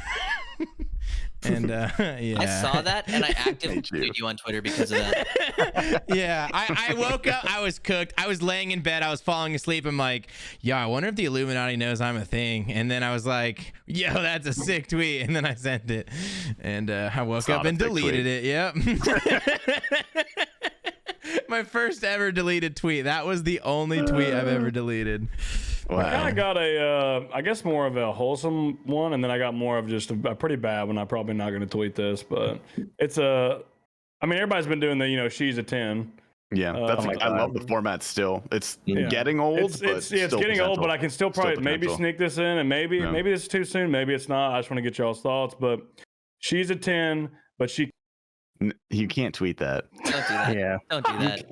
And yeah. I saw that and I actively Hate you. tweeted you on Twitter because of that. Yeah, I woke up, I was cooked. I was laying in bed, I was falling asleep. I'm like, yeah, I wonder if the Illuminati knows I'm a thing. And then I was like, yo, that's a sick tweet. And then I sent it. And I woke It's up not a and sick deleted tweet. it. Yep. My first ever deleted tweet. That was the only tweet I've ever deleted. I kind of got a, I guess more of a wholesome one, and then I got more of just a pretty bad one. I'm probably not going to tweet this, but it's I mean, everybody's been doing the, she's a 10. Yeah, that's I love the format still. It's getting old. It's getting old, but I can still probably maybe sneak this in, and maybe it's too soon, maybe it's not. I just want to get y'all's thoughts, but she's a 10, but she. You can't tweet that. Don't do that. Yeah. Don't do that.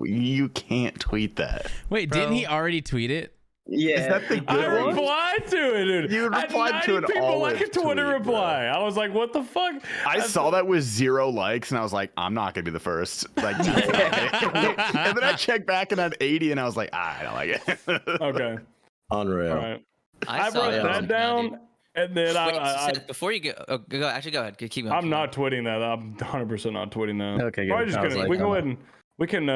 You can't tweet that. Wait, didn't he already tweet it? Yeah. Is that the good I one? replied to it, dude. You replied to an people like a olive Twitter tweet, reply. I was like, what the fuck? I saw that with 0 likes, and I was like, I'm not gonna be the first. Like, and then I checked back and had 80, and I was like, I don't like it. Okay. Unreal. All right. I I wrote that down, and then Wait, before you go, go ahead. Keep going. I'm not tweeting that. I'm 100% not tweeting that. Okay, Probably good. just I was gonna. like, We go ahead and we can.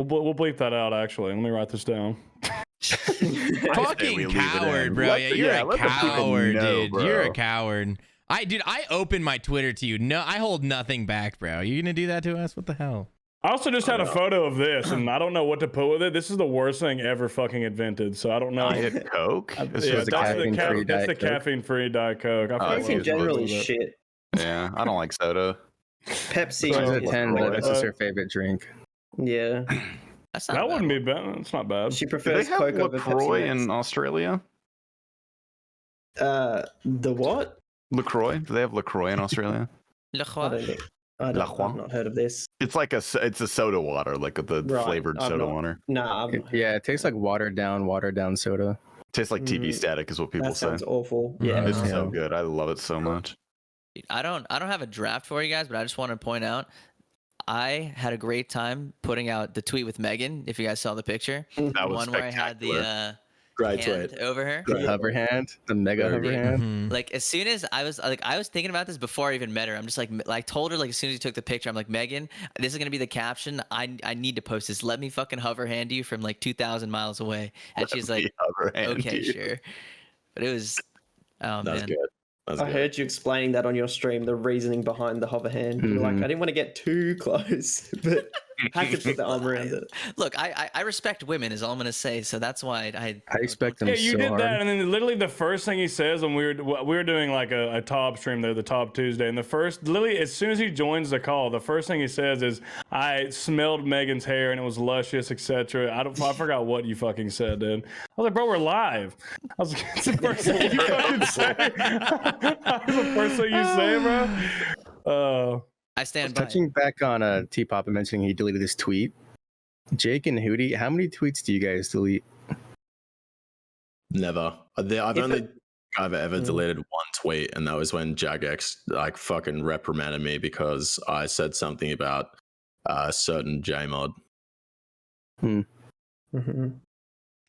We'll bleep that out. Actually, let me write this down. Fucking coward, bro. Yeah, you're a coward, dude. Bro. You're a coward. I opened my Twitter to you. No, I hold nothing back, bro. You gonna do that to us? What the hell? I also just had a photo of this, and I don't know what to put with it. This is the worst thing ever fucking invented. So I don't know. Diet Coke. That's the caffeine-free Diet Coke. I Coke in general is shit. Yeah, I don't like soda. Pepsi. She's a is 10, like- but this is her favorite drink. Yeah. That's not that bad. wouldn't be bad. It's not bad. She Do they prefers have Coke over LaCroix Pepsi in Australia? Max. The what? LaCroix? Do they have LaCroix in Australia? Le I Croix. don't know. I've not heard of this. It's like it's a soda water, like the Right, flavored I've soda not- water. Nah, Yeah, it tastes like watered down soda. Tastes like TV Mm, static, is what people that say. sounds awful. Yeah. It's Yeah. so good. I love it so much. I don't have a draft for you guys, but I just want to point out I had a great time putting out the tweet with Megan. If you guys saw the picture, That was one where I had spectacular. the Great hand tweet. over her. The hover hand, the mega Very hover good. hand. Mhm. Like as soon as I was thinking about this before I even met her. I'm just like told her like as soon as you took the picture, I'm like, Megan, this is gonna be the caption. I need to post this. Let me fucking hover hand you from like 2,000 miles away. And she's like, okay, sure. But it was, oh That's man. good. That's I good. heard you explaining that on your stream, the reasoning behind the hover hand. You're like, Mhm. I didn't want to get too close, but I had to put the arm around it. Look, I respect women is all I'm gonna say. So that's why I respect them Yeah, you so did hard. that, and then literally the first thing he says when we were doing like a top stream there, the top Tuesday, and literally as soon as he joins the call, the first thing he says is, "I smelled Megan's hair and it was luscious, etc." I forgot what you fucking said, dude. I was like, "Bro, we're live." I was like, "It's the first thing you fucking say." That's the first thing you say, bro. I stand by. Touching back on T-Pop and mentioning he deleted his tweet. Jake and Hooti, how many tweets do you guys delete? Never. I've If only I've ever Mm. deleted one tweet, and that was when Jagex like fucking reprimanded me because I said something about a certain Jmod. Mm-hmm.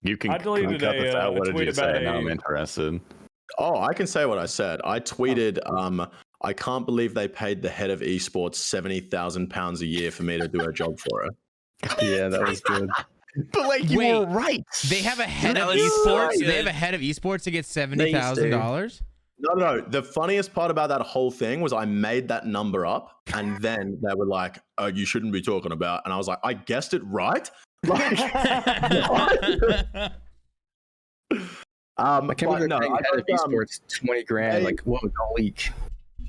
You can I deleted cut this out. a What did tweet you about say? Now a- I'm interested. Oh, I can say what I said. I tweeted, I can't believe they paid the head of esports £70,000 a year for me to do a job for her. Yeah, that was good. But like you Wait. were right. They have a head That of was so esports. They good. have a head of esports to get $70,000. No. The funniest part about that whole thing was I made that number up, and then they were like, "Oh, you shouldn't be talking about." And I was like, "I guessed it right." Like, I can't but believe no, they're paying I head of got, esports 20 grand. they- Like, what was all leak?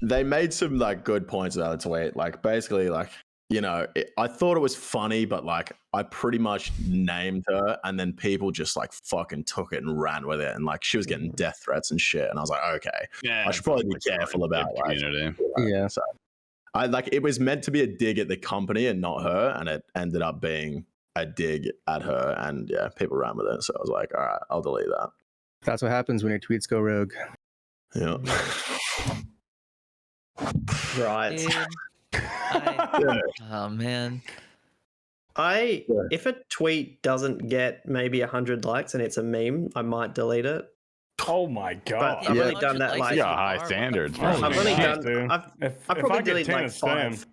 they made some like good points about the tweet. Like, basically, like, you know, I thought it was funny, but like, I pretty much named her, and then people just like fucking took it and ran with it, and like, she was getting death threats and shit. And I was like, okay, Yeah, I should probably be careful about like, community. Yeah. So I like it was meant to be a dig at the company and not her, and it ended up being a dig at her, and yeah, people ran with it. So I was like, all right, I'll delete that. That's what happens when your tweets go rogue. Yeah. Right. Dude, oh man. If a tweet doesn't get maybe 100 likes and it's a meme, I might delete it. Oh my god. I've Yeah, only done that, like- Yeah, high standards. Oh, I've only shit, done. dude. I've If probably I get deleted 10, like it's 10. 5.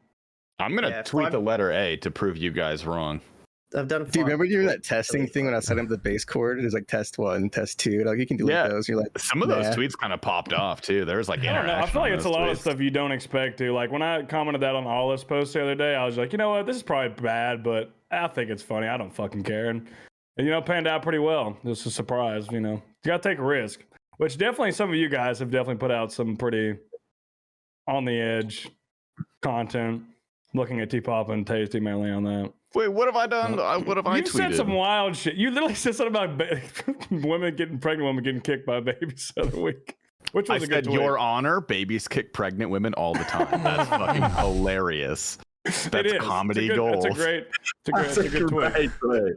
I'm gonna Yeah, tweet five- the letter A to prove you guys wrong. I've done. Do you remember doing that testing thing when I set up the base chord? It was like test 1, test 2. Like you can delete those. You're like, some of those tweets kind of popped off too. There's like I don't know. I feel like it's a lot of stuff you don't expect to. Like when I commented that on Olive's post the other day, I was like, you know what, this is probably bad, but I think it's funny. I don't fucking care. And panned out pretty well. This is a surprise. You gotta take a risk. Which definitely some of you guys have definitely put out some pretty on the edge content. Looking at T-Pop and Tasty mainly on that. Wait, what have I done? What have I tweeted? You said some wild shit. You literally said something about pregnant women getting kicked by babies the other week. Which was I a good said, tweet. Your Honor, babies kick pregnant women all the time. That's fucking hilarious. That's comedy gold. It's a good tweet.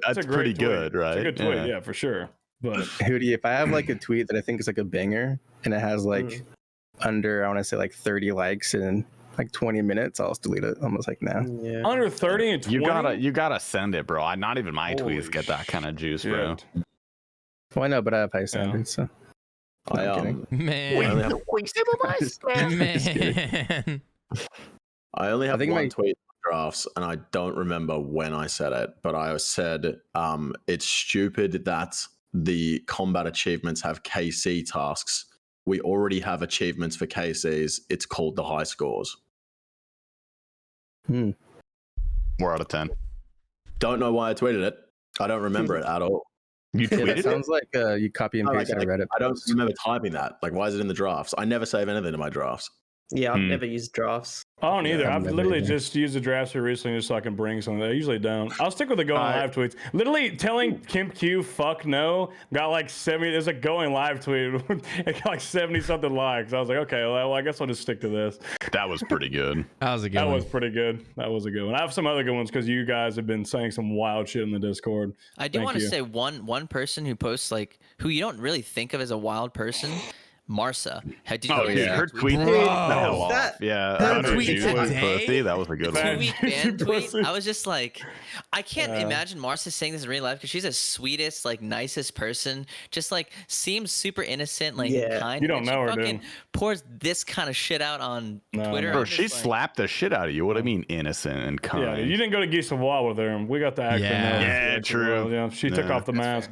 That's pretty good, right? It's a good tweet, yeah, for sure. But Hooti, if I have like a tweet that I think is like a banger and it has like under, I want to say like 30 likes and like 20 minutes, I'll just delete it. I'm just like, nah. Yeah. under 30 and 20? You gotta send it, bro. Not even my Holy tweets get that kind of juice, shit. bro. Well, I know, but I have high standards, so. No, I'm kidding. Man. Man. I only have I think one my- tweet on drafts, and I don't remember when I said it, but I said it's stupid that the combat achievements have KC tasks. We already have achievements for KCs. It's called the high scores. 4 out of 10. Don't know why I tweeted it. I don't remember it at all. You Yeah, tweeted that it? sounds like you copy and paste on a Reddit. I don't remember typing that. Like, why is it in the drafts? I never save anything in my drafts. Yeah, I've never used drafts. I don't either. Yeah, I've never literally either. just used the drafts here recently just so I can bring something. I usually don't. I'll stick with the going live tweets. Literally telling Kim Q fuck no got like 70. There's a going live tweet. It got like 70 something likes. I was like, okay, well, I guess I'll just stick to this. That was pretty good. That was a good That one. was pretty good. That was a good one. I have some other good ones because you guys have been saying some wild shit in the Discord. I do Thank want to you. say one person who posts like who you don't really think of as a wild person, Marsa. Did you Oh, see yeah. Her tweet? tweet. Bro. Yeah. Her That tweet today? That was a good Bad one. Two-week ban tweet. pussy. I was just like, I can't imagine Marcia saying this in real life because she's the sweetest, like nicest person. Just like seems super innocent, like Yeah. kind. You don't and know her, she fucking dude. pours this kind of shit out on Twitter. no. Bro, I'm she just like, slapped the shit out of you. What do you mean innocent and kind? Yeah, you didn't go to Geese of Wall with her. We got the actor. Yeah. now. Yeah, true. Yeah, she took Yeah. off the mask.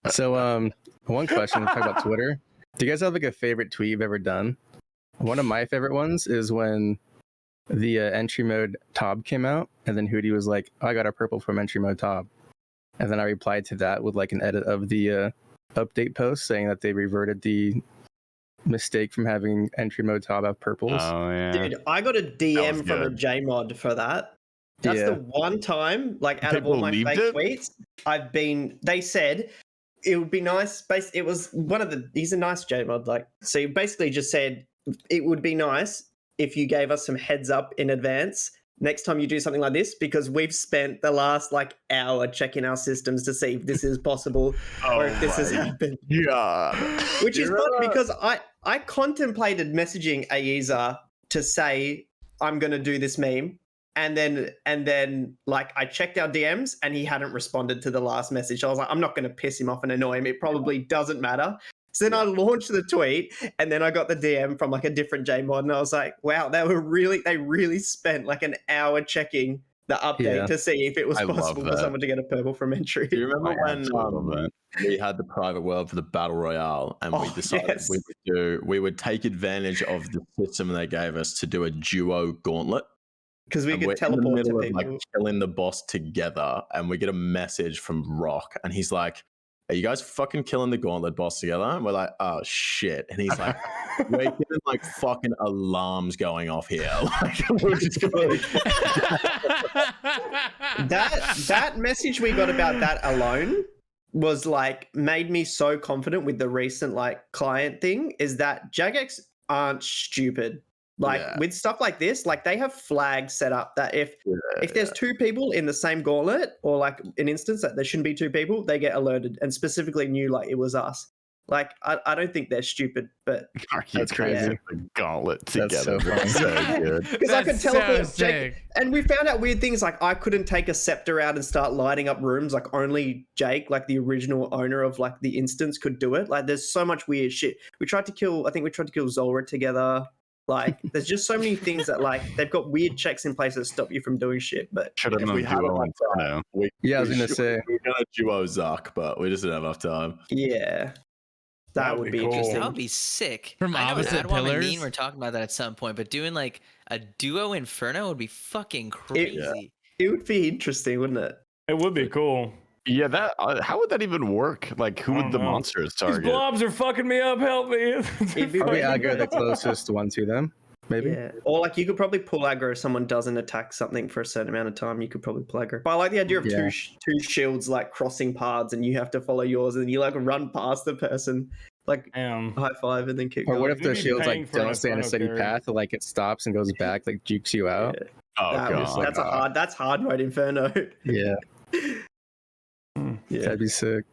So, one question, talk about Twitter. Do you guys have like a favorite tweet you've ever done? One of my favorite ones is when the entry mode Tob came out, and then Hooti was like, I got a purple from entry mode Tob. And then I replied to that with like an edit of the update post saying that they reverted the mistake from having entry mode Tob have purples. Oh yeah. Dude, I got a was DM from a good. JMod for that. That's the one time, like, out of all my People fake believed tweets, they said it would be nice. It was he's a nice JMod. Like, so he basically just said it would be nice if you gave us some heads up in advance next time you do something like this, because we've spent the last like hour checking our systems to see if this is possible or if this has happened. Yeah. Which is fun because I contemplated messaging Aiza to say I'm going to do this meme, and then like I checked our DMs and he hadn't responded to the last message. I was like, I'm not going to piss him off and annoy him. It probably doesn't matter. So then I launched the tweet, and then I got the DM from like a different JMod, and I was like, wow, they really spent like an hour checking the update to see if it was I love possible for that. someone to get a purple from entry. Do you remember when absolutely. we had the private world for the battle royale, and we decided we would take advantage of the system they gave us to do a duo gauntlet? Because we And could we're in the teleport middle to of people. like killing the boss together, and we get a message from Rock, and he's like, "Are you guys fucking killing the gauntlet boss together?" And we're like, "Oh shit!" And he's like, "We're getting like fucking alarms going off here." Like, we're just going. that message we got about that alone was like made me so confident with the recent like client thing, is that Jagex aren't stupid. Like with stuff like this, like they have flags set up that if there's two people in the same gauntlet, or like an instance that there shouldn't be two people, they get alerted and specifically knew like it was us. Like I don't think they're stupid, but That's crazy. The gauntlet That's together. so That's so good. because I could That's teleport so Jake, sick. and we found out weird things like I couldn't take a scepter out and start lighting up rooms. Like only Jake, like the original owner of like the instance, could do it. Like there's so much weird shit. I think we tried to kill Zolra together. Like, there's just so many things that like they've got weird checks in place that stop you from doing shit. But Should have If known we had duo enough Inferno. Yeah, I was gonna should- say. we were gonna duo Zuck, but we just didn't have enough time. yeah, that would be cool. interesting. That would be sick. From I know opposite Adwam and pillars? Mean were talking about that at some point, but doing like a duo Inferno would be fucking crazy. It would be interesting, wouldn't it? It would be cool. Yeah, that. How would that even work? Like, who I would don't the know. monsters These target? blobs are fucking me up. Help me. It'd be Probably really- aggro the closest one to them. Maybe. Yeah. Or like you could probably pull aggro if someone doesn't attack something for a certain amount of time. You could probably pull aggro. But I like the idea of Yeah. two shields like crossing paths, and you have to follow yours, and you like run past the person, like Damn. high five, and then keep Or going. what if You'd the be shields paying like for an don't stay on a Inferno steady carry. path, or like it stops and goes back, like jukes you out? Oh god. That's hard mode Inferno. Yeah, Yeah. that'd be sick.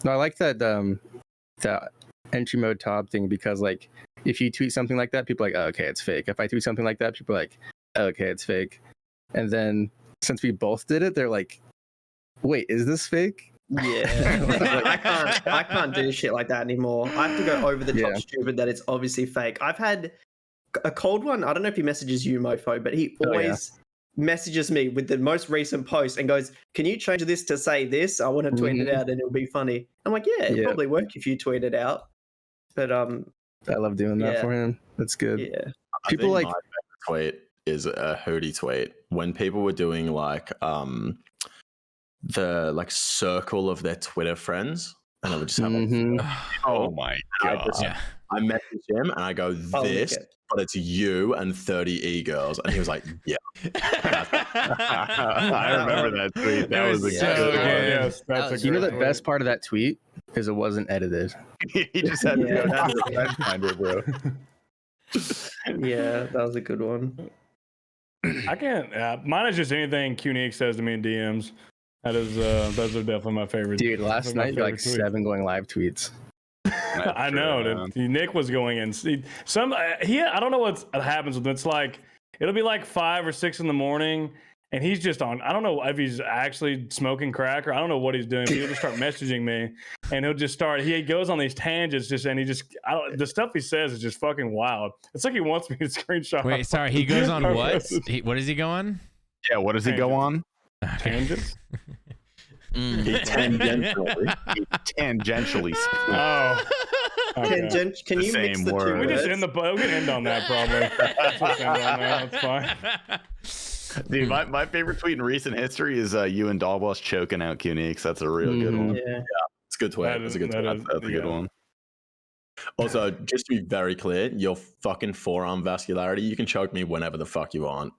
No, I like that that entry mode top thing because like if you tweet something like that, people are like, oh, okay, it's fake. If I tweet something like that, people are like, oh, okay, it's fake. And then since we both did it, they're like, wait, is this fake? Yeah. I can't do shit like that anymore. I have to go over the top Yeah. stupid that it's obviously fake. I've had a cold one. I don't know if he messages you, Mofo, but he Oh, yeah. always messages me with the most recent post and goes, can you change this to say this? I want to tweet it out and it'll be funny. I'm like, yeah, it'll Yeah. probably work if you tweet it out. But I love doing that Yeah. for him. That's good. yeah. I People think like- my favorite tweet is a Hooti tweet when people were doing like the like circle of their Twitter friends, and I would just have like, Mhm. Oh my I god. just- Yeah. I message him and I go I'll link this, it. but it's you and 30 e-girls, and he was like, yeah. I remember that tweet. That It was a was good so one. good. Yes, that's was a You know great the tweet. best part of that tweet is it wasn't edited. He just had to Yeah, go down that's- to the fence finder, bro. Yeah, that was a good one. I can't. Mine is just anything Qnique says to me in DMs. That is, those are definitely my favorite. Dude, last those are my night you had like favorite tweets. 7 going live tweets. I know that Nick was going in. Some I don't know what happens with him. It's like it'll be like 5 or 6 in the morning, and he's just on. I don't know if he's actually smoking crack or I don't know what he's doing. But he'll just start messaging me, and he'll just start. He goes on these tangents, the stuff he says is just fucking wild. It's like he wants me to screenshot. Wait, sorry. He goes on our what? message. What does he go on? Yeah, what does he go on? Tangents? Mm. He tangentially. He tangentially speaks. Oh. Okay. Tangent, can The you mix same the two word. We words? just end we can end on that probably. Just end on that. That's fine. Dude, my favorite tweet in recent history is you and Dollboss choking out Qniques. That's a real good one. Yeah. It's a good tweet. That It's is- a good that tweet. is- That's a good yeah. one. Also, just to be very clear, your fucking forearm vascularity, you can choke me whenever the fuck you want.